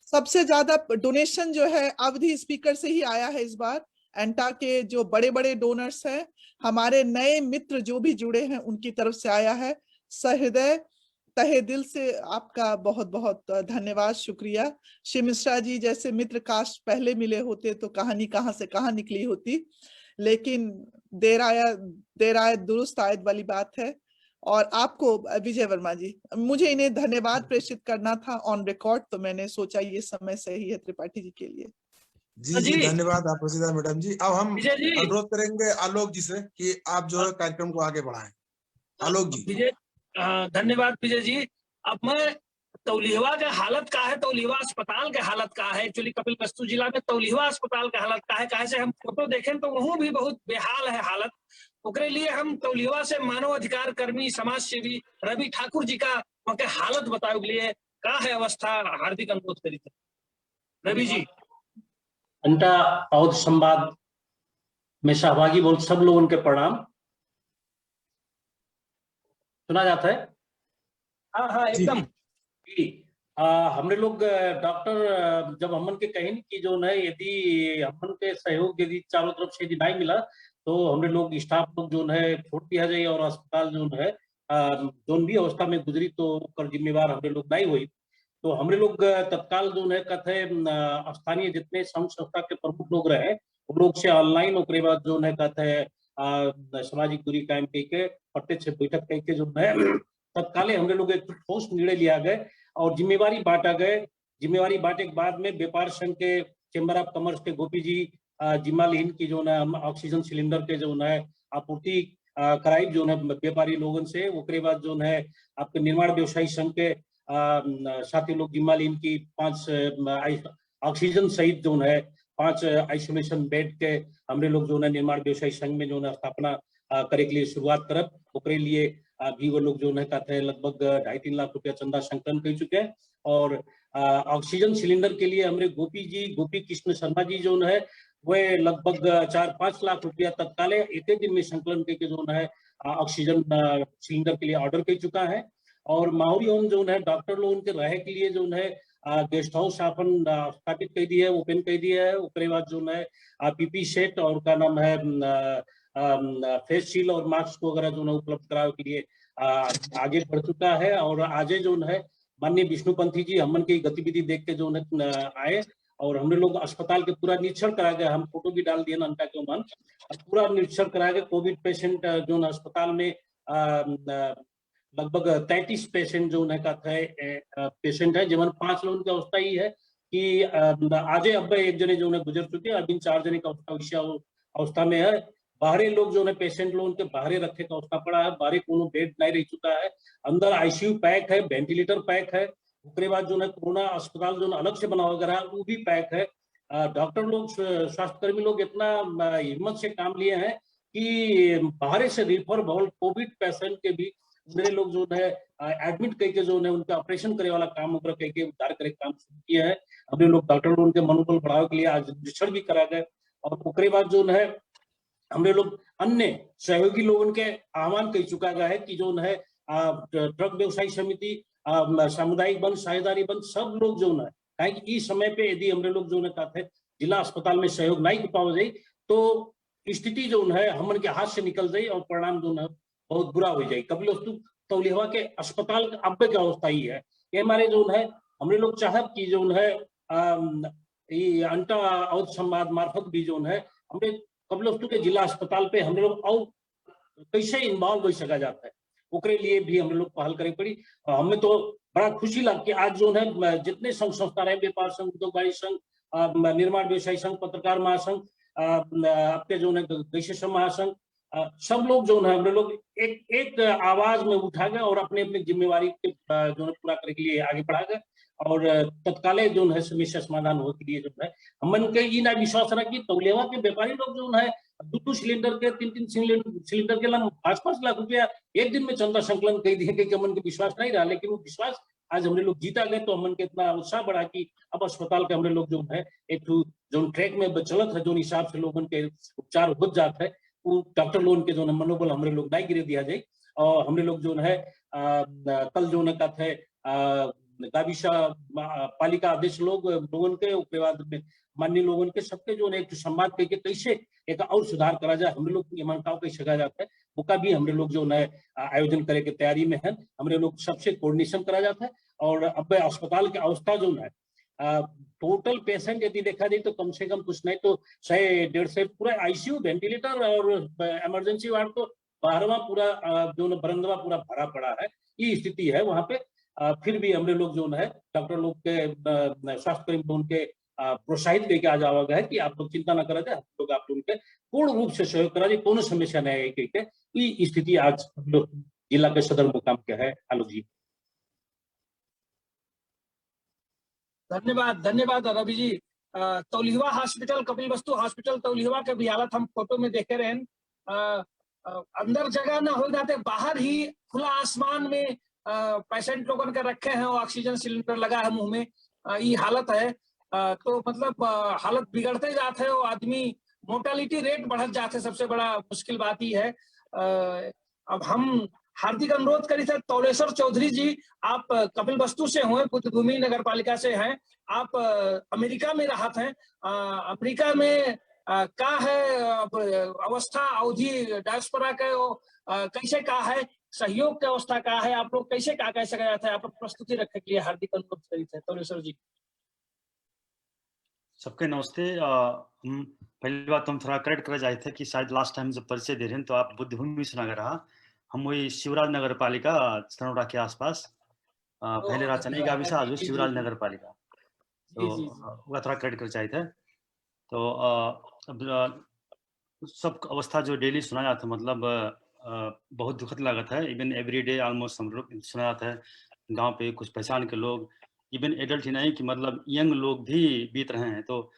सबसे ज्यादा डोनेशन जो है अवधि स्पीकर से ही आया है इस बार। एंटा के जो बड़े बड़े डोनर्स हैं, हमारे नए मित्र जो भी जुड़े हैं, उनकी तरफ से आया है। सहृदय तहे दिल से आपका बहुत बहुत धन्यवाद, शुक्रिया। शिव मिश्रा जी जैसे मित्र काश पहले मिले होते तो कहानी कहाँ से कहाँ निकली होती, लेकिन देर आया दुरुस्त आयत वाली बात है। और आपको विजय वर्मा जी, मुझे इन्हें धन्यवाद प्रेषित करना था ऑन रिकॉर्ड, तो मैंने सोचा ये समय सही है त्रिपाठी जी के लिए। जी धन्यवाद आप मैडम जी। अब हम अनुरोध करेंगे आलोक जी से कि आप जो है कार्यक्रम को आगे बढ़ाएं। आलोक जी। धन्यवाद विजय जी। अब मैं तौलिहवा का हालत का है, तौलिहवा अस्पताल के हालत का है, एक्चुअली कपिल वस्तु जिला में तौलिहवा अस्पताल का हालत का है। कहे से हम फोटो देखें तो वहाँ भी बहुत बेहाल है हालत। ओकरे लिए हम तौलिहवा से मानव अधिकार कर्मी समाज सेवी रवि ठाकुर जी का वहाँ के हालत बताओ के लिए का है अवस्था, हार्दिक अनुरोध करी थे। रवि जी। अंटा अवध संवाद में सहभागी बहुत सब लोगों के प्रणाम। सुना जाता है? हाँ हाँ एकदम। हमने लोग डॉक्टर जब हमन के कहीं कि जो है यदि हमन के सहयोग यदि चारों तरफ से यदि नहीं मिला तो हमने लोग स्टाफ लोग जो है छोड़ दिया जाए, और अस्पताल जो है जो भी अवस्था में गुजरी तो कर जिम्मेवार हमने लोग नहीं हुई। तो हमने लोग तत्काल जो है कथे स्थानीय जितने संघ संस्था के प्रमुख लोग रहे उन लोग से ऑनलाइन ओकरे बाद जो है कथे सामाजिक दूरी कायम करके प्रत्यक्ष बैठक करके जो है तत्काले हमने लोग एक ठोस निर्णय लिया गए और जिम्मेवारी बांटा गए। जिम्मेवारी बांटे के बाद में व्यापार संघ के चेंबर ऑफ कॉमर्स के गोपी जी जिम्मा लीन की जो है ऑक्सीजन सिलेंडर के जो है आपूर्ति कराई जो है व्यापारी लोगों से। उसके बाद जो है आपके निर्माण व्यवसायी संघ के साथी लोग जिम्मा लीन की 5 ऑक्सीजन सहित जो है 5 आइसोलेशन बेड के हमने लोग जो है निर्माण व्यवसायी संघ में जो है स्थापना करे के लिए शुरुआत करब। उसके लिए भी वो लोग जो है कहते हैं लगभग 2.5-3 लाख रुपया चंदा संकलन कर चुके हैं। और ऑक्सीजन सिलेंडर के लिए हमारे गोपी कृष्ण शर्मा जी जो है वह लगभग 4-5 लाख रुपया तत्काल एक दिन में संकलन करके जो है ऑक्सीजन सिलेंडर के लिए ऑर्डर कर चुका है। और माहौरी होम जो है डॉक्टर लोग के रहे के लिए जो है गेस्ट हाउस अपन स्थापित कर दिया है, ओपन कर दिया है। उसके बाद जो है पीपी सेट और का नाम है फेस शील्ड और मास्क वगैरह जो है उपलब्ध कराने के लिए आगे बढ़ चुका है। और आज जो है माननीय विष्णुपंथी जी हमन की गतिविधि देख के जो है आए और हमने लोग अस्पताल के पूरा निरीक्षण करा गए, हम फोटो भी डाल दिए अंटा के मन, पूरा निरीक्षण करा गए। कोविड पेशेंट जो है अस्पताल में लगभग 33 पेशेंट जो है पेशेंट है, जिमन 5 लोगों की अवस्था ही है कि आज अब एक जने जो है गुजर चुके हैं, अभी 4 जने का अवस्था में है। बाहरी लोग जो है पेशेंट लोग उनके बाहरी रखे का अवस्था पड़ा है, बाहरी कोनो बेड नहीं रह चुका है, अंदर आईसीयू पैक है, वेंटिलेटर पैक है। उसके बाद जो है कोरोना अस्पताल जो अलग से बना वगैरह वो भी पैक है। डॉक्टर लोग स्वास्थ्यकर्मी लोग इतना हिम्मत से काम लिए हैं कि बाहर से रिफर बहुत कोविड पेशेंट के भी मेरे लोग जो है एडमिट करके जो है उनका ऑपरेशन करे वाला काम करके उद्धार करे काम शुरू किया है। हमने लोग डॉक्टर लोग उनके मनोबल बढ़ाने के लिए आज निरीक्षण भी करा गए। और उसके बाद जो है हमने लोग अन्य सहयोगी लोगों के आह्वान कर चुका गया है कि जो है ट्रक व्यवसायी समिति, सामुदायिक बंद, साझेदारी बंद, सब लोग जो है कहीं इस समय पे यदि हमने लोग जो है कहते हैं जिला अस्पताल में सहयोग नहीं कर पाओ जाए तो स्थिति जो है हमन के हाथ से निकल जाए और परिणाम जो है बहुत बुरा हो जाए। कपिलवस्तु तौलिहवा के अस्पताल अब की अवस्था ही है। ये हमारे जो है हमने लोग चाहत की जो है अंटा और संवाद मार्फत भी जो है हमने कपिलवस्तु के जिला अस्पताल पे हम लोग और कैसे इन्वॉल्व हो सका जाता है उसके लिए भी हम लोग पहल करे पड़ी। हमें तो बड़ा खुशी लग कि आज जो है जितने संघ संस्था रहे, व्यापार संघ, उद्योगवादी संघ, निर्माण व्यवसायी संघ, पत्रकार महासंघ, आपके जो है कृषि महासंघ, सब लोग जो है हम लोग एक आवाज में उठा गए और अपने अपनी जिम्मेवारी के जो है पूरा करने के लिए आगे बढ़ा गए और तत्काल जो है समस्या समाधान हो के लिए जो है हमन के ये ना विश्वास रहा कि तौलेवा के व्यापारी लोग जो है 2 सिलेंडर के 3 सिलेंडर के लिए 5-5 लाख रुपया एक दिन में चंदा संकलन कर दिए कि हमन के विश्वास नहीं रहा, लेकिन वो विश्वास आज हमने लोग जीता गए तो हमन के इतना उत्साह बढ़ा कि अब अस्पताल के हमने लोग जो है एक जो ट्रैक में चलत है, जो हिसाब से लोगों के उपचार हो जाता है वो डॉक्टर लोगों के जो है मनोबल हमने लोग नहीं गिरे दिया जाए। और हमने लोग जो है कल जो है कहते है गाविशा पालिका अध्यक्ष लोगों के उसके बाद माननीय लोगों के सबके जो है एक संवाद करके कैसे एक और सुधार करा जाए, हम लोग ये मानताओं कैसे सका जाता है वो का भी हमने लोग जो है आयोजन करे के तैयारी में है। हमने लोग सबसे कोऑर्डिनेशन करा जाता है और अब अस्पताल की अवस्था जो है टोटल पेशेंट यदि देखा जाए तो कम से कम कुछ नहीं तो 100-150 पूरा आईसीयू, वेंटिलेटर और इमरजेंसी वार्ड तो 12वां पूरा जो बरंदवा पूरा भरा पड़ा है, ये स्थिति है वहां पे। फिर भी हमने लोग जो है डॉक्टर लोग के स्वास्थ्य कर्मी उनके प्रोत्साहित करके आ जाओगे है कि आप लोग चिंता ना करा जाए, हम लोग आप लोग के पूर्ण रूप से सहयोग करा जाए, कोनो समस्या नहीं है कहते ये स्थिति आज जिला के सदर मुकाम के है। आलोक जी धन्यवाद रवि जी। तौलिहवा हॉस्पिटल, कपिलवस्तु हॉस्पिटल तौलिहवा के भी हालत हम फोटो में देखे रहे अंदर जगह न हो जाते, बाहर ही खुला आसमान में पेशेंट लोगों के रखे हैं और ऑक्सीजन सिलेंडर लगा है मुंह में, ये हालत है। तो मतलब हालत बिगड़ते जाते हैं और आदमी मोर्टेलिटी रेट बढ़त जाते, सबसे बड़ा मुश्किल बात ही है। अब हम हार्दिक अनुरोध करी थे तौलेश्वर चौधरी जी, आप कपिलवस्तु से हुए, बुद्धभूमि नगर पालिका से हैं, आप अमेरिका में रहते हैं, अमेरिका में का है अवस्था अवधि डायस्पोरा के कैसे का है, सहयोग की अवस्था का है, आप लोग कैसे का कह सका जाता है, आप प्रस्तुति रखने के लिए हार्दिक अनुरोध करी थे तौलेश्वर जी। सबके नमस्ते। हम पहली बात हम थोड़ा करेक्ट कर जाए थे कि शायद लास्ट टाइम जब परिचय दे रहे हैं तो आप बुद्धभूमि से नगर रहा, हम वही शिवराज नगर पालिका सनौरा के आसपास पहले रहा चेन्नई गाविसा, आज शिवराज नगर पालिका, तो वह थोड़ा करेक्ट कर चाहिए थे। तो अब सब अवस्था जो डेली सुना जाता है मतलब बहुत दुखद लागत है। इवन एवरी डे ऑलमोस्ट हम लोग सुना जाता है गांव पे कुछ पहचान के लोग, इवन एडल्ट ही नहीं कि मतलब यंग लोग भी बीत रहे हैं। तो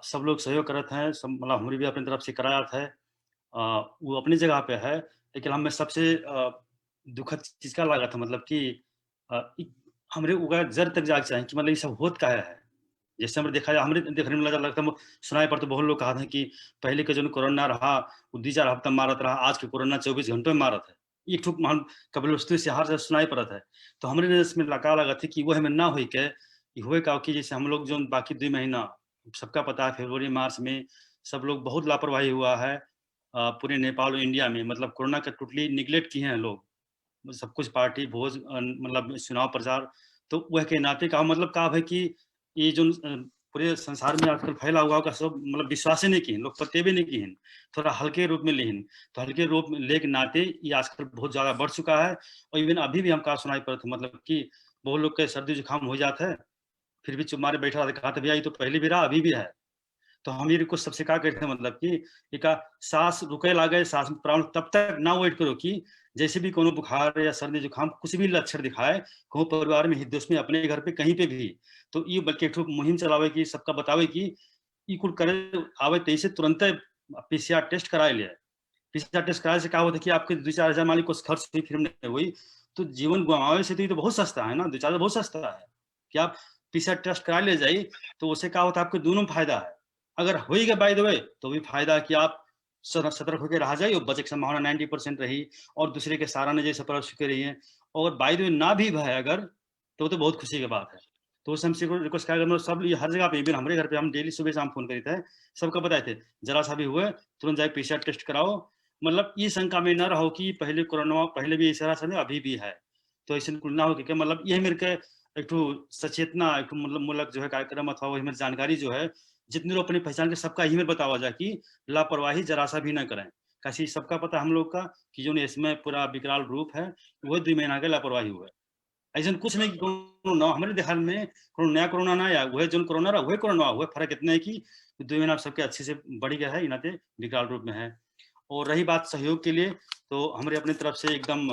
सब लोग सहयोग करते हैं, सब मतलब हमारी भी अपनी तरफ से कराया है, वो अपनी जगह पे है। लेकिन हमें सबसे दुखद चीज का लगा था मतलब कि हमारे उगा जड़ तक जाग चाहिए कि मतलब ये सब होत का है। जैसे हमें देखा जाए, हमें देखने में लगता है सुनाई पर तो बहुत लोग कहा था कि पहले के जो कोरोना रहा वो 2-4 हफ्ता मारत रहा, आज के कोरोना 24 घंटों में मारत है। एक ठुक मान कबल वस्तु से हार सुनाई पड़त है। तो हमरे नजर में लगा लगा थे कि वो हमें ना हुई के हुए का कि जैसे हम लोग जो बाकी 2 महीना सबका पता है फरवरी मार्च में सब लोग बहुत लापरवाही हुआ है पूरे नेपाल और इंडिया में, मतलब कोरोना का टोटली निगलेक्ट किए हैं लोग, सब कुछ पार्टी भोज मतलब चुनाव प्रचार। तो वह के नाते का मतलब का है कि ये जो पूरे संसार में आजकल फैला हुआ का सब मतलब विश्वास नहीं की लोग पत्ते भी नहीं की, थोड़ा हल्के रूप में लेन। तो हल्के रूप में ले के नाते ये आजकल बहुत ज्यादा बढ़ चुका है। और इवन अभी भी हम कहा सुनाई पड़े थे मतलब कि बहुत लोग के सर्दी जुकाम हो जाता है, फिर भी चुप मारे बैठा कहा था भैया ये तो पहले भी रहा अभी भी है। तो हम ये कुछ सबसे कहा कहते हैं मतलब कि एक सांस रुके ला गए सांस प्राण तब तक ना वेट करो कि जैसे भी कोनो बुखार या सर्दी जुकाम कुछ भी लक्षण दिखाए को परिवार में हित में अपने घर पे कहीं पे भी, तो ये बल्कि एक मुहिम चलावे कि सबका बतावे कि ये कुल करे आवे तैसे तुरंत पीसीआर टेस्ट कराए ले। पीसीआर टेस्ट कराए से क्या होता है कि आपके 2-4 हजार मालिक कुछ खर्च हुई फिर नहीं हुई तो जीवन गंवावे से तो ये तो बहुत सस्ता है ना, 2-4 बहुत सस्ता है कि आप पीसीआर टेस्ट करा ले जाइए। तो उससे क्या होता है आपके दोनों फायदा है, अगर होएगा बाय द वे तो भी फायदा कि आप सतर्क होकर रह जाइए और बचे की संभावना 90% रही और दूसरे के सराहना जैसे प्रयास कर रही है। और बाय द वे ना भी भाई अगर तो बहुत खुशी की बात है। तो उस हमसे रिक्वेस्ट क्या करना सब ये हर जगह पे इवन हमारे घर पे हम डेली सुबह शाम फोन करी थे सबको बताए थे जरा सा भी हुए तुरंत जाए पीसीआर टेस्ट कराओ। मतलब ये शंका में न रहो कि पहले कोरोना पहले भी ऐसा रहा अभी भी है, तो ऐसे ना हो कि मतलब ये मेरे के एक सचेतना एक मतलब मूलक जो है कार्यक्रम अथवा वही मेरी जानकारी जो है जितने लोग अपनी पहचान के सबका ही मेरे बतावा जाए कि लापरवाही जरा सा भी ना करें। कैसी सबका पता हम लोग का कि जो इसमें पूरा विकराल रूप है वो 2 महीना के लापरवाही हुआ है। ऐसा कुछ नहीं कि कोरोना हमारे देहात में नया कोरोना ना आया वह जो कोरोना रहा वही कोरोना हुआ, फर्क इतना है कि 2 महीना सबके अच्छे से बढ़ गया है इनाते विकराल रूप में है। और रही बात सहयोग के लिए तो हमारे अपनी तरफ से एकदम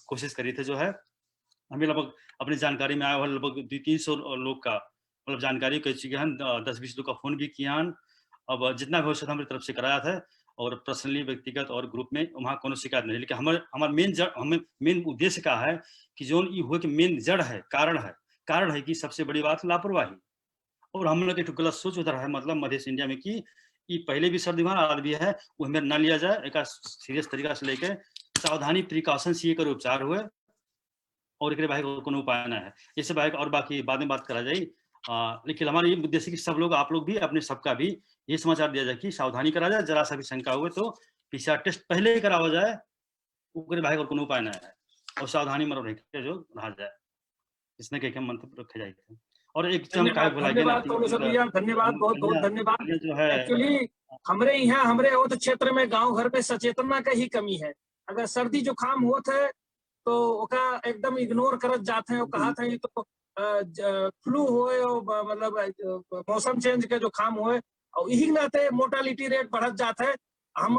कोशिश करी थे जो है हमें लगभग अपनी जानकारी में आया हुआ लगभग 200-300 लोग का मतलब जानकारी कर चुके हैं, 10-20 लोग का फोन भी किया। अब जितना भी हो सकता हमारी तरफ से कराया था और पर्सनली व्यक्तिगत और ग्रुप में वहाँ कोनो शिकायत नहीं। लेकिन हमारा मेन जड़ हमें मेन उद्देश्य का है कि जो ये हुए कि मेन जड़ है कारण है कि सबसे बड़ी बात लापरवाही। और हम लोग एक गलत सोच उधर है मतलब मध्य इंडिया में कि ये पहले भी सर्दी वहाँ भी है वो हमें ना लिया जाए, एक सीरियस तरीका से लेके सावधानी प्रिकॉशन से कर उपचार हुए और एक भाई को उपाय ना है इससे भाई और बाकी बाद में बात करा जाए। लेकिन हमारा ये उद्देश्य कि सब लोग आप लोग भी अपने सबका भी ये समाचार दिया जाए कि सावधानी करा जाए, जरा सा भी शंका हुए तो पीसीआर टेस्ट पहले ही करावा जाए भाई को उपाय ना है और सावधानी मरो रह जो रहा जाए इसने कह मंत्र रखे जाएगा। और एक धन्यवाद बहुत बहुत धन्यवाद जो है एक्चुअली हमारे यहाँ हमारे औध क्षेत्र में गांव घर में सचेतना का ही कमी है। अगर सर्दी जुकाम होता है तो ओका एकदम इग्नोर करत जाते हैं, कहा था ये तो फ्लू होए और मतलब मौसम चेंज के जो काम होए और यही नाते मोर्टालिटी रेट बढ़त जाता है। हम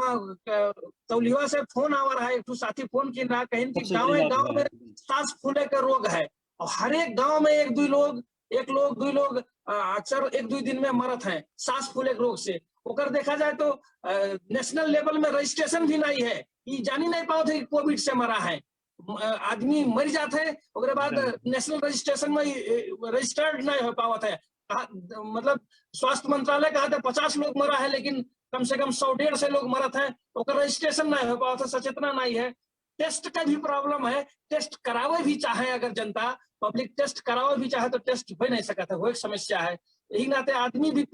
तौलिया से फोन आवर है एक साथी फोन की रहा कहीं कि गाँव में सांस फूले का रोग है और हर एक गाँव में 1-2 लोग अक्सर 1-2 दिन में मरत है सांस फूले रोग से। ओकर देखा जाए तो नेशनल लेवल में रजिस्ट्रेशन भी नहीं है, ये जानी नहीं पाओ थे कोविड से मरा है आदमी मर जाते हैं उसके बाद नेशनल रजिस्ट्रेशन में रजिस्टर्ड नहीं हो पावत है। मतलब स्वास्थ्य मंत्रालय कहा था 50 लोग मरा है लेकिन कम से कम 100-150 लोग मरत है ओकर रजिस्ट्रेशन नहीं हो पावत है, सचेतना नहीं है। टेस्ट का भी प्रॉब्लम है, टेस्ट करावे भी चाहे अगर जनता पब्लिक टेस्ट करावे भी चाहे तो टेस्ट हो नहीं सकता है, वो एक समस्या है। यही नाते आदमी भी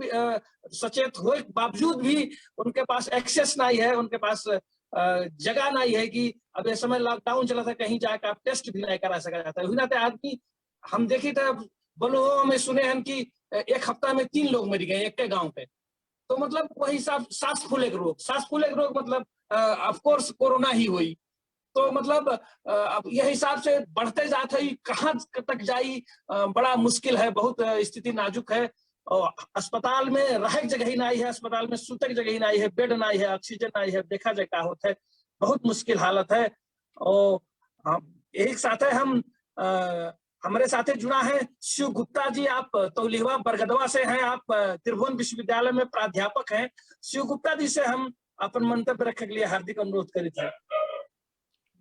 सचेत हो बावजूद भी उनके पास एक्सेस नहीं है, उनके पास जगह नहीं है कि अब इस समय लॉकडाउन चला था कहीं जाकर आप टेस्ट भी नहीं करा सका जाता है। वही नाते आदमी हम देखे थे बलुओं में सुने हैं कि 1 हफ्ता में 3 लोग मर गए एक के गाँव पे। तो मतलब वही सांस फूले रोग मतलब ऑफकोर्स कोरोना ही हुई। तो मतलब अब यह हिसाब से बढ़ते जाते ही कहाँ तक जाई बड़ा मुश्किल है, बहुत स्थिति नाजुक है और अस्पताल में रह जगह ही नहीं है, अस्पताल में सूते जगह ही नहीं है, बेड नहीं है, ऑक्सीजन नहीं है, देखा जाए क्या होता है, बहुत मुश्किल हालत है। और एक साथ है हम हमारे साथ जुड़ा है शिव गुप्ता जी, आप तौलिया बरगदवा से हैं, आप त्रिभुवन विश्वविद्यालय में प्राध्यापक हैं। शिव गुप्ता जी से हम अपन मंतव्य रखने के लिए हार्दिक अनुरोध करी थे।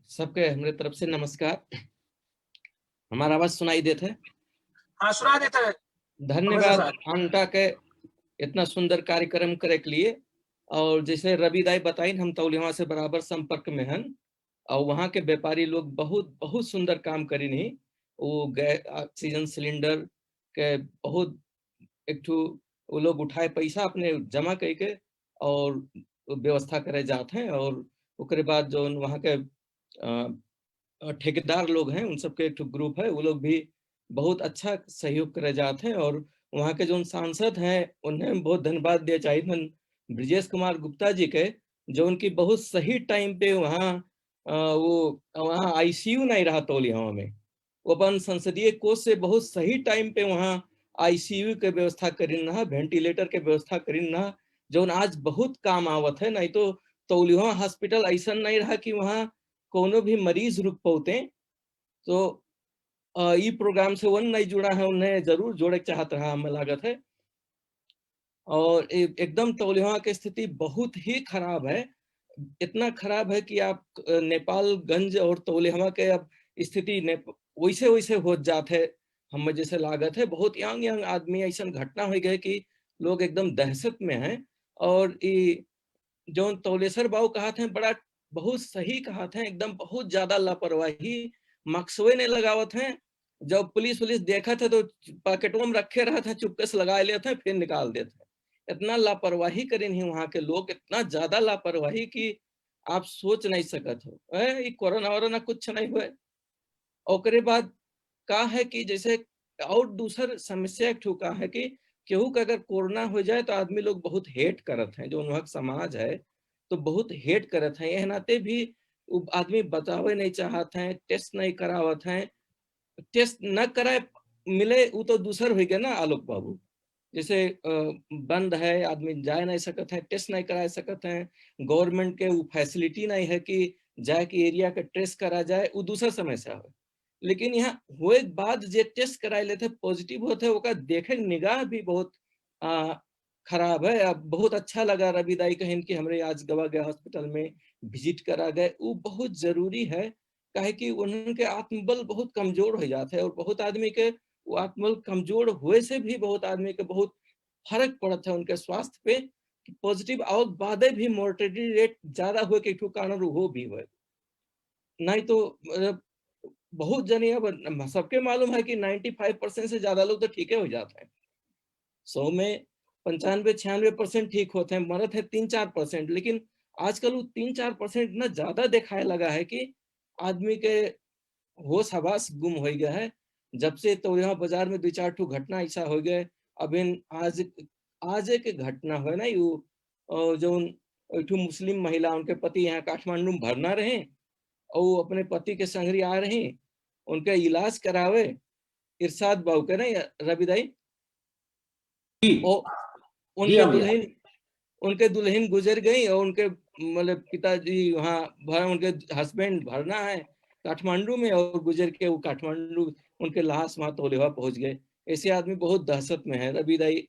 सबके हमारे तरफ से नमस्कार। हमारा आवाज सुनाई देता है? हाँ सुना देता है। धन्यवाद अंटा के इतना सुंदर कार्यक्रम करे के लिए। और जैसे रवि दाई बताई हम तौलिया से बराबर संपर्क में हैं और वहाँ के व्यापारी लोग बहुत बहुत सुंदर काम करी नहीं। वो गैस ऑक्सीजन सिलेंडर के बहुत एक ठो वो लोग उठाए पैसा अपने जमा करके और व्यवस्था करे जाते हैं। और उसके बाद जो वहाँ के ठेकेदार लोग हैं उन सबके एक ग्रुप है, वो लोग भी बहुत अच्छा सहयोग करे जाते हैं। और वहाँ के जो सांसद हैं उन्हें बहुत धन्यवाद दिया चाहिए ब्रिजेश कुमार गुप्ता जी के, जो उनकी बहुत सही टाइम पे वहाँ वो वहाँ आईसीयू नहीं रहा तौलिया में, वो अपन संसदीय कोष से बहुत सही टाइम पे वहाँ आईसीयू के व्यवस्था करीन रहा, वेंटिलेटर के व्यवस्था करीन रहा, जो आज बहुत काम आवत है। नहीं तो तौलिया हॉस्पिटल ऐसा नहीं रहा कि वहाँ कोनो भी मरीज रुक पाते। तो ये प्रोग्राम से वन नहीं जुड़ा है, उन्हें जरूर जोड़े चाहत रहा हमें लागत है। और एकदम तौलिया की स्थिति बहुत ही खराब है, इतना खराब है कि आप नेपालगंज और तौलिया के अब स्थिति वैसे वैसे हो जाते हमें जैसे लागत है। बहुत यंग यंग आदमी ऐसा घटना हो गए कि लोग एकदम दहशत में हैं। और जो तौलेसर बाबू कहा थे बड़ा बहुत सही कहा थे, एकदम बहुत ज्यादा लापरवाही, मक्सवे ने लगावत हैं। जब पुलिस देखा था तो पैकेटों में रखे रहा था, चुपके से लगा लेते फिर निकाल देते। इतना लापरवाही करे नहीं वहाँ के लोग, इतना ज्यादा लापरवाही कि आप सोच नहीं सकत हो। ये कोरोना वोरोना कुछ नहीं हुए। और बाद का है कि जैसे और दूसर समस्या एक ठुका है कि केहू का अगर कोरोना हो जाए तो आदमी लोग बहुत हेट करत हैं, जो वहाँ समाज है तो बहुत हेट करत हैं। यह नाते भी आदमी बतावे नहीं चाहते हैं, टेस्ट नहीं करावत हैं। टेस्ट न कराए मिले वो तो दूसर हो गया ना आलोक बाबू, जैसे बंद है, आदमी जा नहीं सकते हैं, टेस्ट नहीं करा सकते हैं, गवर्नमेंट के वो फैसिलिटी नहीं है कि जाए कि एरिया का टेस्ट करा जाए, वो दूसरा समस्या है। लेकिन यहाँ हुए बाद जे टेस्ट कराए लेते पॉजिटिव होते हैं, वो देखे निगाह भी बहुत खराब है। अब बहुत अच्छा लगा रविदाई कहन कि हमारे आज गवा गया हॉस्पिटल में विजिट करा गए, वो बहुत जरूरी है। काहे कि उनके आत्मबल बहुत कमजोर हो जाते हैं और बहुत आदमी के वो आत्मबल कमजोर हुए से भी बहुत आदमी के बहुत फर्क पड़ता है उनके स्वास्थ्य पे। कि पॉजिटिव आवक बाद भी मोर्टेलिटी रेट ज्यादा हुए के कारण हो भी हुए। नहीं तो बहुत जने अब सबके मालूम है कि 95% से ज्यादा लोग तो ठीक हो जाते हैं, 100 में 95-96% ठीक होते हैं, मरत है 3-4%। लेकिन आजकल वो 3-4% इतना ज्यादा दिखाए लगा है कि आदमी के होश हवास गुम हो गया है। जब से तो यहाँ बाजार में 2-4 ठो घटना ऐसा हो गए। अब आज एक घटना है ना, वो जो एक मुस्लिम महिला उनके पति यहाँ काठमांडू में भरना रहे और वो अपने पति के संगरी आ रहे, उनका इलाज करावे इरशाद बाबू के ना रविदाई, उनके दुल्हन गुजर गई और उनके मतलब पिताजी वहाँ उनके हस्बैंड भरना है काठमांडू में और गुजर के वो काठमांडू उनके लाश वहां तौलिया पहुंच गए। ऐसे आदमी बहुत दहशत में है रविदाई,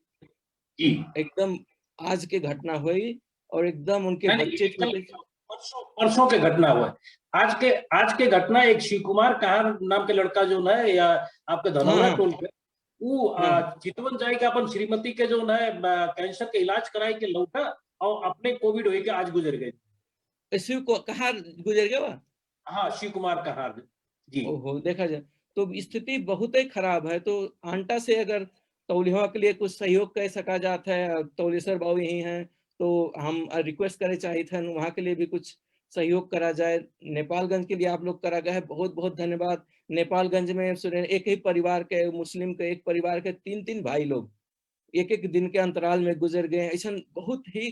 एकदम आज के घटना हुई और एकदम उनके बच्चे परसों के घटना हुआ है। आज के घटना एक शिव कुमार कहार नाम के लड़का जो है या आपके धनौरा टोल पे वो चितवन जाए के अपन श्रीमती के जो है कैंसर के इलाज कराए के लौटा और अपने कोविड हुए के आज गुजर गए। शिव को कहार गुजर गया? हाँ, शिव कुमार कहार जी। ओहो, देखा जाए तो स्थिति बहुत ही खराब है। तो आंटा से अगर तौलिया के लिए कुछ सहयोग कर सका जाता है, तौलेसर बाबू यही हैं तो हम रिक्वेस्ट करे चाहिए थे वहाँ के लिए भी कुछ सहयोग करा जाए। नेपालगंज के लिए आप लोग करा गया है, बहुत बहुत धन्यवाद। नेपालगंज में एक ही परिवार के मुस्लिम के एक परिवार के 3-3 भाई लोग एक दिन के अंतराल में गुजर गए। ऐसा बहुत ही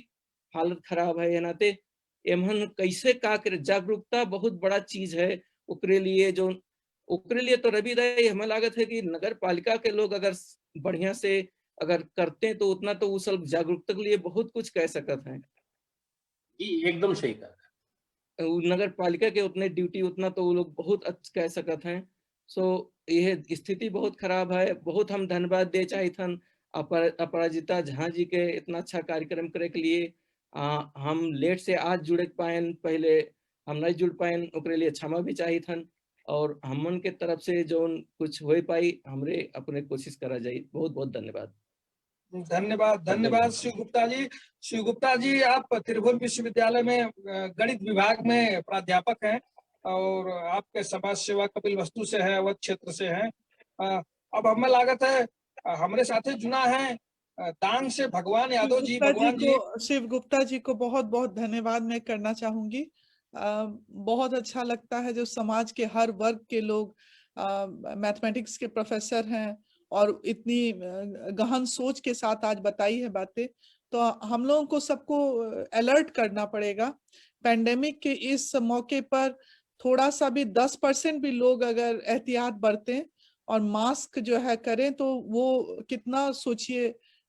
हालत खराब है। नाते एमन कैसे का करे, जागरूकता बहुत बड़ा चीज है उकरे लिए तो रविदाई हमें लागत है कि नगर पालिका के लोग अगर बढ़िया से अगर करते हैं तो उतना तो वो सब जागरूकता के लिए बहुत कुछ कह सकते हैं। एकदम सही कहा। नगर पालिका के उतने ड्यूटी उतना तो वो लोग बहुत अच्छा कह सकते हैं। सो यह स्थिति बहुत खराब है। बहुत हम धन्यवाद दे चाहे थन अपराजिता झा जी के इतना अच्छा कार्यक्रम करे के लिए। हम लेट से आज जुड़े पाए, पहले हम नहीं जुड़ पाए, उसके लिए क्षमा भी चाहिए थन और हमन के तरफ से जो कुछ हो पाई हमरे अपने कोशिश करा जाए। बहुत बहुत धन्यवाद। धन्यवाद शिव गुप्ता जी। शिव गुप्ता जी, आप त्रिभुवन विश्वविद्यालय में गणित विभाग में प्राध्यापक हैं और आपके समाज सेवा कपिल वस्तु से है, अवध क्षेत्र से है। अब हमें लागत है हमारे साथ जुना है दांग से भगवान यादव जी। भगवान जी को, शिव गुप्ता जी को बहुत बहुत धन्यवाद मैं करना चाहूंगी। बहुत अच्छा लगता है जो समाज के हर वर्ग के लोग मैथमेटिक्स के प्रोफेसर हैं और इतनी गहन सोच के साथ आज बताई है बातें। तो हम लोगों को सबको अलर्ट करना पड़ेगा। पेंडेमिक के इस मौके पर थोड़ा सा भी 10% भी लोग अगर एहतियात बरतें और मास्क जो है करें तो वो कितना, सोचिए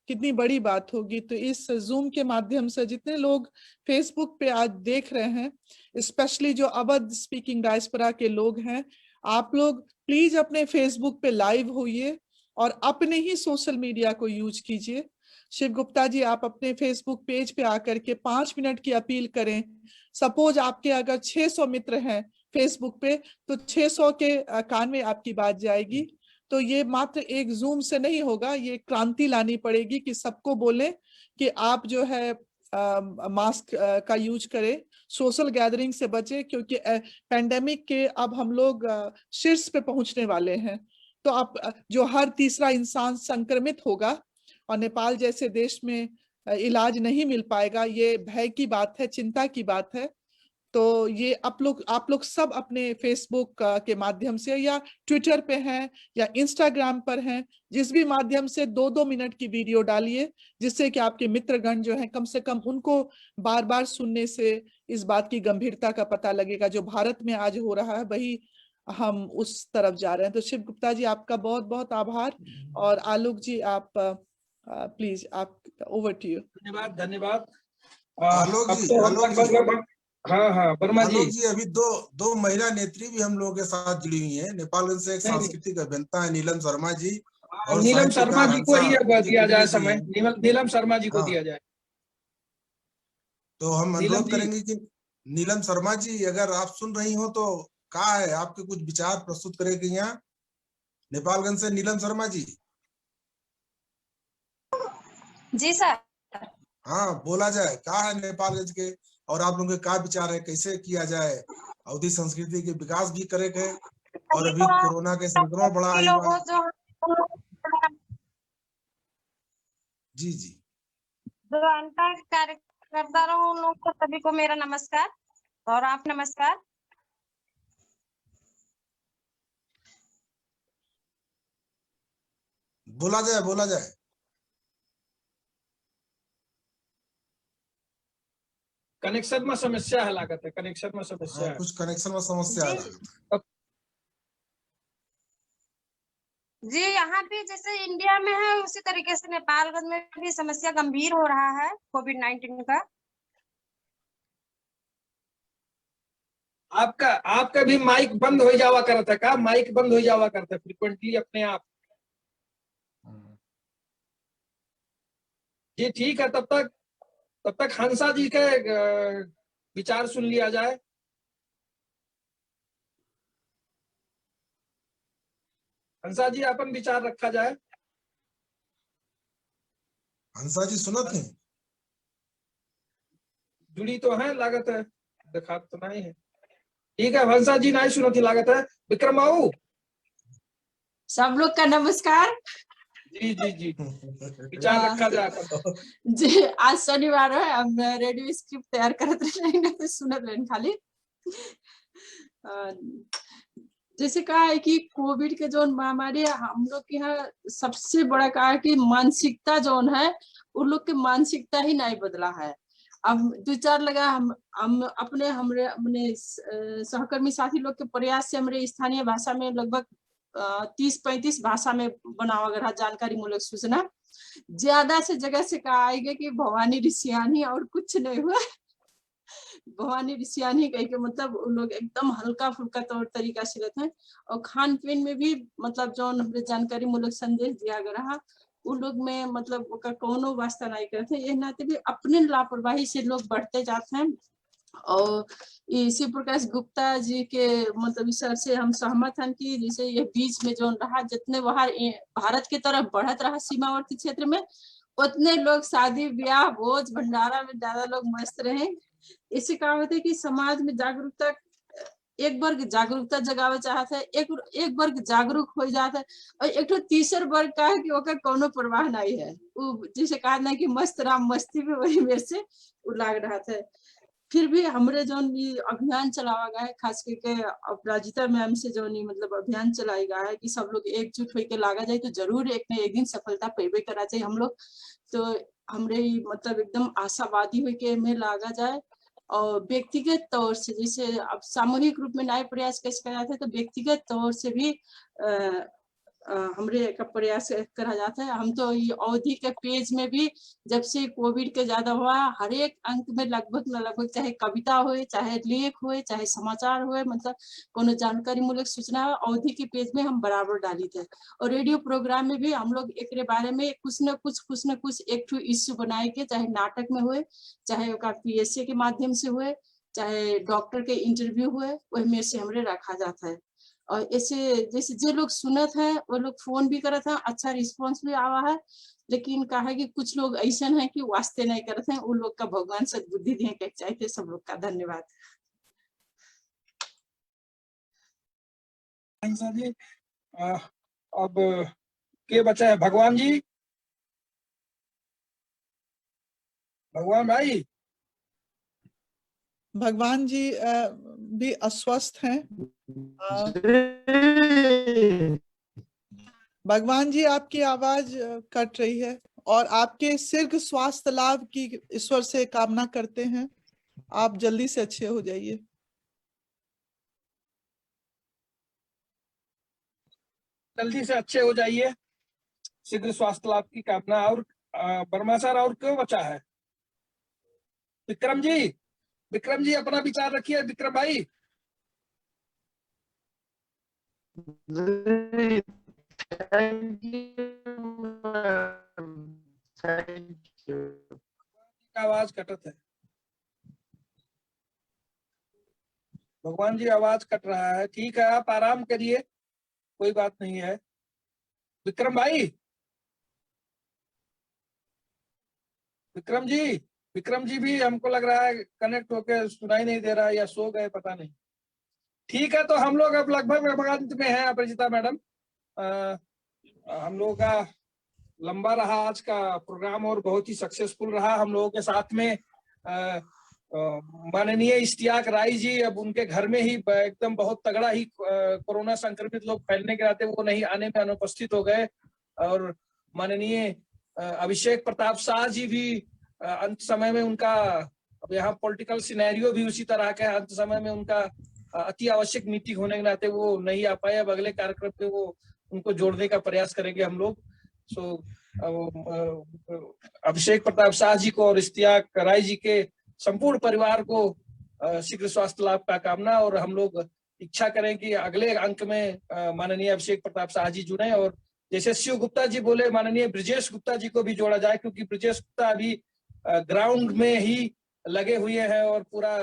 कितनी बड़ी बात होगी। तो इस जूम के माध्यम से जितने लोग फेसबुक पे आज देख रहे हैं, स्पेशली जो अवध स्पीकिंग डायस्पोरा के लोग हैं, आप लोग प्लीज अपने फेसबुक पे लाइव होइए और अपने ही सोशल मीडिया को यूज कीजिए। शिव गुप्ता जी, आप अपने फेसबुक पेज पे आकर के 5 मिनट की अपील करें। सपोज आपके अगर 600 मित्र हैं फेसबुक पे, तो 600 के कान में आपकी बात जाएगी। तो ये मात्र एक जूम से नहीं होगा, ये क्रांति लानी पड़ेगी कि सबको बोले कि आप जो है मास्क का यूज करें, सोशल गैदरिंग से बचे, क्योंकि पेंडेमिक के अब हम लोग शीर्ष पे पहुंचने वाले हैं। तो अब जो हर तीसरा इंसान संक्रमित होगा और नेपाल जैसे देश में इलाज नहीं मिल पाएगा, ये भय की बात है, चिंता की बात है। तो ये आप लोग सब अपने फेसबुक के माध्यम से या ट्विटर पे हैं या इंस्टाग्राम पर हैं, जिस भी माध्यम से 2-2 मिनट की वीडियो डालिए, जिससे कि आपके मित्रगण जो हैं कम से कम उनको बार बार सुनने से इस बात की गंभीरता का पता लगेगा। जो भारत में आज हो रहा है वही हम उस तरफ जा रहे हैं। तो शिव गुप्ता जी, आपका बहुत बहुत आभार। और आलोक जी, आप प्लीज, आप ओवर टू यू। धन्यवाद धन्यवाद आलोक जी, हाँ वर्मा जी अभी दो महिला नेत्री भी हम लोगों के साथ जुड़ी हुई हैं। नेपालगंज से एक सांस्कृतिक अभियंता है नीलम शर्मा जी, और नीलम शर्मा जी को ही दिया जाए समय, नीलम शर्मा जी को दिया जाए। तो हम अनुरोध करेंगे कि नीलम शर्मा जी, अगर आप सुन रही हो तो कहा है आपके कुछ विचार प्रस्तुत करेंगे यहाँ नेपालगंज से। नीलम शर्मा जी। जी सर। हाँ, बोला जाए, कहा है नेपालगंज के, और आप लोगों के क्या विचार है, कैसे किया जाए अवधी संस्कृति के विकास भी करे के, और अभी कोरोना के संक्रमण बढ़ा है। जी जी, जो अंटा कार्यकर्ता रहो उन लोग को सभी को मेरा नमस्कार और आप नमस्कार। बोला जाए। कनेक्शन में समस्या है, लागत है कनेक्शन में समस्या है। कुछ कनेक्शन में समस्या है लागत है। जी, यहाँ भी जैसे इंडिया में है उसी तरीके से नेपालगंज में भी समस्या गंभीर हो रहा है कोविड-19 का। आपका भी माइक बंद हो जावा करता है, माइक बंद हो जावा करता है फ्रिक्वेंटली अपने आप। जी ठीक है, तब तक हंसा जी के विचार सुन लिया जाए। हंसा जी, अपन विचार रखा जाए। हंसा जी सुनत है, जुड़ी तो है, लागत है देखा तो नहीं है। ठीक है, हंसा जी नहीं सुनत ही लागत है। विक्रम बाबू, सब लोग का नमस्कार। जी जी जी, विचार रखा जाए। जी, आज शनिवार है, हम रेडियो स्क्रिप्ट तैयार करत रहे, सुनत रहे खाली। जैसे कहा है कि कोविड के जो महामारी है, हम लोग के यहाँ सबसे बड़ा कहा है कि मानसिकता जो है, उन लोग की मानसिकता ही नहीं बदला है। अब 2-4 लगा हम अपने सहकर्मी साथी लोग के प्रयास से हमारे स्थानीय भाषा में लगभग 30-35 भाषा में बनावा गया जानकारी मूलक सूचना। ज्यादा से जगह से कहा आएगा कि भवानी ऋषियानी और कुछ नहीं हुआ। भवानी ऋषियानी कह के मतलब उन लोग एकदम हल्का फुल्का तौर तरीका से रहते हैं। और खान पीन में भी मतलब जो जानकारी मूलक संदेश दिया गया उन लोग में मतलब कोनो वास्ता नहीं करते। ये नाते भी अपने लापरवाही से लोग बढ़ते जाते हैं। और शिव प्रकाश गुप्ता जी के मतलब विचार से हम सहमत हैं कि जैसे ये बीच में जो रहा, जितने बाहर भारत की तरफ बढ़त रहा सीमावर्ती क्षेत्र में, उतने लोग शादी ब्याह भोज भंडारा में ज्यादा लोग मस्त रहे। इससे क्या होता है कि समाज में जागरूकता एक वर्ग जागरूकता जगावे चाहते है, एक वर्ग जागरूक हो जाता है, और एक तीसर वर्ग का है कि ओकर कोनो परवाह नहीं है। वो जैसे कहा ना कि मस्त राम मस्ती में, वही में से वो लाग रहा था। फिर भी हमरे जो अभियान चलावा गया है, खास करके अपराजिता मैम से जो मतलब अभियान चलाया गया है कि सब लोग एकजुट होकर लागा जाए तो जरूर एक न एक दिन सफलता पेबे करा चाहिए हम लोग। तो हमरे मतलब एकदम आशावादी होके में लागा जाए, और व्यक्तिगत तौर से जैसे अब सामूहिक रूप में नए प्रयास कैसे करा थे, तो व्यक्तिगत तौर से भी हमरे का प्रयास करा जाता है। हम तो ये अवधि के पेज में भी जब से कोविड के ज्यादा हुआ, हर एक अंक में लगभग न लगभग, चाहे कविता हो, चाहे लेख हो, चाहे समाचार हो, मतलब कोनो जानकारी मूलक सूचना हो, अवधि के पेज में हम बराबर डाली थे। और रेडियो प्रोग्राम में भी हम लोग एक बारे में कुछ न कुछ एक इश्यू बनाए के, चाहे नाटक में हुए, चाहे PSA के माध्यम से हुए, चाहे डॉक्टर के इंटरव्यू हुए, वही में से हमरे रखा जाता है। और ऐसे जैसे जो लोग सुनत हैं वो लोग फोन भी करत हैं, अच्छा रिस्पांस भी आवा है। लेकिन कहा है कि कुछ लोग ऐसा है कि वास्ते नहीं करते हैं, उन लोग का भगवान सद्बुद्धि दें के चाहते। सब लोग का धन्यवाद। जी अब के बचा है? भगवान जी, भगवान भाई। भगवान जी भी अस्वस्थ हैं। भगवान जी, आपकी आवाज कट रही है और आपके शीघ्र स्वास्थ्य लाभ की ईश्वर से कामना करते हैं। आप जल्दी से अच्छे हो जाइए। जल्दी से अच्छे हो जाइए, शीघ्र स्वास्थ्य लाभ की कामना। और वर्मा सर, और क्यों बचा है? विक्रम जी अपना विचार रखिए। विक्रम भाई। आवाज कटत है भगवान जी, आवाज कट रहा है। ठीक है, आप आराम करिए, कोई बात नहीं है। विक्रम भाई, विक्रम जी भी हमको लग रहा है कनेक्ट होके सुनाई नहीं दे रहा है, या सो गए, पता नहीं। ठीक है, तो हम लोग अब लगभग अंत में हैं। अपराजिता मैडम, हम लोगों का लंबा रहा आज का प्रोग्राम और बहुत ही सक्सेसफुल रहा। हम लोगों के साथ में माननीय इश्तियाक राय जी, अब उनके घर में ही एकदम बहुत तगड़ा ही कोरोना संक्रमित लोग फैलने के नाते वो नहीं आने में अनुपस्थित हो गए। और माननीय अभिषेक प्रताप शाह जी भी अंत समय में उनका, अब यहाँ पॉलिटिकल सिनेरियो भी उसी तरह का है, अंत समय में उनका अति आवश्यक मीटिंग होने के नाते वो नहीं आ पाए। अब अगले कार्यक्रम पे वो उनको जोड़ने का प्रयास करेंगे हम लोग। सो अभिषेक प्रताप शाह जी को और इश्तियाक राय जी के संपूर्ण परिवार को शीघ्र स्वास्थ्य लाभ का कामना। और हम लोग इच्छा करें कि अगले अंक में माननीय अभिषेक प्रताप शाह जी जुड़े, और जैसे शिव गुप्ता जी बोले, माननीय ब्रिजेश गुप्ता जी को भी जोड़ा जाए, क्योंकि ब्रिजेश गुप्ता अभी ग्राउंड में ही लगे हुए हैं और पूरा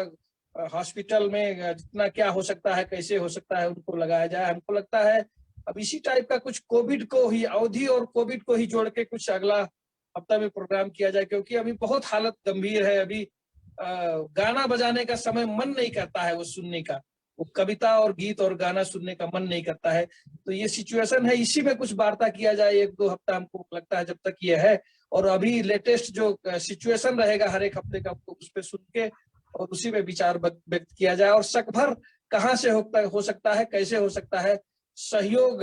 हॉस्पिटल में जितना क्या हो सकता है, कैसे हो सकता है, उनको लगाया जाए। हमको लगता है अब इसी टाइप का कुछ कोविड को ही, अवधि और कोविड को ही जोड़ के कुछ अगला हफ्ता में प्रोग्राम किया जाए, क्योंकि अभी बहुत हालत गंभीर है। अभी गाना बजाने का समय मन नहीं करता है वो सुनने का, वो कविता और गीत और गाना सुनने का मन नहीं करता है। तो ये सिचुएशन है, इसी में कुछ वार्ता किया जाए 1-2 हफ्ता, हमको लगता है जब तक ये है। और अभी लेटेस्ट जो सिचुएशन रहेगा हर एक हफ्ते का, उस पर सुन के और उसी में विचार व्यक्त किया जाए। और सकभर कहाँ से हो सकता है, कैसे हो सकता है, सहयोग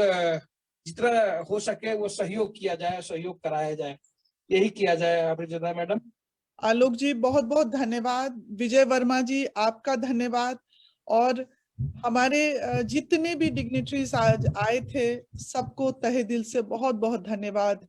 जितना हो सके वो सहयोग किया जाए, सहयोग कराया जाए, यही किया जाए। अपराजिता मैडम। आलोक जी, बहुत बहुत धन्यवाद। विजय वर्मा जी, आपका धन्यवाद। और हमारे जितने भी डिग्निटरीज आज आए थे, सबको तहे दिल से बहुत बहुत धन्यवाद।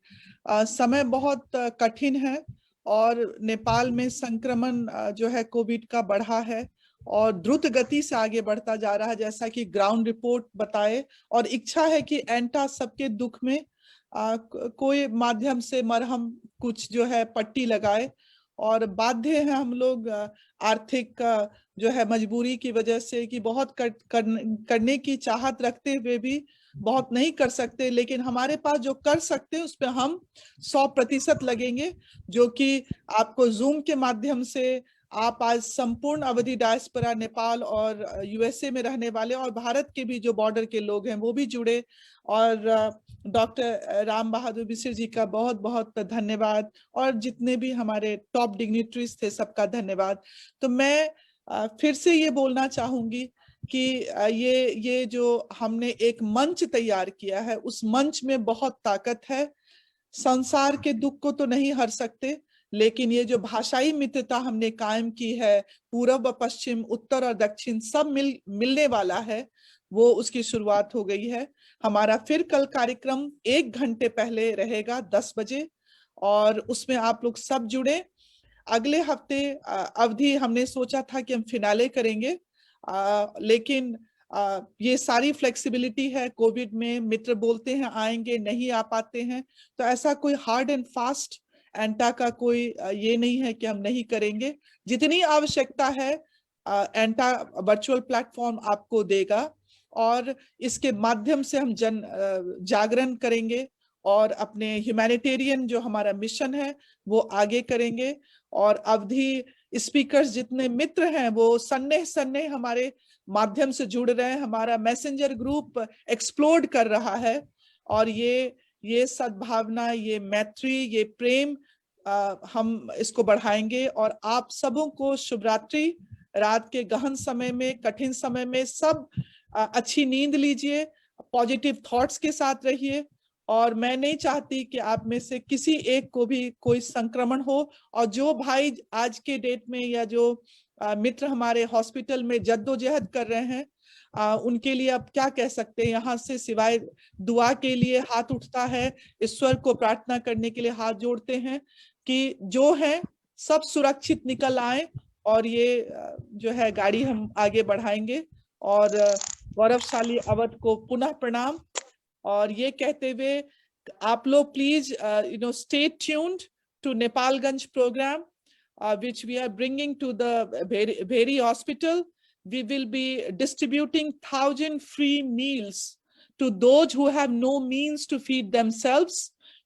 समय बहुत कठिन है और नेपाल में संक्रमण जो है कोविड का बढ़ा है और द्रुत गति से आगे बढ़ता जा रहा है, जैसा कि ग्राउंड रिपोर्ट बताए। और इच्छा है कि एंटा सबके दुख में कोई माध्यम से मरहम कुछ जो है पट्टी लगाए। और बाध्य है हम लोग आर्थिक जो है मजबूरी की वजह से कि बहुत करने की चाहत रखते हुए भी बहुत नहीं कर सकते, लेकिन हमारे पास जो कर सकते हैं उस पर हम 100% लगेंगे, जो कि आपको जूम के माध्यम से आप आज संपूर्ण अवधि डायस्पोरा नेपाल और यूएसए में रहने वाले और भारत के भी जो बॉर्डर के लोग हैं वो भी जुड़े, और डॉक्टर राम बहादुर मिश्र जी का बहुत बहुत धन्यवाद, और जितने भी हमारे टॉप डिग्निटरीज थे सबका धन्यवाद। तो मैं फिर से ये बोलना चाहूंगी कि ये जो हमने एक मंच तैयार किया है, उस मंच में बहुत ताकत है। संसार के दुख को तो नहीं हर सकते, लेकिन ये जो भाषाई मित्रता हमने कायम की है, पूर्व पश्चिम उत्तर और दक्षिण सब मिलने वाला है, वो उसकी शुरुआत हो गई है। हमारा फिर कल कार्यक्रम 1 घंटे पहले रहेगा 10 बजे, और उसमें आप लोग सब जुड़े। अगले हफ्ते अवधि हमने सोचा था कि हम फिनाले करेंगे, लेकिन ये सारी फ्लेक्सिबिलिटी है। कोविड में मित्र बोलते हैं आएंगे, नहीं आ पाते हैं, तो ऐसा कोई हार्ड एंड फास्ट एंटा का कोई ये नहीं है कि हम नहीं करेंगे। जितनी आवश्यकता है एंटा वर्चुअल प्लेटफॉर्म आपको देगा, और इसके माध्यम से हम जागरण करेंगे और अपने ह्यूमैनिटेरियन जो हमारा मिशन है वो आगे करेंगे। और अवधि स्पीकर्स जितने मित्र हैं वो सन्ने हमारे माध्यम से जुड़ रहे हैं। हमारा मैसेंजर ग्रुप एक्सप्लोड कर रहा है, और ये सद्भावना, ये मैत्री, ये प्रेम हम इसको बढ़ाएंगे। और आप सबों को शुभ रात्रि। रात के गहन समय में, कठिन समय में सब अच्छी नींद लीजिए, पॉजिटिव थॉट्स के साथ रहिए, और मैं नहीं चाहती कि आप में से किसी एक को भी कोई संक्रमण हो। और जो भाई आज के डेट में या जो मित्र हमारे हॉस्पिटल में जद्दोजहद कर रहे हैं, उनके लिए अब क्या कह सकते हैं, यहाँ से सिवाय दुआ के लिए हाथ उठता है, ईश्वर को प्रार्थना करने के लिए हाथ जोड़ते हैं कि जो है सब सुरक्षित निकल आए, और ये जो है गाड़ी हम आगे बढ़ाएंगे। और गौरवशाली अवध को पुनः प्रणाम, और ये कहते हुए आप लोग please stay tuned to Nepalganj program which we are bringing to the Bheri hospital. We will be distributing 1,000 free meals to those who have no means to feed themselves,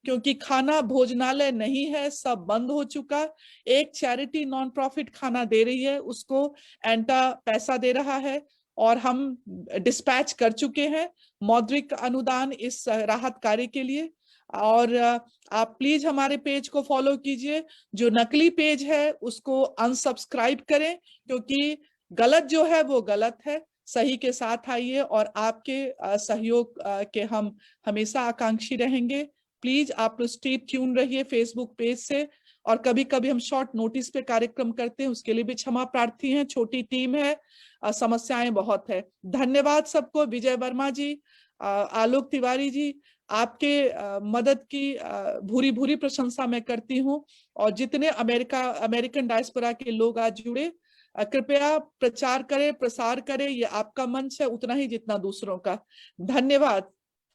क्योंकि खाना भोजनालय नहीं है, सब बंद हो चुका। एक चैरिटी नॉन प्रॉफिट खाना दे रही है, उसको एंटा पैसा दे रहा है, और हम डिस्पैच कर चुके हैं मौद्रिक अनुदान इस राहत कार्य के लिए। और आप प्लीज हमारे पेज को फॉलो कीजिए। जो नकली पेज है उसको अनसब्सक्राइब करें, क्योंकि गलत जो है वो गलत है, सही के साथ आइए, और आपके सहयोग के हम हमेशा आकांक्षी रहेंगे। प्लीज आप लोग स्टे ट्यून रहिए फेसबुक पेज से, और कभी कभी हम शॉर्ट नोटिस पे कार्यक्रम करते हैं, उसके लिए भी क्षमा प्रार्थी हैं, छोटी टीम है, समस्याएं बहुत है। धन्यवाद सबको। विजय वर्मा जी, आलोक तिवारी जी, आपके मदद की भूरी भूरी प्रशंसा मैं करती हूँ। और जितने अमेरिकन डायस्पोरा के लोग आज जुड़े, कृपया प्रचार करें, प्रसार करें। ये आपका मंच है उतना ही जितना दूसरों का। धन्यवाद।